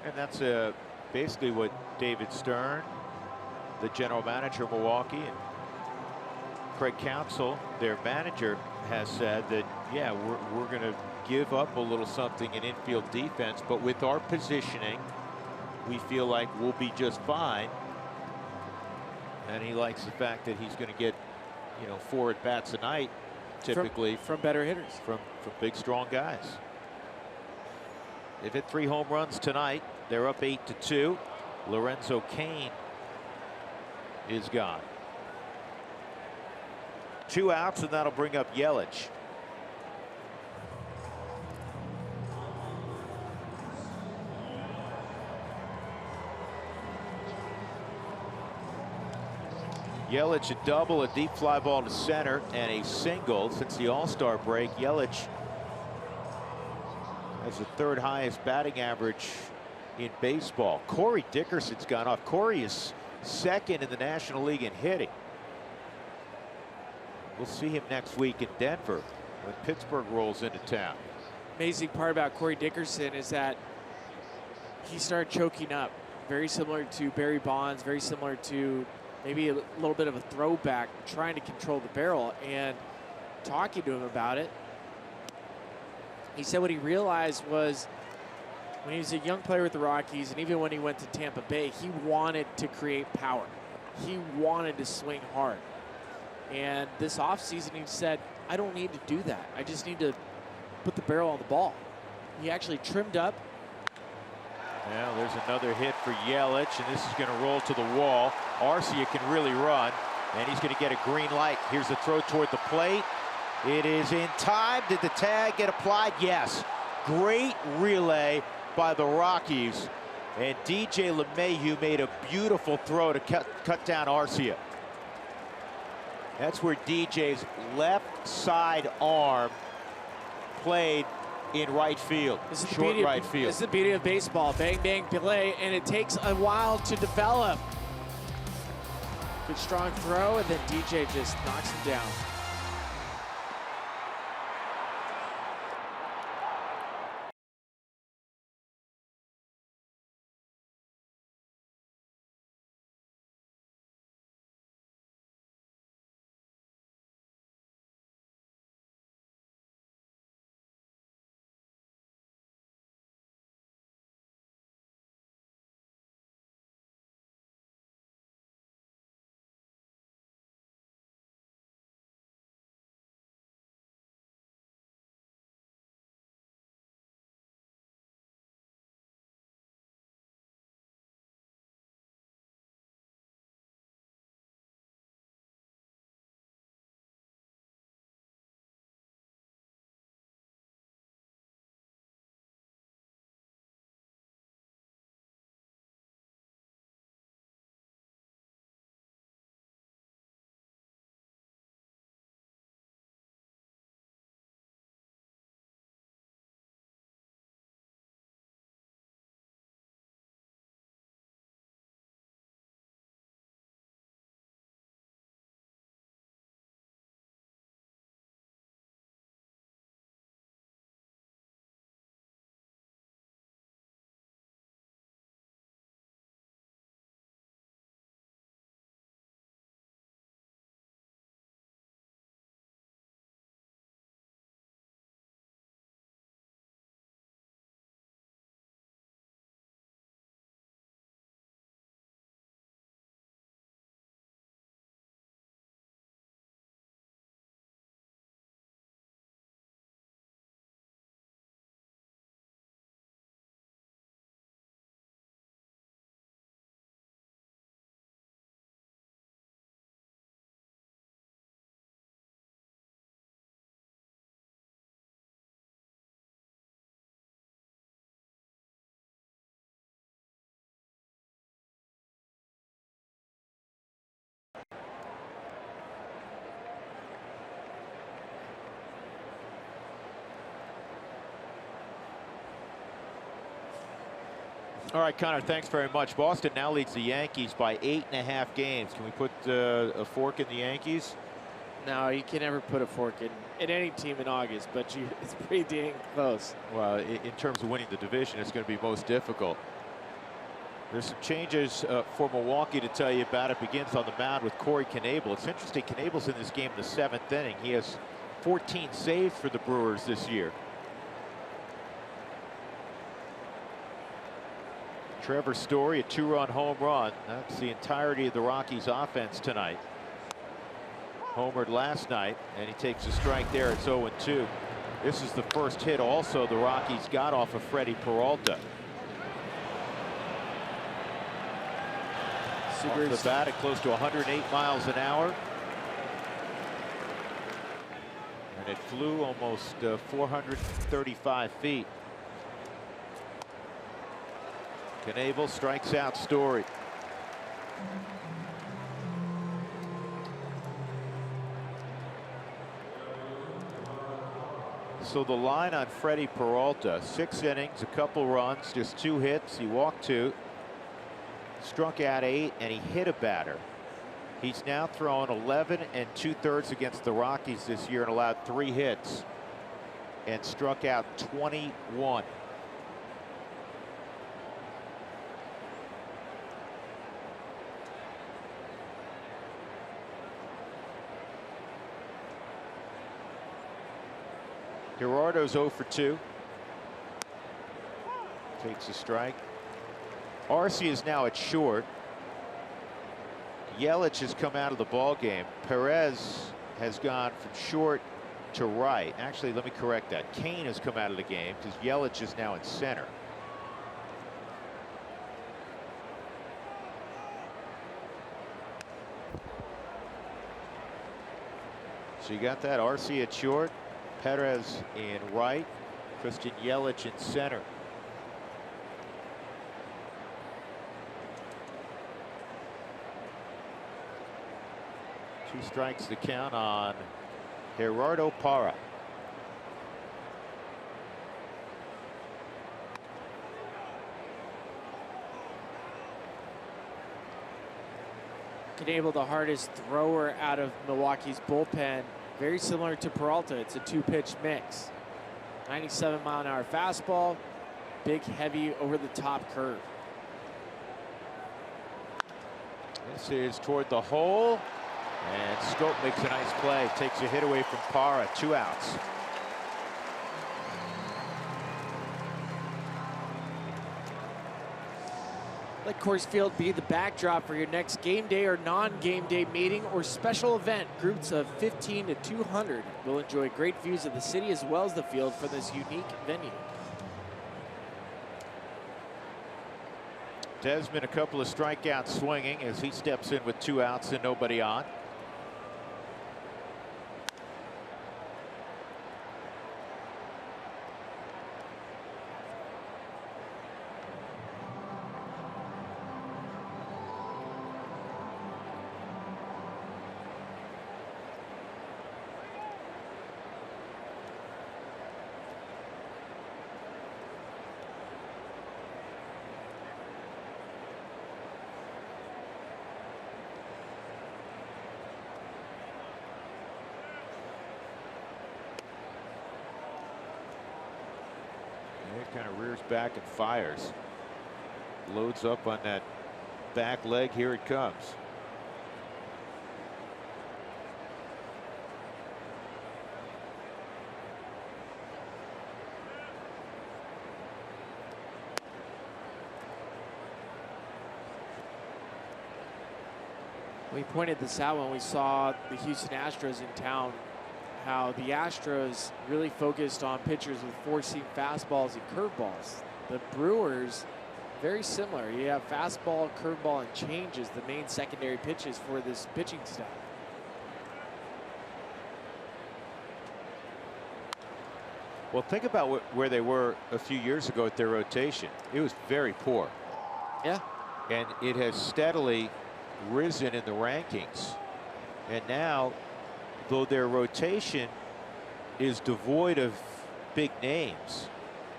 And that's basically what David Stern the general manager of Milwaukee, and Craig Counsell, their manager, has said that, yeah, we're going to give up a little something in infield defense, but with our positioning, we feel like we'll be just fine. And he likes the fact that he's going to get, 4 at-bats a night, typically. From better hitters. From big, strong guys. They've hit 3 home runs tonight. They're up 8-2. Lorenzo Cain is gone. 2 outs, and that'll bring up Yelich. Yelich a double, a deep fly ball to center, and a single. Since the All-Star break, Yelich has the 3rd highest batting average in baseball. Corey Dickerson's gone off. Corey is 2nd in the National League in hitting. We'll see him next week in Denver when Pittsburgh rolls into town. Amazing part about Corey Dickerson is that he started choking up. Very similar to Barry Bonds, very similar to maybe a little bit of a throwback, trying to control the barrel. And talking to him about it, he said what he realized was when he was a young player with the Rockies, and even when he went to Tampa Bay, he wanted to create power. He wanted to swing hard. And this offseason, he said, I don't need to do that. I just need to put the barrel on the ball. He actually trimmed up. Well, there's another hit for Yelich, and this is going to roll to the wall. Arcia can really run, and he's going to get a green light. Here's the throw toward the plate. It is in time. Did the tag get applied? Yes. Great relay by the Rockies, and DJ LeMahieu made a beautiful throw to cut down Arcia. That's where DJ's left side arm played in right field, short right field. This is the beauty of baseball. Bang, bang, play, and it takes a while to develop. Good strong throw, and then DJ just knocks him down. All right, Connor, thanks very much. Boston now leads the Yankees by 8.5 games. Can we put a fork in the Yankees? No, you can never put a fork in any team in August, but it's pretty dang close. Well, in terms of winning the division, it's going to be most difficult. There's some changes for Milwaukee to tell you about. It begins on the mound with Corey Knebel. It's interesting, Knebel's in this game in the 7th inning. He has 14 saves for the Brewers this year. Trevor Story, a 2-run home run. That's the entirety of the Rockies offense tonight. Homered last night, and he takes a strike there. It's 0-2. This is the first hit also the Rockies got off of Freddie Peralta. Off the bat at close to 108 miles an hour. And it flew almost 435 feet. Knebel strikes out Story. So the line on Freddie Peralta, 6 innings, a couple runs, just 2 hits. He walked 2, struck out 8, and he hit a batter. He's now thrown 11 2/3 against the Rockies this year and allowed 3 hits and struck out 21. Gerardo's 0 for 2. Takes a strike. Arce is now at short. Yelich has come out of the ball game. Perez has gone from short to right. Actually, let me correct that. Kane has come out of the game because Yelich is now in center. So you got that. Arce at short. Perez in right, Christian Yelich in center. Two strikes to count on Gerardo Parra. Knebel, the hardest thrower out of Milwaukee's bullpen. Very similar to Peralta. It's a 2-pitch mix. 97-mile-an-hour fastball, big, heavy, over-the-top curve. This is toward the hole, and Scope makes a nice play. Takes a hit away from Parra. 2 outs. Let Coors Field be the backdrop for your next game day or non-game day meeting or special event. Groups of 15 to 200 will enjoy great views of the city as well as the field for this unique venue. Desmond, a couple of strikeouts swinging as he steps in with 2 outs and nobody on. Kind of rears back and fires. Loads up on that back leg. Here it comes. We pointed this out when we saw the Houston Astros in town, how the Astros really focused on pitchers with 4-seam fastballs and curveballs. The Brewers, very similar. You have fastball, curveball, and change as the main secondary pitches for this pitching staff. Well, think about where they were a few years ago at their rotation. It was very poor. Yeah. And it has steadily risen in the rankings. And now, though their rotation is devoid of big names,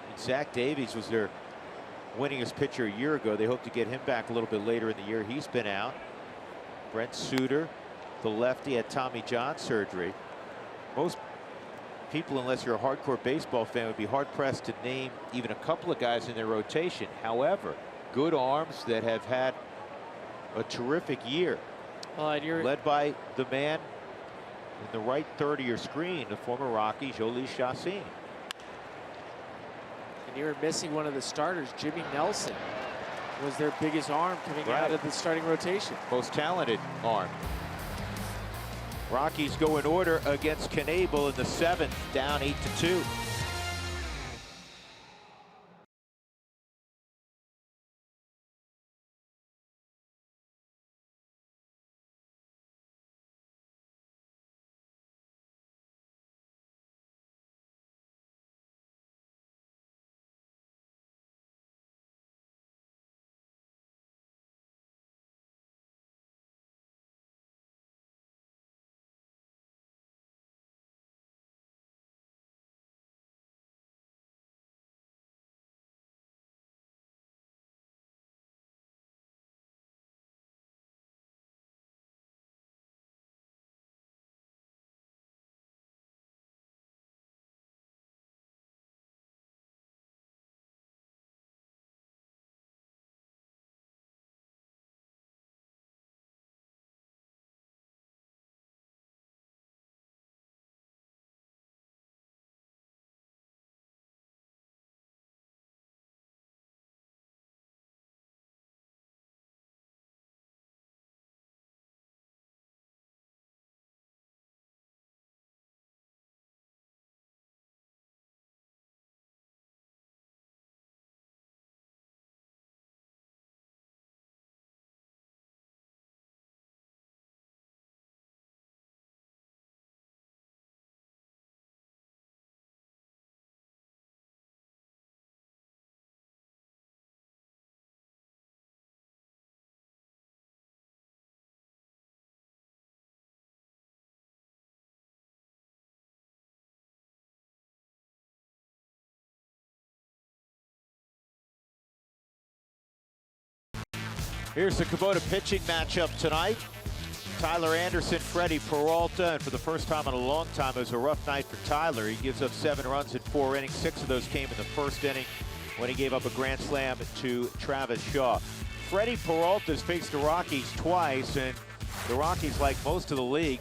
and Zach Davies was their winningest pitcher a year ago. They hope to get him back a little bit later in the year. He's been out. Brent Suter, the lefty, had Tommy John surgery. Most people, unless you're a hardcore baseball fan, would be hard pressed to name even a couple of guys in their rotation. However, good arms that have had a terrific year. And you're Led by the man in the right third of your screen, the former Rocky, Jolie Chassin. And you're missing one of the starters. Jimmy Nelson was their biggest arm coming out of the starting rotation. Most talented arm. Rockies go in order against Knebel in the 7th, down 8-2. Here's the Kubota pitching matchup tonight. Tyler Anderson, Freddie Peralta, and for the first time in a long time, it was a rough night for Tyler. He gives up 7 runs in 4 innings. 6 of those came in the first inning when he gave up a grand slam to Travis Shaw. Freddie Peralta's faced the Rockies twice, and the Rockies, like most of the league,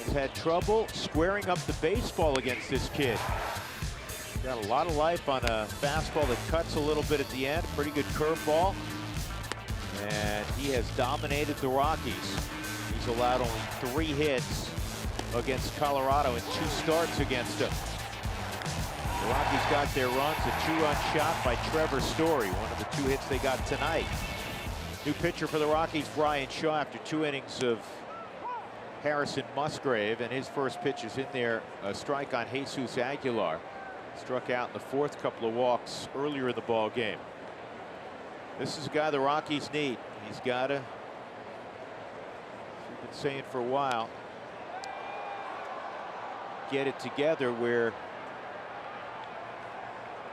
has had trouble squaring up the baseball against this kid. Got a lot of life on a fastball that cuts a little bit at the end. Pretty good curveball. And he has dominated the Rockies. He's allowed only 3 hits against Colorado in 2 starts against them. The Rockies got their runs, a 2-run shot by Trevor Story, one of the 2 hits they got tonight. New pitcher for the Rockies, Brian Shaw, after 2 innings of Harrison Musgrave, and his first pitch is in there, a strike on Jesus Aguilar. Struck out in the 4th, couple of walks earlier in the ball game. This is a guy the Rockies need. He's got to, we've been saying for a while, get it together where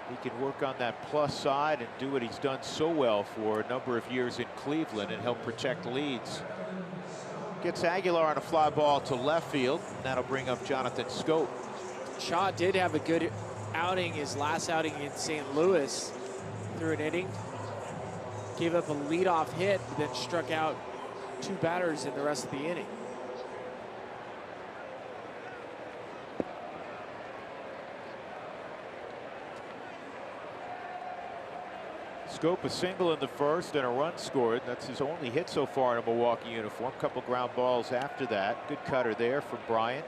he can work on that plus side and do what he's done so well for a number of years in Cleveland and help protect leads. Gets Aguilar on a fly ball to left field. And that'll bring up Jonathan Scope. Shaw did have a good outing, his last outing in St. Louis, through an inning. Gave up a leadoff hit, but then struck out 2 batters in the rest of the inning. Scope a single in the 1st and a run scored. That's his only hit so far in a Milwaukee uniform. Couple ground balls after that. Good cutter there from Brian.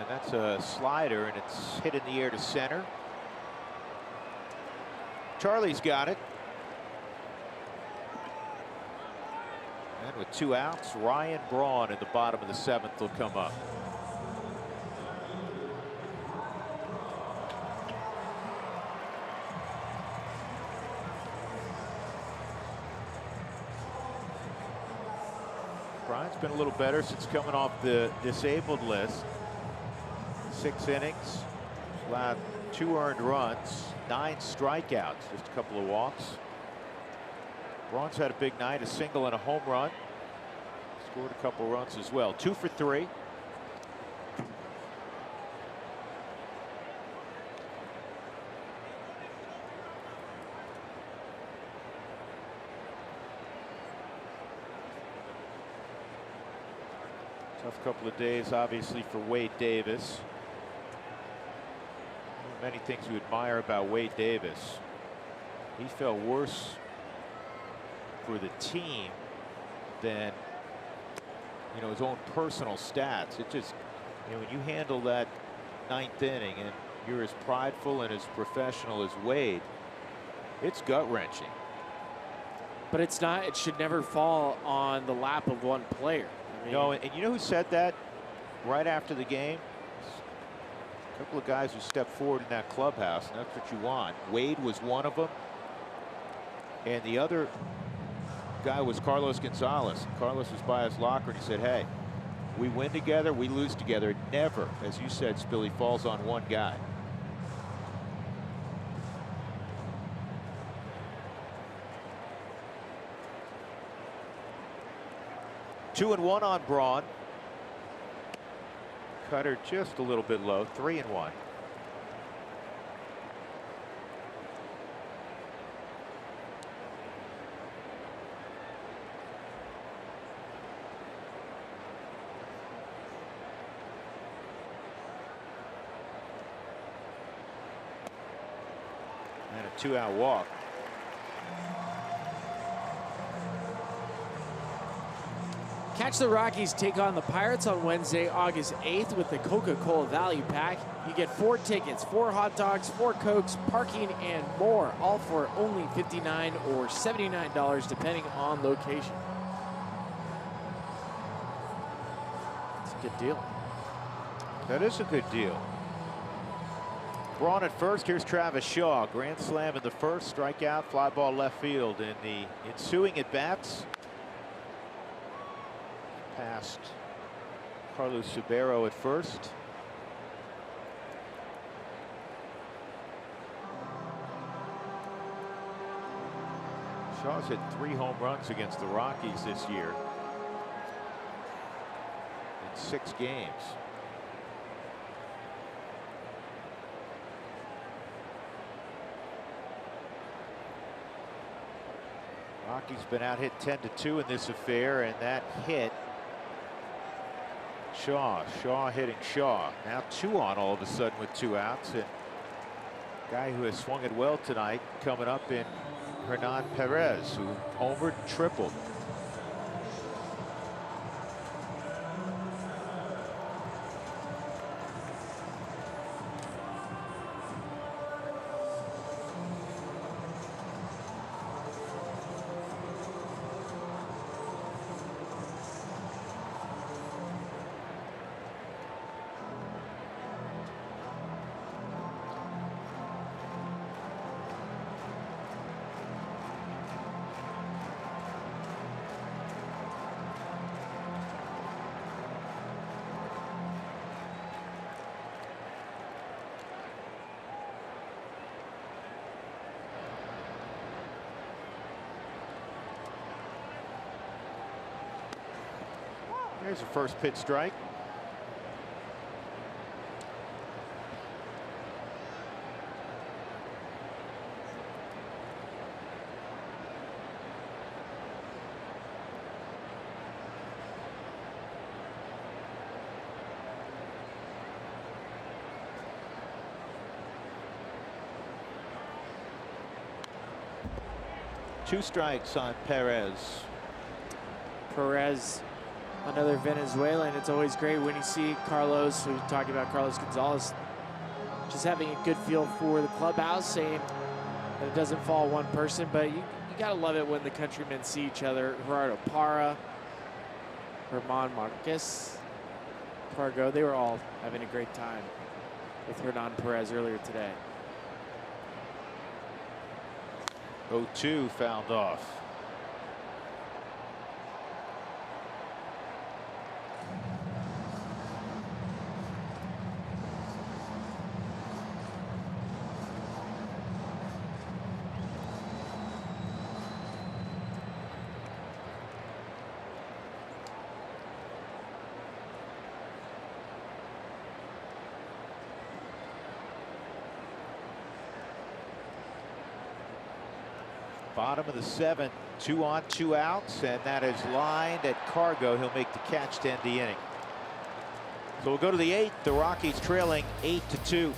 That's a slider, and it's hit in the air to center. Charlie's got it. And with 2 outs, Ryan Braun in the bottom of the 7th will come up. Brian's been a little better since coming off the disabled list. 6 innings, allowed 2 earned runs, 9 strikeouts, just a couple of walks. Braun's had a big night, a single and a home run. Scored a couple runs as well. 2 for 3. Tough couple of days, obviously, for Wade Davis. Many things you admire about Wade Davis. He felt worse for the team than, you know, his own personal stats. It just, you know, when you handle that 9th inning and you're as prideful and as professional as Wade, it's gut-wrenching. But it's not, it should never fall on the lap of one player. I mean, No, and you know who said that right after the game? A couple of guys who stepped forward in that clubhouse, and that's what you want. Wade was one of them, and the other guy was Carlos Gonzalez. Carlos was by his locker, and he said, hey, we win together, we lose together. It never, as you said, Spilly, falls on one guy. Two and one on Braun. Cutter just a little bit low. 3 and 1. And a 2-out walk. Catch the Rockies take on the Pirates on Wednesday, August 8th with the Coca-Cola Value Pack. You get 4 tickets, 4 hot dogs, 4 Cokes, parking, and more, all for only $59 or $79 depending on location. It's a good deal. That is a good deal. Braun at first. Here's Travis Shaw. Grand slam in the first. Strikeout, fly ball left field. In the ensuing at bats, past Carlos Subero at first. Shaw's hit 3 home runs against the Rockies this year in 6 games. Rockies been out hit 10-2 in this affair, and that hit Shaw hitting Shaw. Now 2 on all of a sudden with 2 outs, and guy who has swung it well tonight coming up in Hernan Perez, who homered and tripled. There's a first pitch strike. Two strikes on Perez. Perez, another Venezuelan. It's always great when you see Carlos, who's talking about Carlos Gonzalez, just having a good feel for the clubhouse, saying that it doesn't fall one person, but you gotta love it when the countrymen see each other. Gerardo Parra, Herman Marquez, Fargo, they were all having a great time with Hernan Perez earlier today. 0-2 fouled off. Bottom of the 7th, 2 on, 2 outs, and that is lined at Cargo. He'll make the catch to end the inning. So we'll go to the 8th. The Rockies trailing 8-2.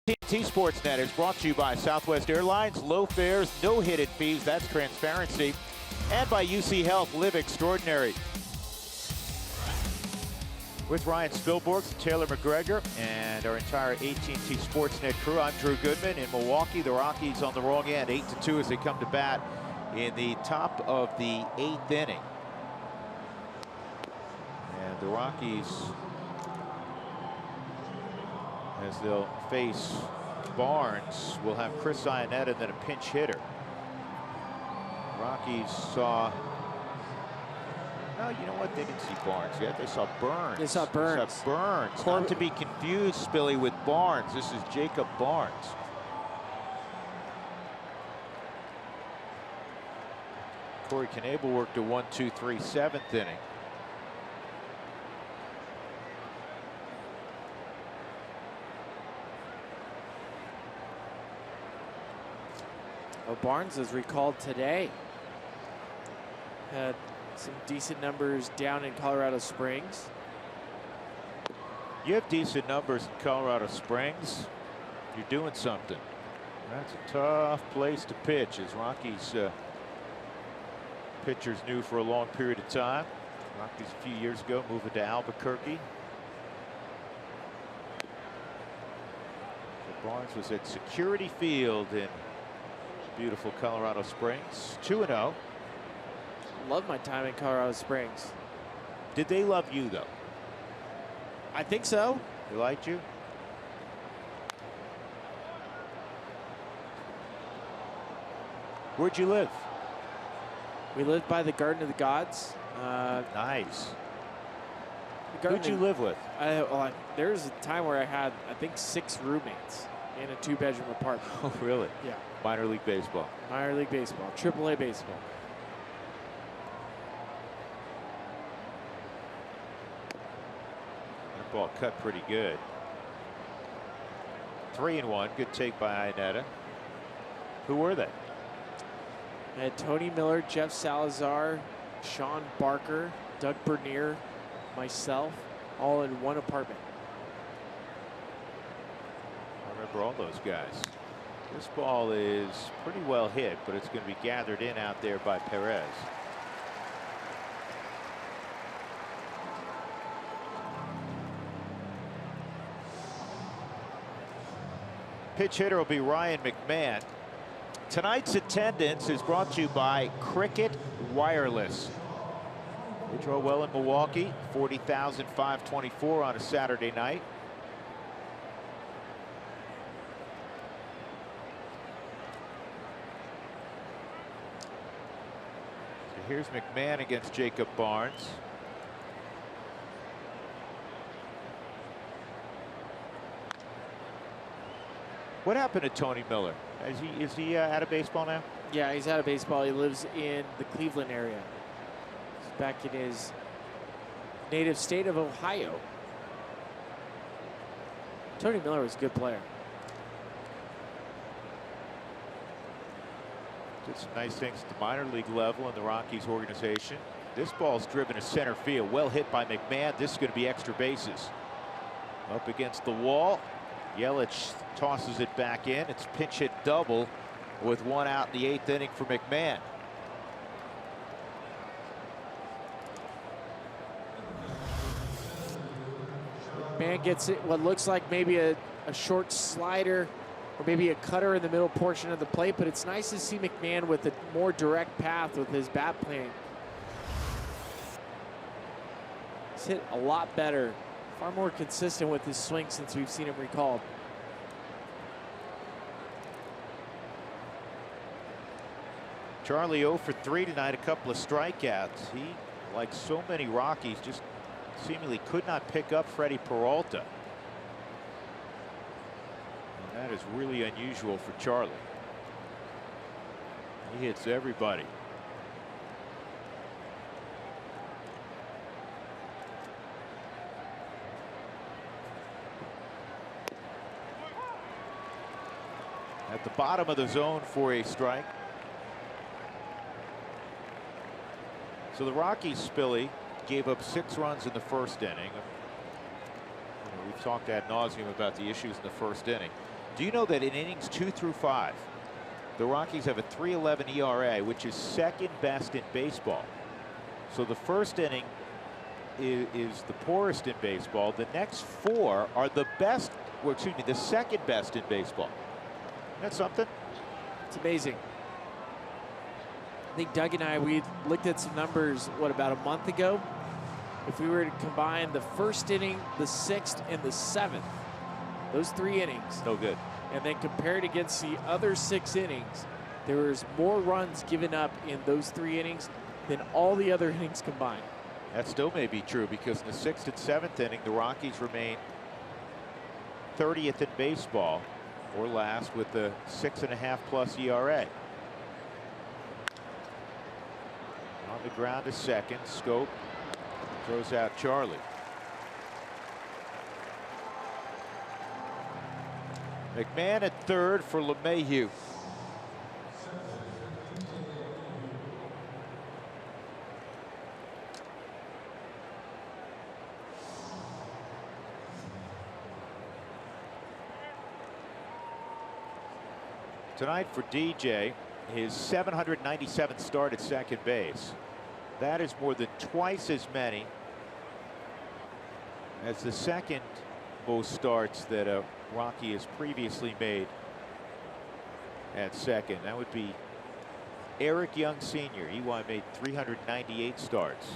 TNT Sportsnet is brought to you by Southwest Airlines. Low fares, no hidden fees. That's transparency. And by UC Health. Live extraordinary. With Ryan Spilborghs, Taylor McGregor, and our entire AT&T Sportsnet crew, I'm Drew Goodman in Milwaukee. The Rockies on the wrong end, 8-2 as they come to bat in the top of the 8th inning. And the Rockies, as they'll face Barnes, will have Chris Iannetta and then a pinch hitter. Rockies saw, no, you know what? They didn't see Barnes yet. They saw Burns. They saw Burns. They saw Burns. Not to be confused, Spilly, with Barnes. This is Jacob Barnes. Corey Knebel worked a 1-2-3 7th inning. Well, Barnes is recalled today. Had some decent numbers down in Colorado Springs. You have decent numbers in Colorado Springs, you're doing something. That's a tough place to pitch, as Rockies pitchers knew for a long period of time. Rockies a few years ago moving to Albuquerque. So Barnes was at Security Field in beautiful Colorado Springs. 2-0. Love my time in Colorado Springs. Did they love you, though? I think so. They liked you? Where'd you live? We lived by the Garden of the Gods. Nice. Who'd Who'd you live with? There was a time where I had, I think, 6 roommates in a 2-bedroom apartment. Oh, really? Yeah. Minor League Baseball. Minor League Baseball, AAA baseball. That ball cut pretty good. 3-1. Good take by Iannetta. Who were they? I had Tony Miller, Jeff Salazar, Sean Barker, Doug Bernier, myself, all in one apartment. I remember all those guys. This ball is pretty well hit, but it's going to be gathered in out there by Perez. Pitch hitter will be Ryan McMahon. Tonight's attendance is brought to you by Cricket Wireless. They draw well in Milwaukee, 40,524 on a Saturday night. Here's McMahon against Jacob Barnes. What happened to Tony Miller? Is he out of baseball now? Yeah, he's out of baseball. He lives in the Cleveland area. He's back in his native state of Ohio. Tony Miller was a good player. Did some nice things at the minor league level in the Rockies organization. This ball's driven to center field. Well hit by McMahon. This is going to be extra bases. Up against the wall. Yelich tosses it back in. It's pinch hit double with one out in the 8th inning for McMahon. McMahon gets it what looks like maybe a short slider or maybe a cutter in the middle portion of the plate, but it's nice to see McMahon with a more direct path with his bat playing. He's hit a lot better, far more consistent with his swing since we've seen him recalled. Charlie 0 for 3 tonight, a couple of strikeouts. He, like so many Rockies, just seemingly could not pick up Freddie Peralta. And that is really unusual for Charlie. He hits everybody. At the bottom of the zone for a strike. So the Rockies, Spilly, gave up 6 runs in the first inning. We've talked ad nauseum about the issues in the first inning. Do you know that in innings 2 through 5, the Rockies have a 3.11 ERA, which is second best in baseball? So the first inning is the poorest in baseball. The next 4 are the best, well, excuse me, the second best in baseball. That's something. It's amazing. I think Doug and I, we looked at some numbers, what, about a month ago? If we were to combine the first inning, the 6th, and the 7th, those 3 innings. No good. And then compared against the other 6 innings, there was more runs given up in those 3 innings than all the other innings combined. That still may be true because in the 6th and 7th inning, the Rockies remain 30th in baseball, or last, with the 6.5+ ERA. On the ground to second. Scope throws out Charlie. McMahon at third for LeMahieu. Tonight for DJ, his 797th start at second base. That is more than twice as many as the second most starts that a Rocky has previously made at second. That would be Eric Young Sr. EY made 398 starts.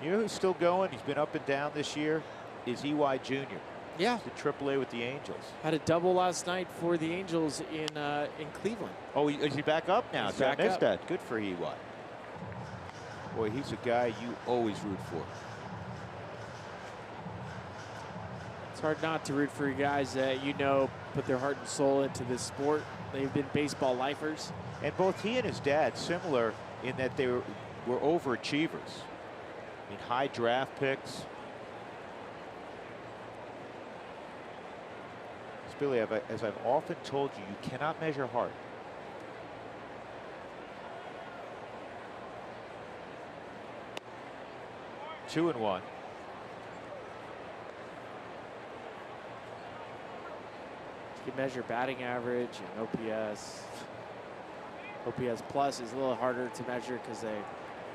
You know who's still going? He's been up and down this year. Is EY Jr. Yeah. He's at AAA with the Angels. Had a double last night for the Angels in Cleveland. Oh, is he back up now? He's So back I missed up. that. Good for EY. Boy, he's a guy you always root for. It's hard not to root for guys that you know put their heart and soul into this sport. They've been baseball lifers. And both he and his dad similar in that they were overachievers. I mean, high draft picks. Billy, as I've often told you, you cannot measure heart. Two and one. You can measure batting average and OPS. OPS plus is a little harder to measure because they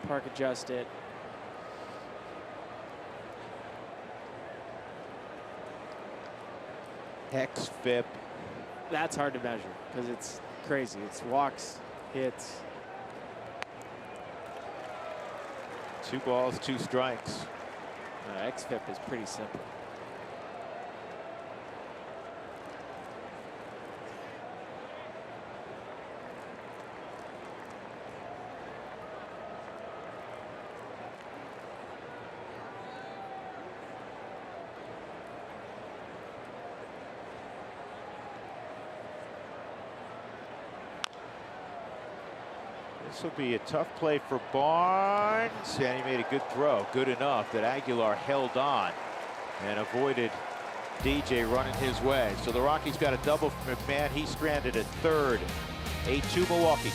park adjust it. XFIP. That's hard to measure because it's crazy. It's walks, hits. 2 balls, 2 strikes. XFIP is pretty simple. This will be a tough play for Barnes, and he made a good throw. Good enough that Aguilar held on and avoided DJ running his way. So the Rockies got a double from McMahon. He's stranded at third. 8-2 Milwaukee.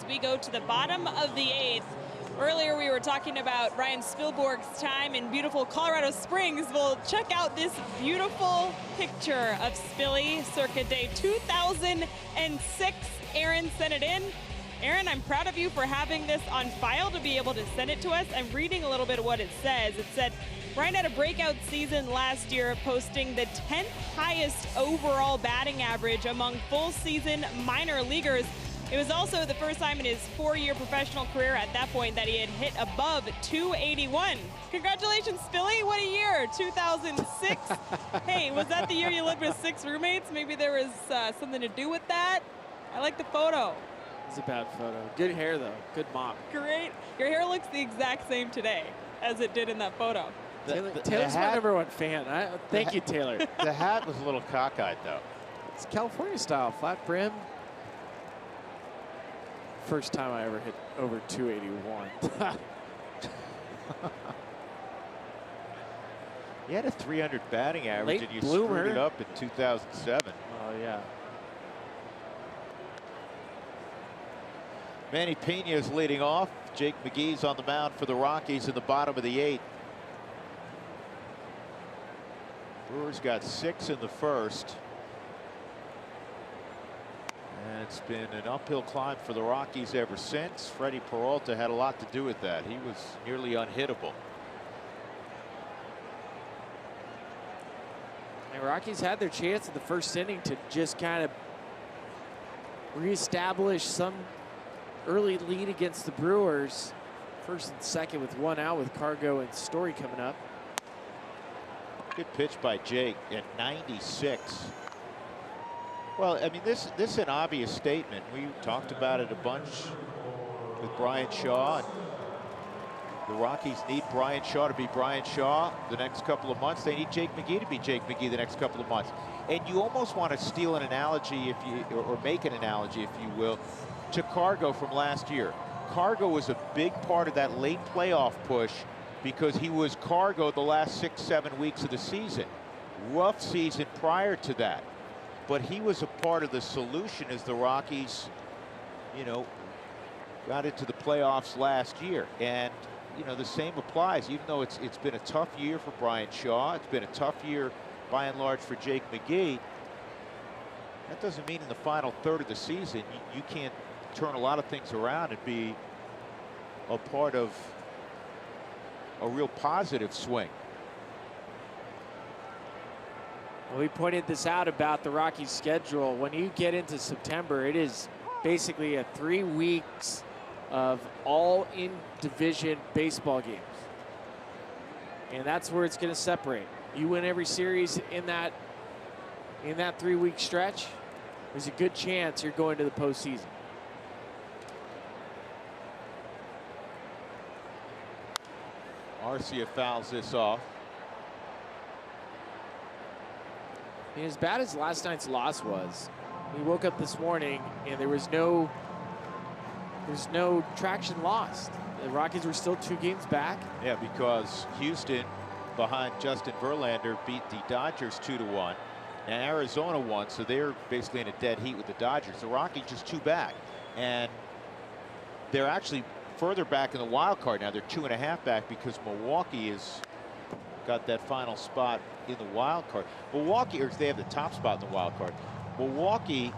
We go to the bottom of the 8th. Earlier we were talking about Ryan Spielborg's time in beautiful Colorado Springs. Well, check out this beautiful picture of Spilly circa day 2006. Aaron sent it in. Aaron, I'm proud of you for having this on file to be able to send it to us. I'm reading a little bit of what it says. It said, Ryan had a breakout season last year, posting the 10th highest overall batting average among full season minor leaguers. It was also the first time in his 4-year professional career at that point that he had hit above 281. Congratulations, Spilly. What a year, 2006. Hey, was that the year you lived with 6 roommates? Maybe there was something to do with that. I like the photo. It's a bad photo. Good hair, though. Good mop. Great. Your hair looks the exact same today as it did in that photo. Taylor's my #1 fan. Thank you, Taylor. The hat was a little cockeyed, though. It's California style, flat brim. First time I ever hit over 281. He had a 300 batting average, Late and you bloomer. screwed it up in 2007. Oh, yeah. Manny Pena is leading off. Jake McGee's on the mound for the Rockies in the bottom of the 8th. Brewers got 6 in the first. And it's been an uphill climb for the Rockies ever since. Freddie Peralta had a lot to do with that. He was nearly unhittable. And Rockies had their chance in the first inning to just kind of reestablish some early lead against the Brewers. First and second with 1 out with Cargo and Story coming up. Good pitch by Jake at 96. Well, I mean, this is an obvious statement. We talked about it a bunch with Brian Shaw. And the Rockies need Brian Shaw to be Brian Shaw the next couple of months. They need Jake McGee to be Jake McGee the next couple of months. And you almost want to steal an analogy, if you, or make an analogy, if you will, to Cargo from last year. Cargo was a big part of that late playoff push because he was Cargo the last 6-7 weeks of the season. Rough season prior to that. but he was a part of the solution as the Rockies, you know, got into the playoffs last year. And, you know, the same applies, even though it's been a tough year for Brian Shaw. It's been a tough year by and large for Jake McGee. That doesn't mean in the final third of the season you can't turn a lot of things around and be a part of a real positive swing. Well, we pointed this out about the Rockies' schedule. When you get into September, it is basically a 3 weeks of all in division baseball games. And that's where it's going to separate. You win every series in that 3 week stretch, there's a good chance you're going to the postseason. Arcia fouls this off. And as bad as last night's loss was, we woke up this morning and there's no traction lost. The Rockies were still 2 games back. Yeah, because Houston, behind Justin Verlander, beat the Dodgers 2-1. And Arizona won, so they're basically in a dead heat with the Dodgers. The Rockies just 2 back. And they're actually further back in the wild card now. They're 2.5 back because Milwaukee has got that final spot in the wild card. Milwaukee, or they have the top spot in the wild card. Milwaukee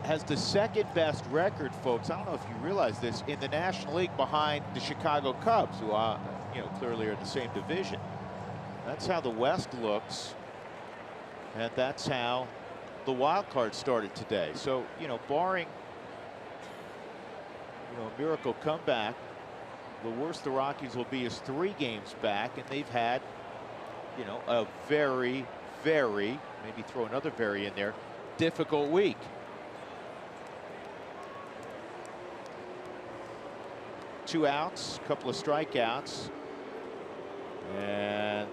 has the second best record, folks. I don't know if you realize this, in the National League behind the Chicago Cubs, who you know, clearly are in the same division. That's how the West looks, and that's how the wild card started today. So, you know, barring, you know, a miracle comeback, the worst the Rockies will be is 3 games back, and they've had, you know, a very, very, maybe throw another very in there, difficult week. Two outs, couple of strikeouts, and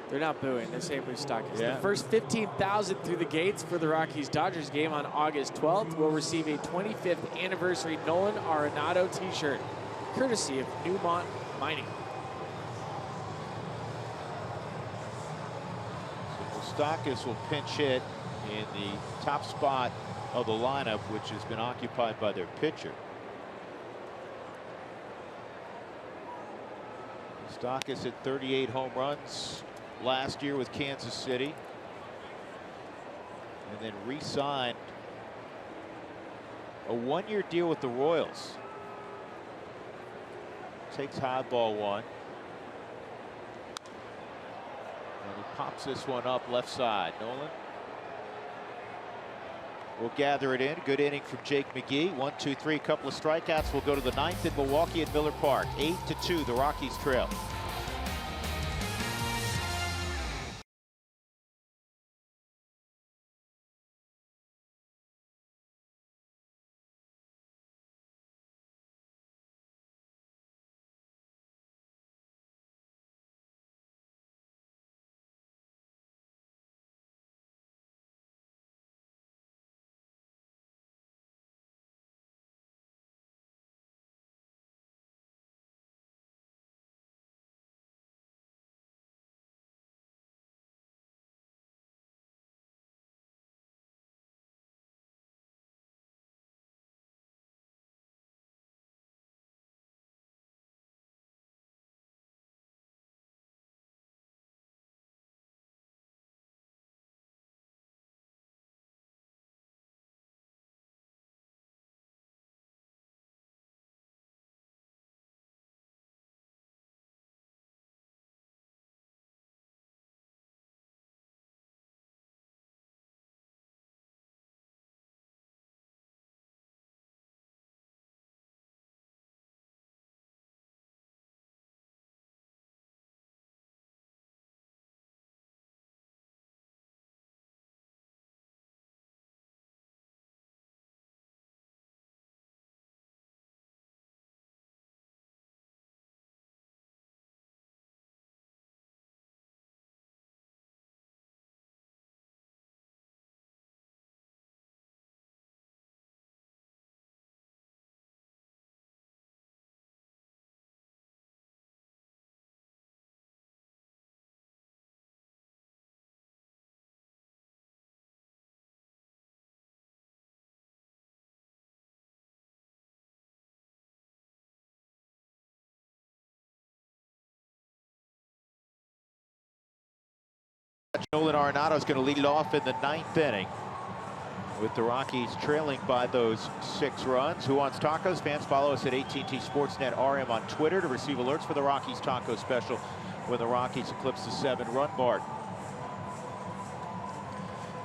They're not booing. They're saying Moustakas. Yeah. The first 15,000 through the gates for the Rockies-Dodgers game on August 12th will receive a 25th anniversary Nolan Arenado t-shirt, courtesy of Newmont Mining. so Moustakas will pinch hit in the top spot of the lineup, which has been occupied by their pitcher. Moustakas hit 38 home runs last year with Kansas City, and then re-signed a 1-year deal with the Royals. Takes high ball 1. And he pops this one up left side. Nolan will gather it in. Good inning from Jake McGee. 1, 2, 3, couple of strikeouts. We'll go to the 9th in Milwaukee at Miller Park. 8-2, the Rockies trail. Nolan Arenado is going to lead it off in the 9th inning, with the Rockies trailing by those 6 runs. Who wants tacos? Fans, follow us at AT&T Sportsnet RM on Twitter to receive alerts for the Rockies taco special when the Rockies eclipse the 7-run mark.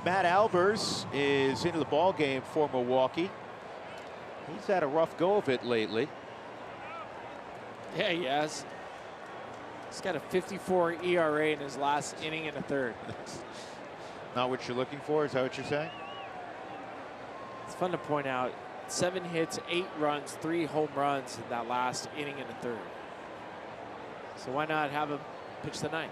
Matt Albers is into the ball game for Milwaukee. He's had a rough go of it lately. Yeah, he has. He's got a 54 ERA in his last inning and a third. Not what you're looking for, is that what you're saying? It's fun to point out, 7 hits, 8 runs, 3 home runs in that last inning and a third. So why not have him pitch the 9th?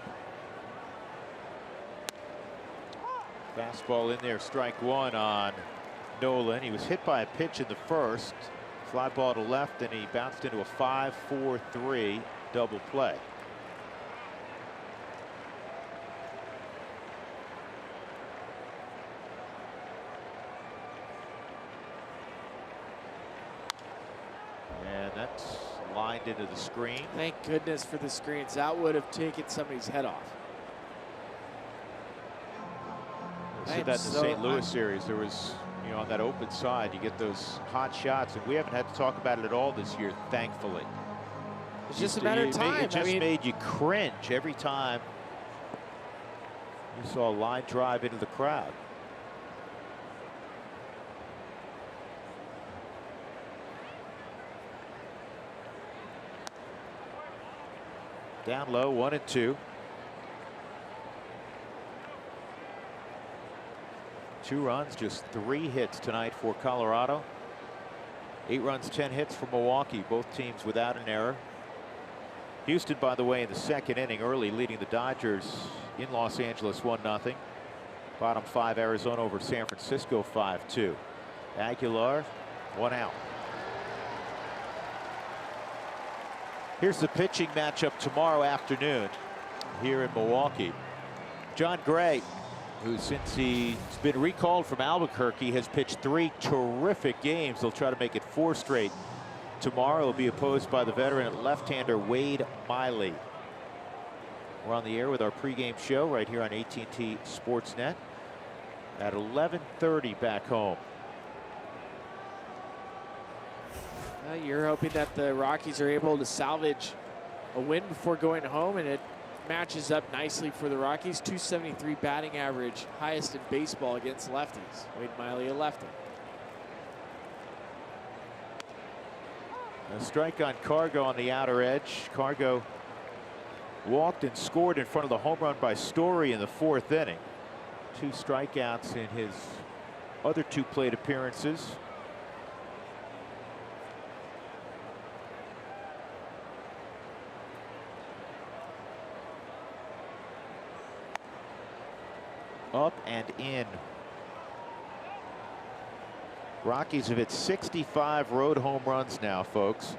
Fastball in there, strike 1 on Nolan. He was hit by a pitch in the first. Fly ball to left, and he bounced into a 5-4-3 double play. And that's lined into the screen. Thank goodness for the screens. That would have taken somebody's head off. I said that in the St. Louis series. There was, you know, on that open side, you get those hot shots, and we haven't had to talk about it at all this year, thankfully. It's just a matter of time. It just made you cringe every time you saw a line drive into the crowd. Down low, 1-2. 2 runs, just 3 hits tonight for Colorado. 8 runs, 10 hits for Milwaukee, both teams without an error. Houston, by the way, in the 2nd inning early, leading the Dodgers in Los Angeles 1-0. Bottom 5, Arizona over San Francisco 5-2. Aguilar, 1 out. Here's the pitching matchup tomorrow afternoon here in Milwaukee. John Gray, who since he's been recalled from Albuquerque has pitched 3 terrific games. They'll try to make it 4 straight. Tomorrow he'll be opposed by the veteran left-hander Wade Miley. We're on the air with our pregame show right here on AT&T Sportsnet at 11:30 back home. You're hoping that the Rockies are able to salvage a win before going home, and it matches up nicely for the Rockies. .273 batting average, highest in baseball against lefties. Wade Miley, a lefty. A strike on Cargo on the outer edge. Cargo walked and scored in front of the home run by Story in the 4th inning. 2 strikeouts in his other 2 plate appearances. Up and in. Rockies have hit 65 road home runs now, folks.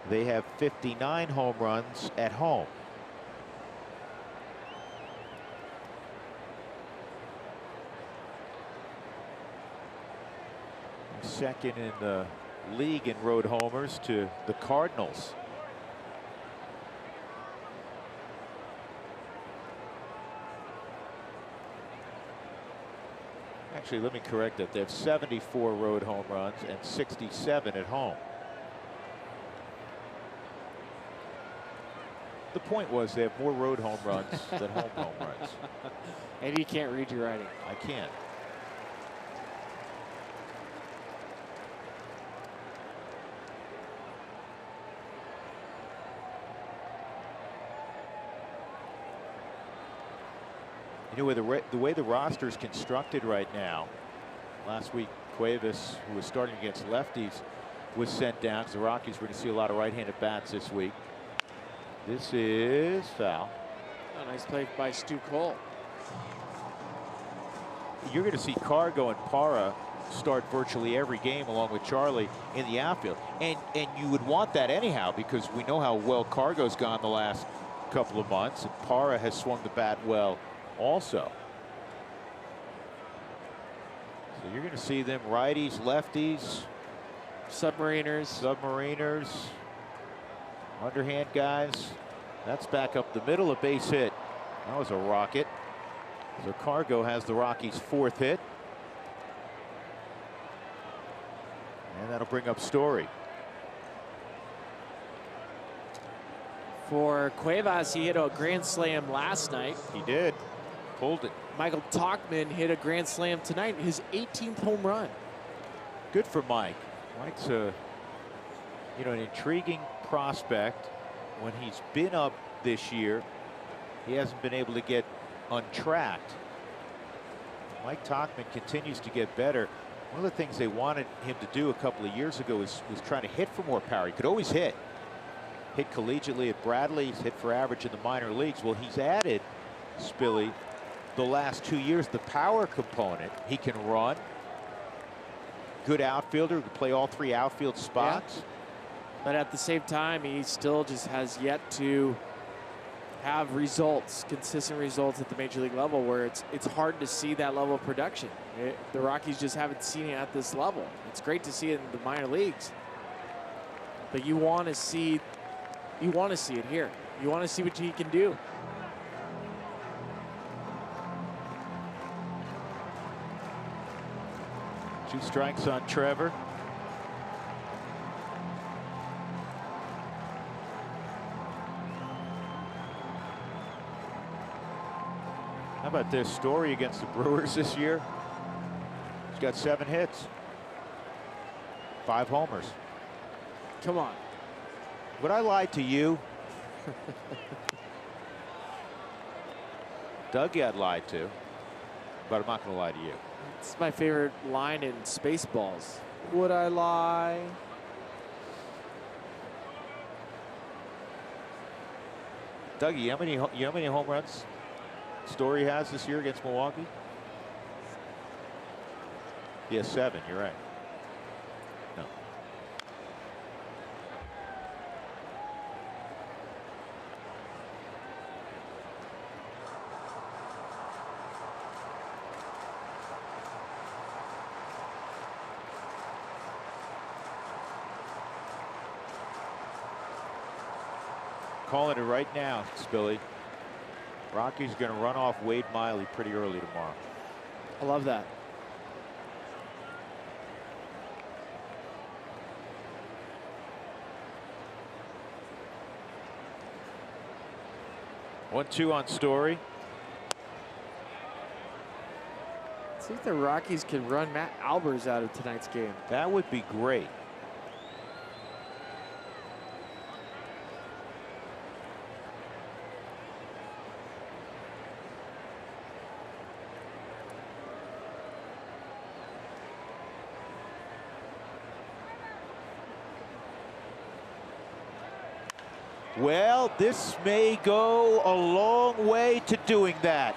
They have 59 home runs at home. Second in the league in road homers to the Cardinals. Actually, let me correct that. They have 74 road home runs and 67 at home. The point was they have more road home runs than home runs. And you can't read your writing. I can't. You know, the way the roster is constructed right now, last week Cuevas, who was starting against lefties, was sent down because the Rockies were going to see a lot of right-handed bats this week. This is foul. Oh, nice play by Stu Cole. You're going to see Cargo and Parra start virtually every game along with Charlie in the outfield. And you would want that anyhow, because we know how well Cargo's gone the last couple of months, and Parra has swung the bat well also. So you're going to see them righties, lefties, submariners, underhand guys. That's back up the middle, a base hit. That was a rocket. So Cargo has the Rockies' 4th hit. And that'll bring up Story. For Cuevas, he hit a grand slam last night. He did. Pulled it. Michael Tauchman hit a grand slam tonight, his 18th home run. Good for Mike. Mike's a, an intriguing prospect. When he's been up this year, he hasn't been able to get untracked. Mike Tauchman continues to get better. One of the things they wanted him to do a couple of years ago was trying to hit for more power. He could always hit. Hit collegiately at Bradley. He's hit for average in the minor leagues. Well, he's added, Spilly, the last 2 years, the power component. He can run. Good outfielder, can play all 3 outfield spots. Yeah. But at the same time, he still just has yet to have results, consistent results at the major league level, where it's hard to see that level of production. The Rockies just haven't seen it at this level. It's great to see it in the minor leagues, but you want to see it here. You want to see what he can do. Two strikes on Trevor. How about this Story against the Brewers this year? He's got 7 hits, 5 homers. Come on. Would I lie to you? Dougie I'd lie to, but I'm not going to lie to you. It's my favorite line in Spaceballs. Would I lie? Dougie, you know how many home runs Story has this year against Milwaukee? He has 7, you're right. No. Calling it right now, Spilly. Rockies going to run off Wade Miley pretty early tomorrow. I love that. One, 2 on Story. See if the Rockies can run Matt Albers out of tonight's game. That would be great. Well, this may go a long way to doing that.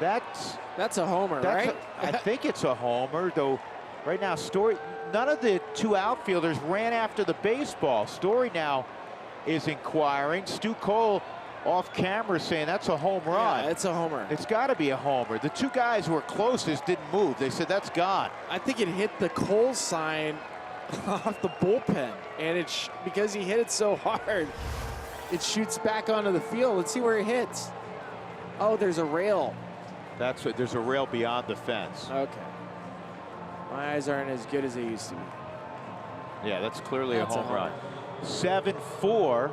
That's a homer, right? I think it's a homer, though. Right now, Story, none of the 2 outfielders ran after the baseball. Story now is inquiring. Stu Cole off camera saying that's a home run. Yeah, it's a homer. It's got to be a homer. The 2 guys who were closest didn't move. They said that's gone. I think it hit the Cole sign off the bullpen, and because he hit it so hard, it shoots back onto the field. Let's see where it hits. Oh, there's a rail. That's what. There's a rail beyond the fence. Okay. My eyes aren't as good as they used to be. Yeah, that's clearly That's a home run. 7-4.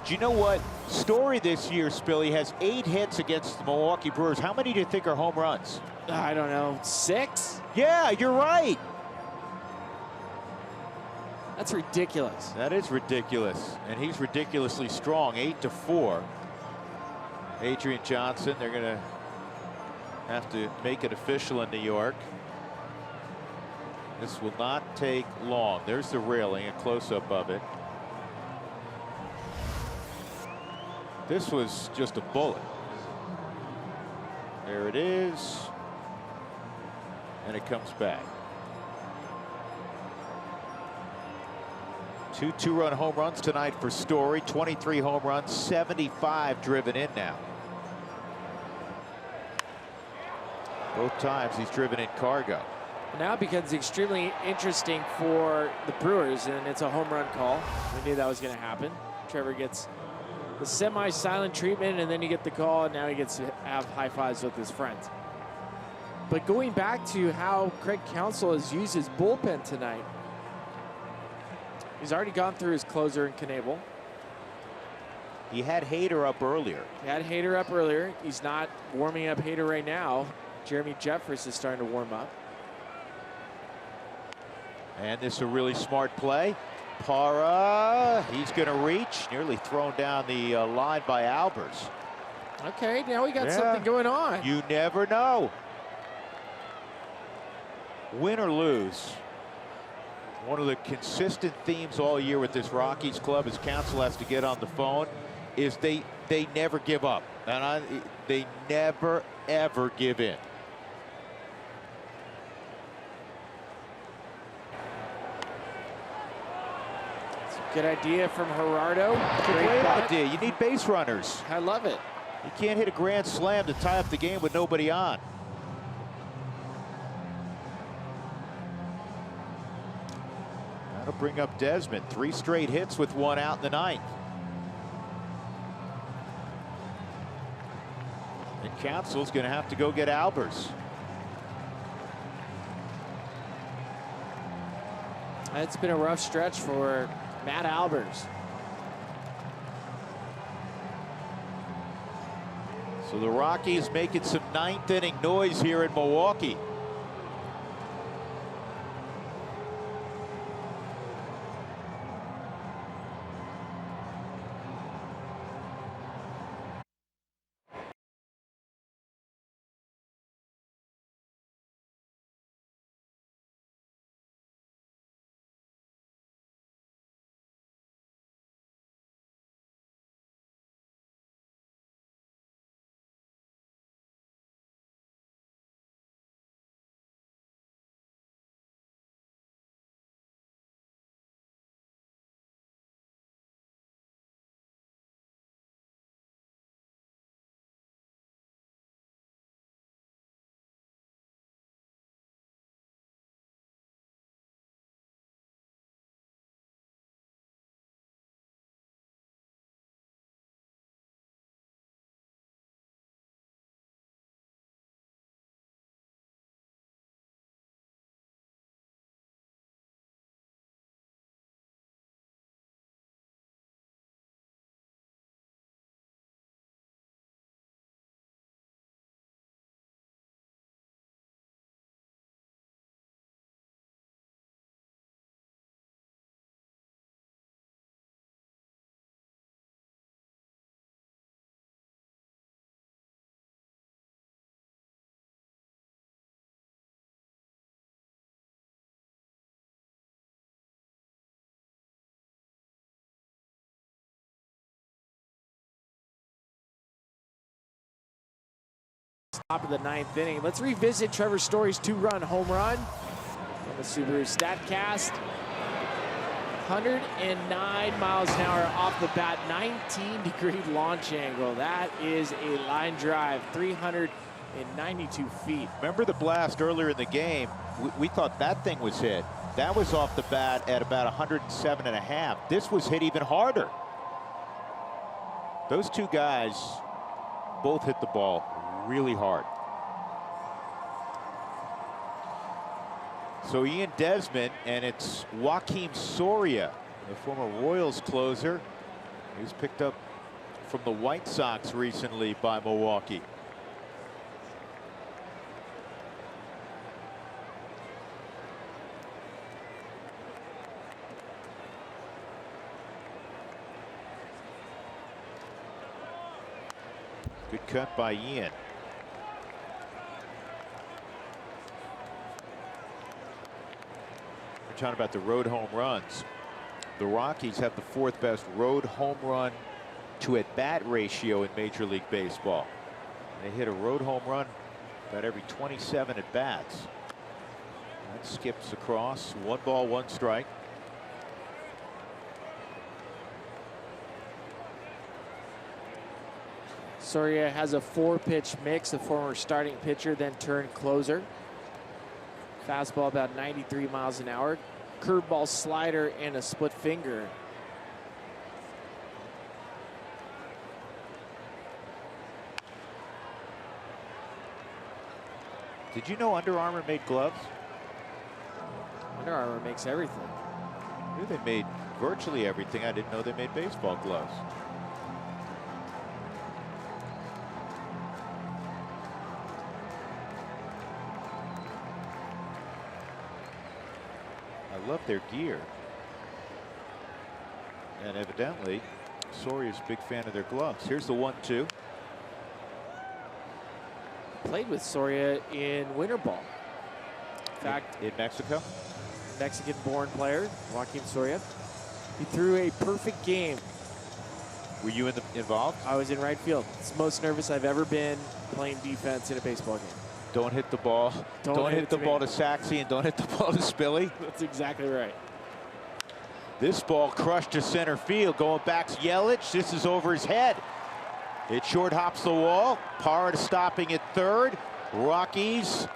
Do you know what? Story this year, Spilly, has 8 hits against the Milwaukee Brewers. How many do you think are home runs? I don't know. 6? Yeah, you're right. That's ridiculous. That is ridiculous. And he's ridiculously strong, 8-4. Adrian Johnson, they're going to have to make it official in New York. This will not take long. There's the railing, a close-up of it. This was just a bullet. There it is. And it comes back. 2 2-run home runs tonight for Story. 23 home runs, 75 driven in now. Both times he's driven in Cargo. Now it becomes extremely interesting for the Brewers, and it's a home run call. We knew that was going to happen. Trevor gets the semi-silent treatment, and then you get the call, and now he gets to have high fives with his friends. But going back to how Craig Counsell has used his bullpen tonight, he's already gone through his closer in Knebel. He had Hader up earlier. He had Hader up earlier. He's not warming up Hader right now. Jeremy Jeffress is starting to warm up. And this is a really smart play. Parra, he's going to reach. Nearly thrown down the line by Albers. Okay, now we got something going on. You never know. Win or lose, one of the consistent themes all year with this Rockies club, as Counsell has to get on the phone, is they never give up. And they never, ever give in. Good idea from Gerardo. Great idea. You need base runners. I love it. You can't hit a grand slam to tie up the game with nobody on. That'll bring up Desmond. 3 straight hits with 1 out in the 9th. And Counsell's going to have to go get Albers. It's been a rough stretch for Matt Albers. So the Rockies making some 9th inning noise here in Milwaukee. Top of the 9th inning. Let's revisit Trevor Story's 2-run home run on the Subaru StatCast. 109 miles an hour off the bat, 19-degree launch angle. That is a line drive, 392 feet. Remember the blast earlier in the game? We thought that thing was hit. That was off the bat at about 107.5. This was hit even harder. Those two guys both hit the ball really hard. So Ian Desmond, and it's Joakim Soria, the former Royals closer. He was picked up from the White Sox recently by Milwaukee. Good cut by Ian. We're talking about the road home runs. The Rockies have the 4th best road home run to at-bat ratio in Major League Baseball. They hit a road home run about every 27 at-bats. That skips across. 1 ball, 1 strike. Soria has a 4-pitch mix, the former starting pitcher, then turned closer. Fastball about 93 miles an hour. Curveball, slider, and a split finger. Did you know Under Armour made gloves? Under Armour makes everything. I knew they made virtually everything. I didn't know they made baseball gloves. I love their gear. And evidently, Soria's a big fan of their gloves. Here's the 1-2. Played with Soria in winter ball. In fact, in Mexico, Mexican-born player, Joaquin Soria. He threw a perfect game. Were you involved? I was in right field. It's the most nervous I've ever been playing defense in a baseball game. Don't hit the ball. Don't hit the ball to Saxey, and don't hit the ball to Spilly. That's exactly right. This ball crushed to center field. Going back to Yelich. This is over his head. It short hops the wall. Parra stopping at third. Rockies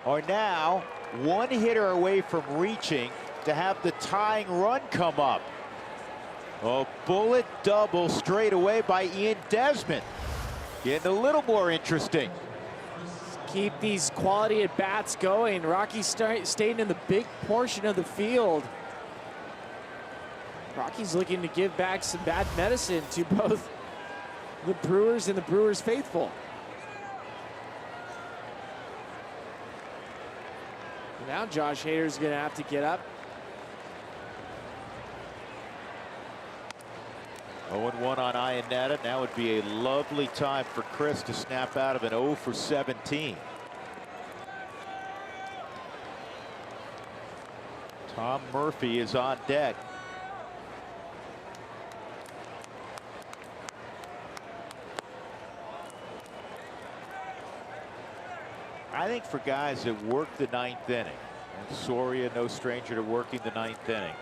are now one hitter away from reaching to have the tying run come up. A bullet double straight away by Ian Desmond. Getting a little more interesting. Keep these quality at bats going. Rockies staying in the big portion of the field. Rockies looking to give back some bad medicine to both the Brewers and the Brewers faithful. Now Josh Hader's going to have to get up. 0-1 on Iannetta. Now would be a lovely time for Chris to snap out of an 0 for 17. Tom Murphy is on deck. I think for guys that work the ninth inning, and Soria no stranger to working the ninth inning,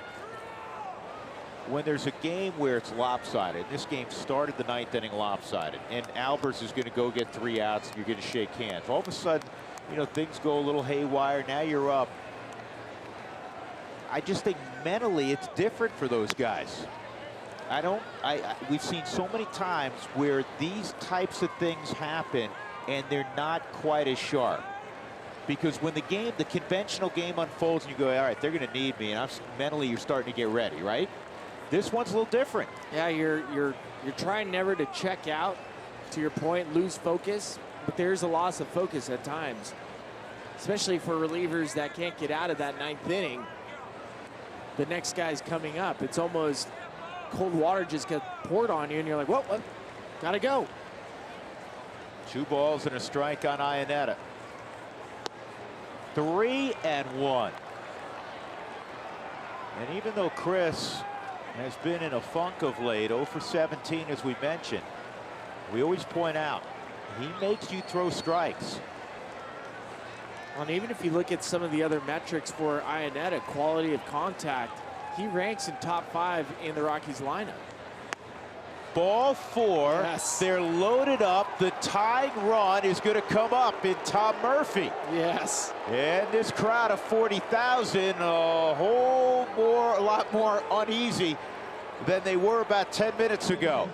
when there's a game where it's lopsided, this game started the ninth inning lopsided, and Albers is going to go get 3 outs, and you're going to shake hands. All of a sudden, you know, things go a little haywire. Now you're up. I just think mentally it's different for those guys. We've seen so many times where these types of things happen and they're not quite as sharp. Because when the conventional game unfolds and you go, all right, they're going to need me, and mentally you're starting to get ready, right? This one's a little different. Yeah, you're trying never to check out, to your point, lose focus, but there's a loss of focus at times, especially for relievers that can't get out of that ninth inning. The next guy's coming up. It's almost cold water just gets poured on you, and you're like, well, gotta go. 2 balls and a strike on Iannetta. 3-1. And even though Chris has been in a funk of late, 0 for 17 as we mentioned, we always point out he makes you throw strikes. And even if you look at some of the other metrics for Iannetta, quality of contact, he ranks in top 5 in the Rockies lineup. Ball 4. Yes. They're loaded up. The tying run is going to come up in Tom Murphy. Yes. And this crowd of 40,000, a lot more uneasy than they were about 10 minutes ago.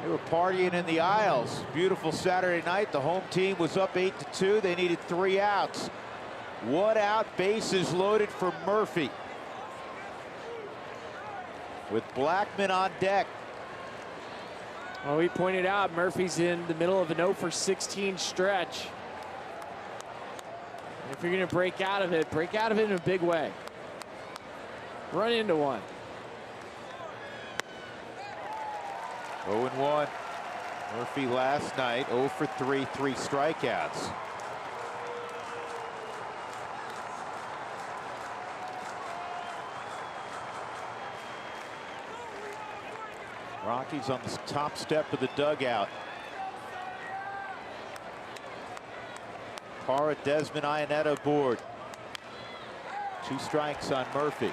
They were partying in the aisles. Beautiful Saturday night. The home team was up 8-2. They needed 3 outs. 1 out, bases loaded for Murphy. With Blackman on deck. Well, we pointed out Murphy's in the middle of an 0 for 16 stretch. And if you're going to break out of it in a big way. Run into one. 0-1. Murphy last night 0 for 3, 3 strikeouts. Rockies on the top step of the dugout. Parra, Desmond, Iannetta aboard. 2 strikes on Murphy.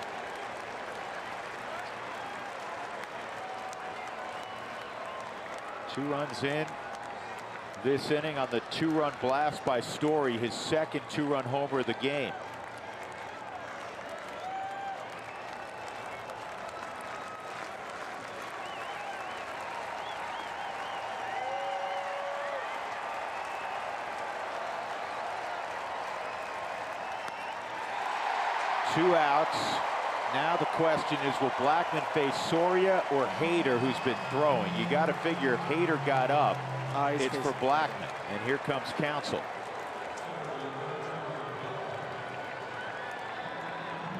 Two runs in this inning on the 2-run blast by Story, his second 2-run homer of the game. 2 outs. Now the question is, will Blackman face Soria or Hader, who's been throwing? You got to figure if Hader got up, it's for Blackman. And here comes Counsell.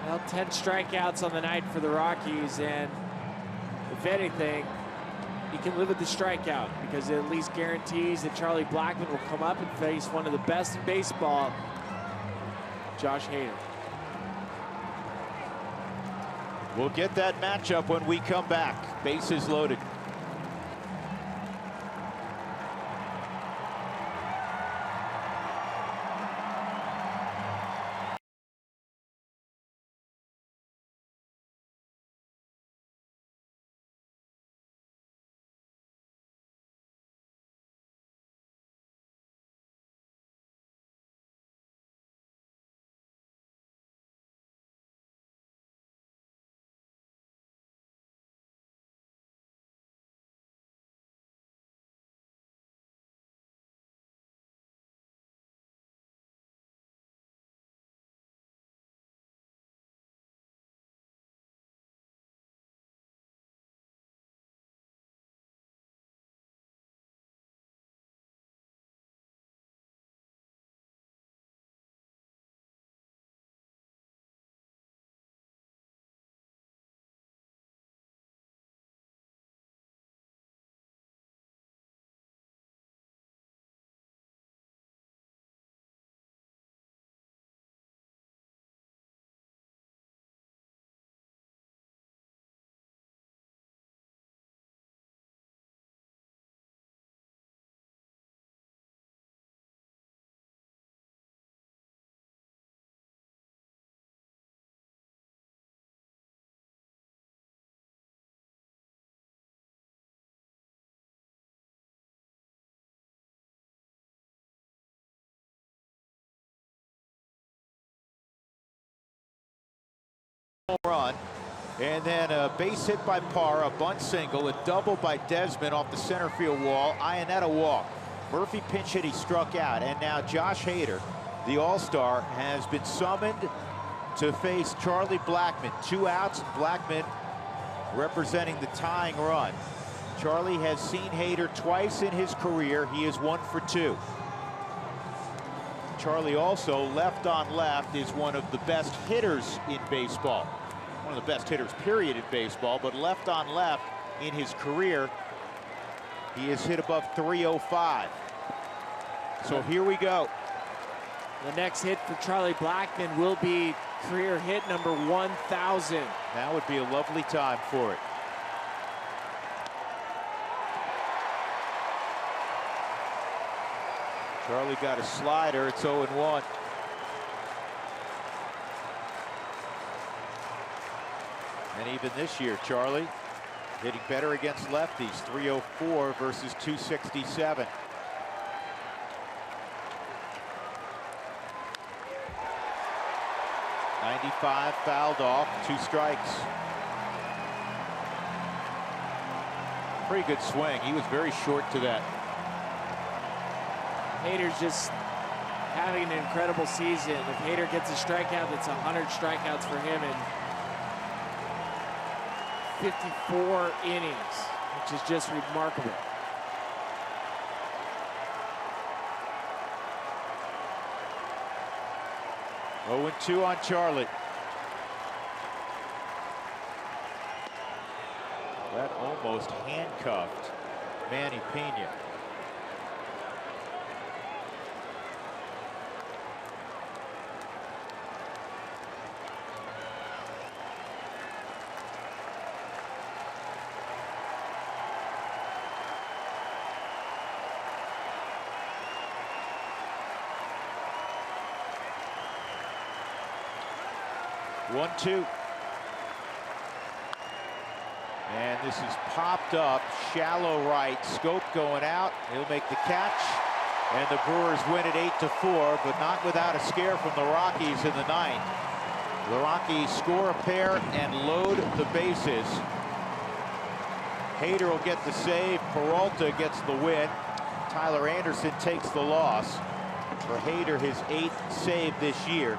Well, 10 strikeouts on the night for the Rockies, and if anything, you can live with the strikeout because it at least guarantees that Charlie Blackman will come up and face one of the best in baseball, Josh Hader. We'll get that matchup when we come back. Bases loaded. Run, and then a base hit by Parr, a bunt single, a double by Desmond off the center field wall, Iannetta walk. Murphy pinch hit, he struck out, and now Josh Hader, the all-star, has been summoned to face Charlie Blackman. 2 outs, Blackman representing the tying run. Charlie has seen Hader twice in his career. He is 1 for 2. Charlie also, left on left, is one of the best hitters in baseball. One of the best hitters, period, in baseball, but left on left in his career, he has hit above 305. So here we go. The next hit for Charlie Blackman will be career hit number 1,000. That would be a lovely time for it. Charlie got a slider. It's 0-1. And even this year, Charlie hitting better against lefties. 304 versus 267. .95 fouled off. 2 strikes. Pretty good swing. He was very short to that. Hader's just having an incredible season. If Hader gets a strikeout, that's 100 strikeouts for him in 54 innings, which is just remarkable. Oh, 0-2 on Charlie. That almost handcuffed Manny Pena. One, 2. And this is popped up, shallow right, Scope going out. He'll make the catch, and the Brewers win it 8-4, but not without a scare from the Rockies in the 9th. The Rockies score a pair and load the bases. Hader will get the save, Peralta gets the win. Tyler Anderson takes the loss. For Hader, his 8th save this year.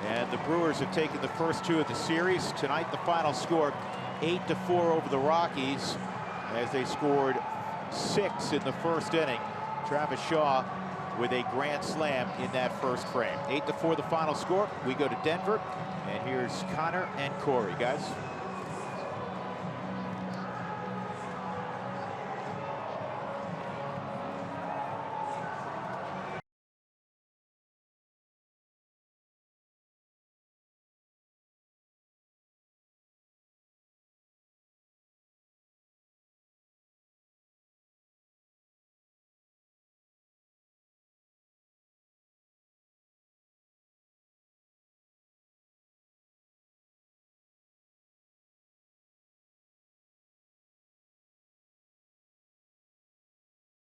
And the Brewers have taken the first 2 of the series. Tonight, the final score 8-4 over the Rockies as they scored 6 in the first inning. Travis Shaw with a grand slam in that first frame. 8-4 the final score. We go to Denver, and here's Connor and Corey, guys.